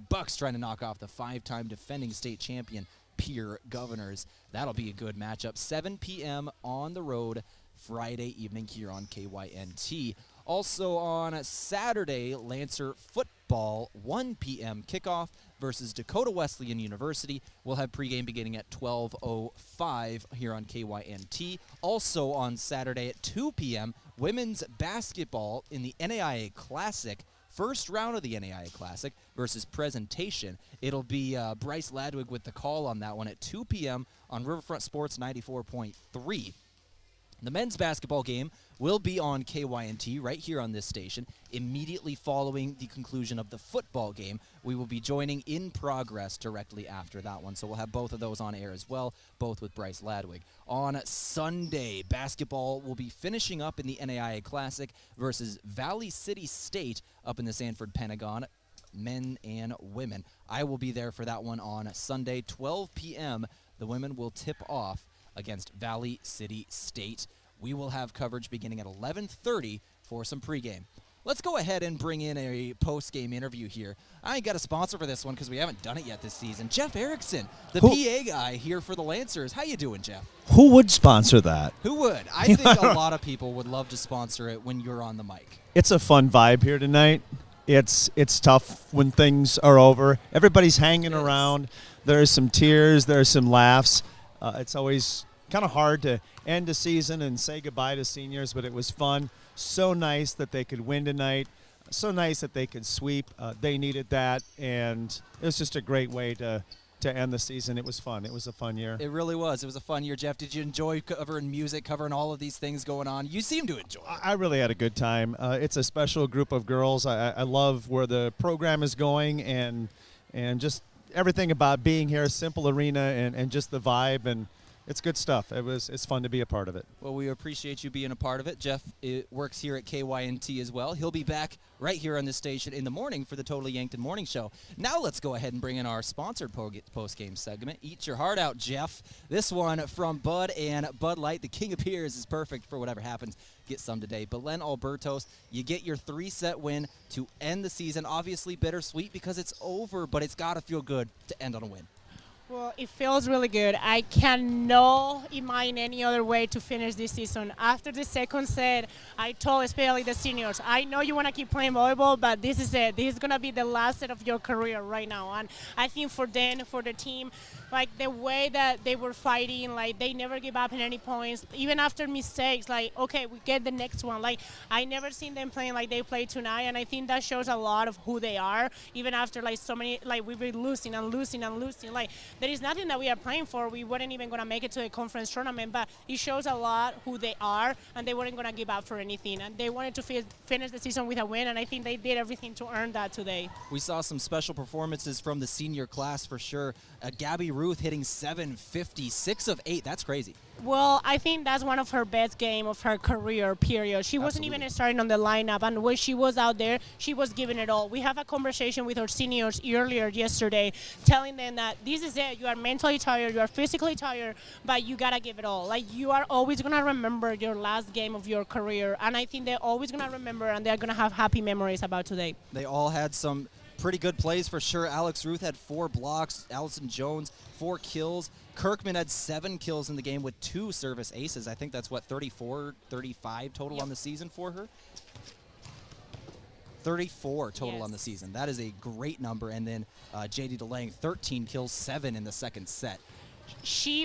Bucks trying to knock off the 5-time defending state champion Pier Governors. That'll be a good matchup. 7 p.m. on the road Friday evening here on KYNT. Also on Saturday, Lancer football, 1 p.m. kickoff versus Dakota Wesleyan University. We'll have pregame beginning at 12:05 here on KYNT. Also on Saturday at 2 p.m., women's basketball in the NAIA Classic. First round of the NAIA Classic versus Presentation. It'll be Bryce Ladwig with the call on that one at 2 p.m. on Riverfront Sports 94.3. The men's basketball game will be on KYNT right here on this station immediately following the conclusion of the football game. We will be joining In Progress directly after that one, so we'll have both of those on air as well, both with Bryce Ladwig. On Sunday, basketball will be finishing up in the NAIA Classic versus Valley City State up in the Sanford Pentagon, men and women. I will be there for that one on Sunday, 12 p.m. The women will tip off against Valley City State. We will have coverage beginning at 11:30 for some pregame. Let's go ahead and bring in a post-game interview here. I ain't got a sponsor for this one because we haven't done it yet this season. Jeff Erickson, the PA guy here for the Lancers. How you doing, Jeff? Who would sponsor that? Who would? I think a lot of people would love to sponsor it when you're on the mic. It's a fun vibe here tonight. It's tough when things are over. Everybody's hanging around. There's some tears. There's some laughs. It's always kind of hard to end a season and say goodbye to seniors, but it was fun. So nice that they could win tonight. So nice that they could sweep. They needed that, and it was just a great way to end the season. It was fun. It was a fun year. It really was. It was a fun year, Jeff. Did you enjoy covering music, covering all of these things going on? You seem to enjoy it. I really had a good time. It's a special group of girls. I love where the program is going and just everything about being here, Simple Arena, and just the vibe, and it's good stuff. It's fun to be a part of it. Well, we appreciate you being a part of it. Jeff works here at KYNT as well. He'll be back right here on this station in the morning for the Totally Yankton Morning Show. Now let's go ahead and bring in our sponsored post-game segment. Eat your heart out, Jeff. This one from Bud and Bud Light. The King of Beers is perfect for whatever happens. Get some today. Belen Albertos, you get your 3-set win to end the season. Obviously bittersweet because it's over, but it's got to feel good to end on a win. Well, it feels really good. I cannot imagine any other way to finish this season. After the second set, I told especially the seniors, I know you want to keep playing volleyball, but this is it. This is going to be the last set of your career right now. And I think for them, for the team, like the way that they were fighting, like they never give up in any points. Even after mistakes, like, okay, we get the next one. Like, I never seen them playing like they played tonight, and I think that shows a lot of who they are. Even after like so many, like we've been losing and losing and losing. Like, there is nothing that we are playing for. We weren't even going to make it to the conference tournament, but it shows a lot who they are, and they weren't going to give up for anything. And they wanted to finish the season with a win, and I think they did everything to earn that today. We saw some special performances from the senior class for sure. Gabby Ruth hitting 750, 6 of 8. That's crazy. Well, I think that's one of her best game of her career, period. She wasn't even starting on the lineup, and when she was out there, she was giving it all. We have a conversation with our seniors earlier yesterday, telling them that this is it. You are mentally tired, you are physically tired, but you got to give it all. Like, you are always going to remember your last game of your career, and I think they're always going to remember, and they're going to have happy memories about today. They all had some pretty good plays for sure. Alex Ruth had 4 blocks. Allison Jones, 4 kills. Kirkman had 7 kills in the game with 2 service aces. I think that's, 34, 35 total on the season for her? 34 total on the season. That is a great number. And then JD DeLange, 13 kills, 7 in the second set.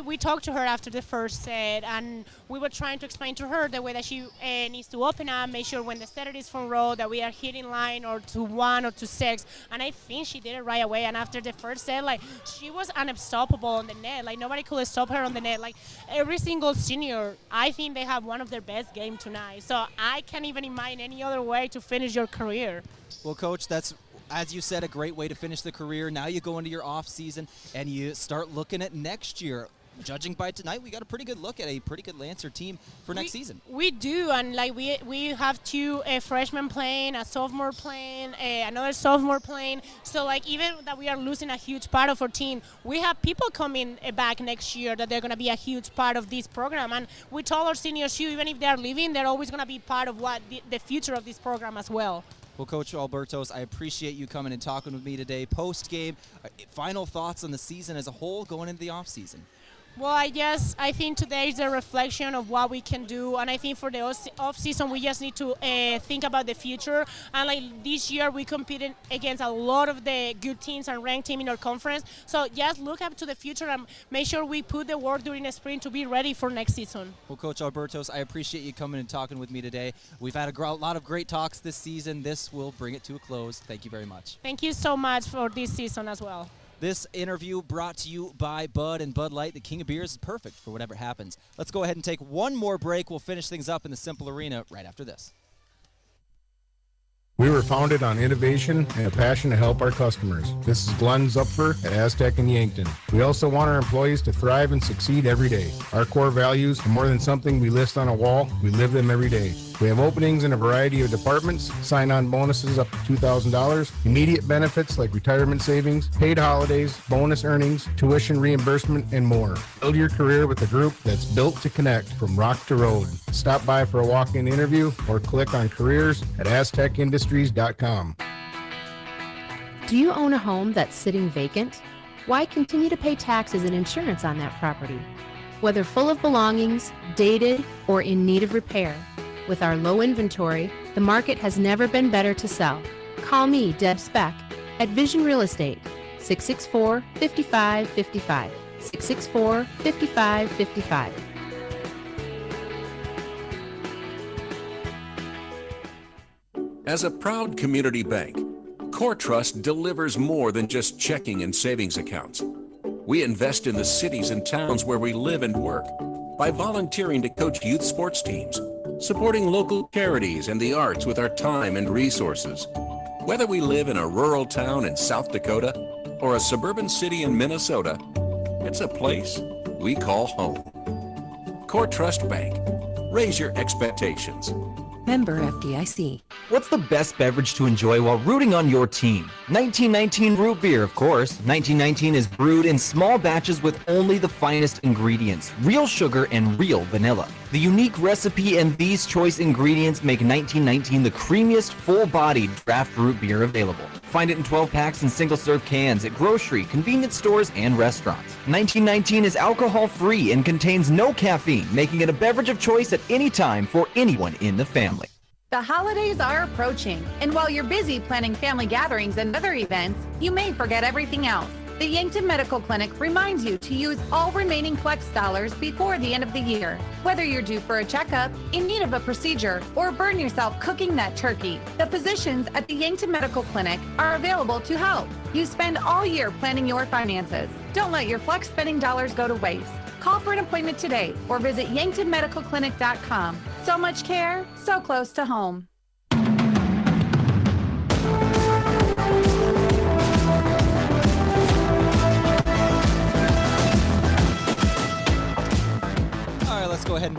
We talked to her after the first set, and we were trying to explain to her the way that she needs to open up, make sure when the setter is front row that we are hitting line or to 1 or to 6, and I think she did it right away. And after the first set, like, she was unstoppable on the net. Like, nobody could stop her on the net. Like, every single senior, I think they have one of their best games tonight. So I can't even imagine any other way to finish your career. Well, Coach, that's, as you said, a great way to finish the career. Now you go into your off season and you start looking at next year. Judging by tonight, we got a pretty good look at a pretty good Lancer team for next season. We do, and like we have 2 freshmen playing, a sophomore playing, another sophomore playing. So like, even that we are losing a huge part of our team, we have people coming back next year that they're going to be a huge part of this program. And we told our seniors too, even if they're leaving, they're always going to be part of what the future of this program as well. Well, Coach Albertos, I appreciate you coming and talking with me today. Post-game, final thoughts on the season as a whole going into the offseason. Well, I think today is a reflection of what we can do, and I think for the off season we just need to think about the future. And like this year, we competed against a lot of the good teams and ranked teams in our conference. So just look up to the future and make sure we put the work during the spring to be ready for next season. Well, Coach Albertos, I appreciate you coming and talking with me today. We've had a lot of great talks this season. This will bring it to a close. Thank you very much. Thank you so much for this season as well. This interview brought to you by Bud and Bud Light. The king of beers is perfect for whatever happens. Let's go ahead and take one more break. We'll finish things up in the Simple Arena right after this. We were founded on innovation and a passion to help our customers. This is Glenn Zupfer at Aztec in Yankton. We also want our employees to thrive and succeed every day. Our core values are more than something we list on a wall. We live them every day. We have openings in a variety of departments, sign-on bonuses up to $2,000, immediate benefits like retirement savings, paid holidays, bonus earnings, tuition reimbursement, and more. Build your career with a group that's built to connect from rock to road. Stop by for a walk-in interview or click on careers at aztecindustries.com. Do you own a home that's sitting vacant? Why continue to pay taxes and insurance on that property? Whether full of belongings, dated, or in need of repair, with our low inventory, the market has never been better to sell. Call me, Deb Speck, at Vision Real Estate, 664-5555, 664-5555. As a proud community bank, Core Trust delivers more than just checking and savings accounts. We invest in the cities and towns where we live and work by volunteering to coach youth sports teams, supporting local charities and the arts with our time and resources. Whether we live in a rural town in South Dakota or a suburban city in Minnesota, it's a place we call home. Core Trust Bank. Raise your expectations. Member FDIC. What's the best beverage to enjoy while rooting on your team? 1919 root beer, of course. 1919 is brewed in small batches with only the finest ingredients, real sugar and real vanilla. The unique recipe and these choice ingredients make 1919 the creamiest, full-bodied draft root beer available. Find it in 12 packs and single-serve cans at grocery, convenience stores, and restaurants. 1919 is alcohol-free and contains no caffeine, making it a beverage of choice at any time for anyone in the family. The holidays are approaching, and while you're busy planning family gatherings and other events, you may forget everything else. The Yankton Medical Clinic reminds you to use all remaining flex dollars before the end of the year. Whether you're due for a checkup, in need of a procedure, or burn yourself cooking that turkey, the physicians at the Yankton Medical Clinic are available to help. You spend all year planning your finances. Don't let your flex spending dollars go to waste. Call for an appointment today or visit yanktonmedicalclinic.com. So much care, so close to home.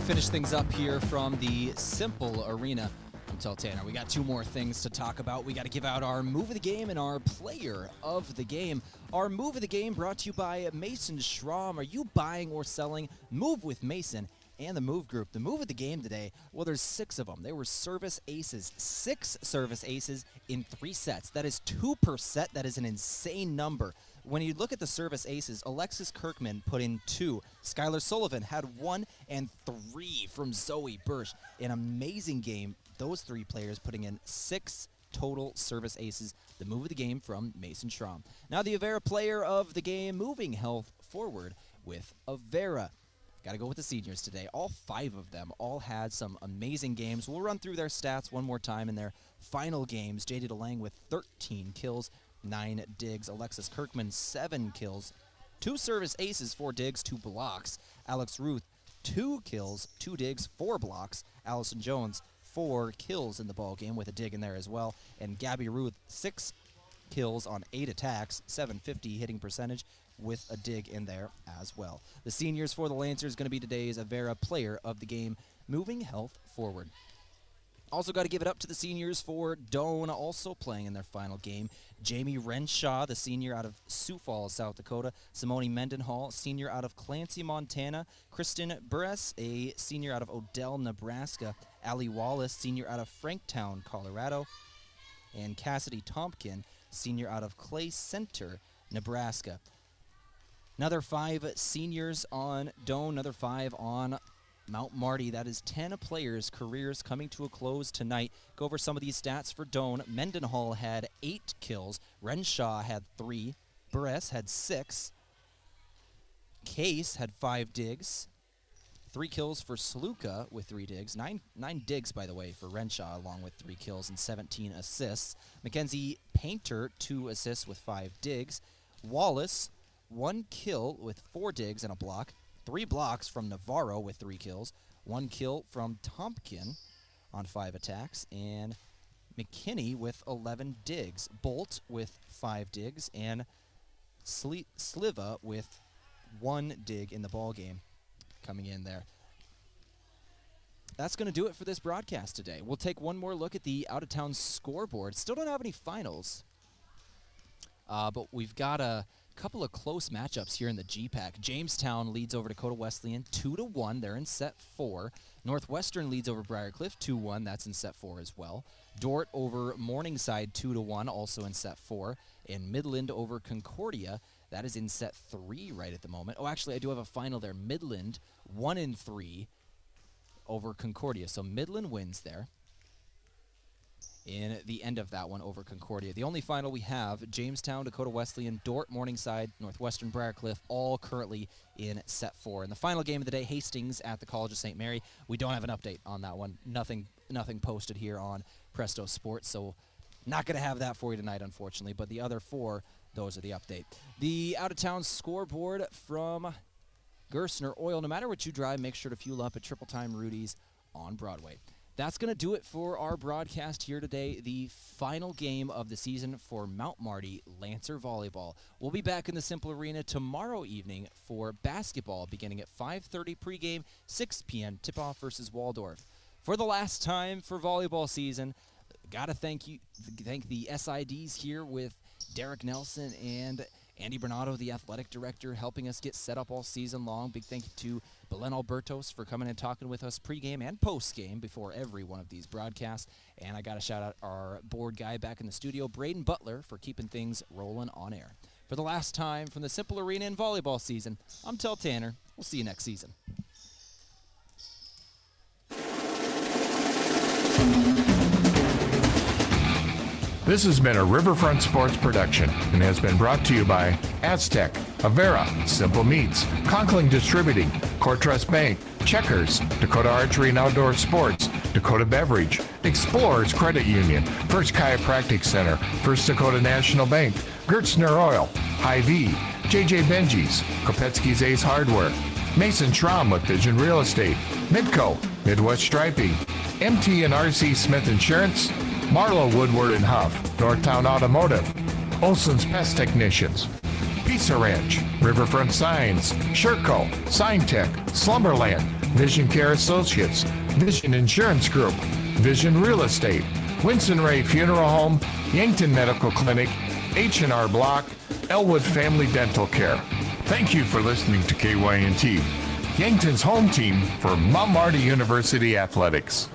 finish things up here from the Simple Arena. I'm Tehl Tanner. We got 2 more things to talk about. We got to give out our move of the game and our player of the game. Our move of the game brought to you by Mason Schramm. Are you buying or selling? Move with Mason and the Move Group. The move of the game today, well, there's 6 of them. They were service aces. 6 service aces in 3 sets. That is 2 per set. That is an insane number. When you look at the service aces, Alexis Kirkman put in 2. Skylar Sullivan had 1 and 3 from Zoe Birch. An amazing game. Those 3 players putting in 6 total service aces. The move of the game from Mason Schramm. Now the Avera player of the game, moving health forward with Avera. Got to go with the seniors today. All 5 of them all had some amazing games. We'll run through their stats one more time in their final games. JD DeLang with 13 kills, 9 digs. Alexis Kirkman, 7 kills, 2 service aces, 4 digs, 2 blocks. Alex Ruth, 2 kills, 2 digs, 4 blocks. Allison Jones, 4 kills in the ball game with a dig in there as well. And Gabby Ruth, 6 kills on 8 attacks, 750 hitting percentage with a dig in there as well. The seniors for the Lancers going to be today's Avera player of the game, moving health forward. Also got to give it up to the seniors for Doane, also playing in their final game. Jamie Renshaw, the senior out of Sioux Falls, South Dakota. Simone Mendenhall, senior out of Clancy, Montana. Kristen Buress, a senior out of Odell, Nebraska. Allie Wallace, senior out of Franktown, Colorado. And Cassidy Tompkin, senior out of Clay Center, Nebraska. Another 5 seniors on Doane, another 5 on Mount Marty. That is 10 players' careers coming to a close tonight. Go over some of these stats for Doane. Mendenhall had 8 kills. Renshaw had 3. Buress had 6. Case had 5 digs. 3 kills for Sluka with 3 digs. 9 digs, by the way, for Renshaw, along with 3 kills and 17 assists. Mackenzie Painter, 2 assists with 5 digs. Wallace, 1 kill with 4 digs and a block. 3 blocks from Navarro with 3 kills. 1 kill from Tompkin on 5 attacks. And McKinney with 11 digs. Bolt with 5 digs. And Sliva with 1 dig in the ball game coming in there. That's going to do it for this broadcast today. We'll take one more look at the out-of-town scoreboard. Still don't have any finals, but we've got a couple of close matchups here in the GPAC. Jamestown leads over Dakota Wesleyan 2-1. They're in set 4. Northwestern leads over Briarcliff 2-1. That's in set 4 as well. Dort over Morningside 2-1, also in set 4. And Midland over Concordia. That is in set 3 right at the moment. Oh, actually, I do have a final there. Midland 1-3 over Concordia. So Midland wins there in the end of that one over Concordia. The only final we have, Jamestown, Dakota Wesleyan, Dort, Morningside, Northwestern, Briarcliff, all currently in set 4. And the final game of the day, Hastings at the College of St. Mary. We don't have an update on that one. Nothing posted here on Presto Sports, so not going to have that for you tonight, unfortunately. But the other 4, those are the update. The out-of-town scoreboard from Gerstner Oil. No matter what you drive, make sure to fuel up at Triple Time Rudy's on Broadway. That's going to do it for our broadcast here today. The final game of the season for Mount Marty Lancer Volleyball. We'll be back in the Simple Arena tomorrow evening for basketball beginning at 5:30 pregame, 6 p.m. tip-off versus Waldorf. For the last time for volleyball season, got to thank the SIDs here with Derek Nelson and Andy Bernardo, the athletic director, helping us get set up all season long. Big thank you to Belen Albertos for coming and talking with us pregame and postgame before every one of these broadcasts. And I got to shout out our board guy back in the studio, Braden Butler, for keeping things rolling on air. For the last time from the Simple Arena in volleyball season, I'm Tehl Tanner. We'll see you next season. This has been a Riverfront Sports production and has been brought to you by Aztec, Avera, Simple Meats, Conkling Distributing, Core Trust Bank, Checkers, Dakota Archery and Outdoor Sports, Dakota Beverage, Explorers Credit Union, First Chiropractic Center, First Dakota National Bank, Gerstner Oil, Hy-Vee, JJ Benji's, Kopetsky's Ace Hardware, Mason Schramm with Vision Real Estate, Midco, Midwest Striping, MT and RC Smith Insurance, Marlowe Woodward and Huff, Northtown Automotive, Olson's Pest Technicians, Pizza Ranch, Riverfront Signs, Sherco, Sign Tech, Slumberland, Vision Care Associates, Vision Insurance Group, Vision Real Estate, Winston Ray Funeral Home, Yankton Medical Clinic, H&R Block, Elwood Family Dental Care. Thank you for listening to KYNT, Yankton's home team for Mount Marty University Athletics.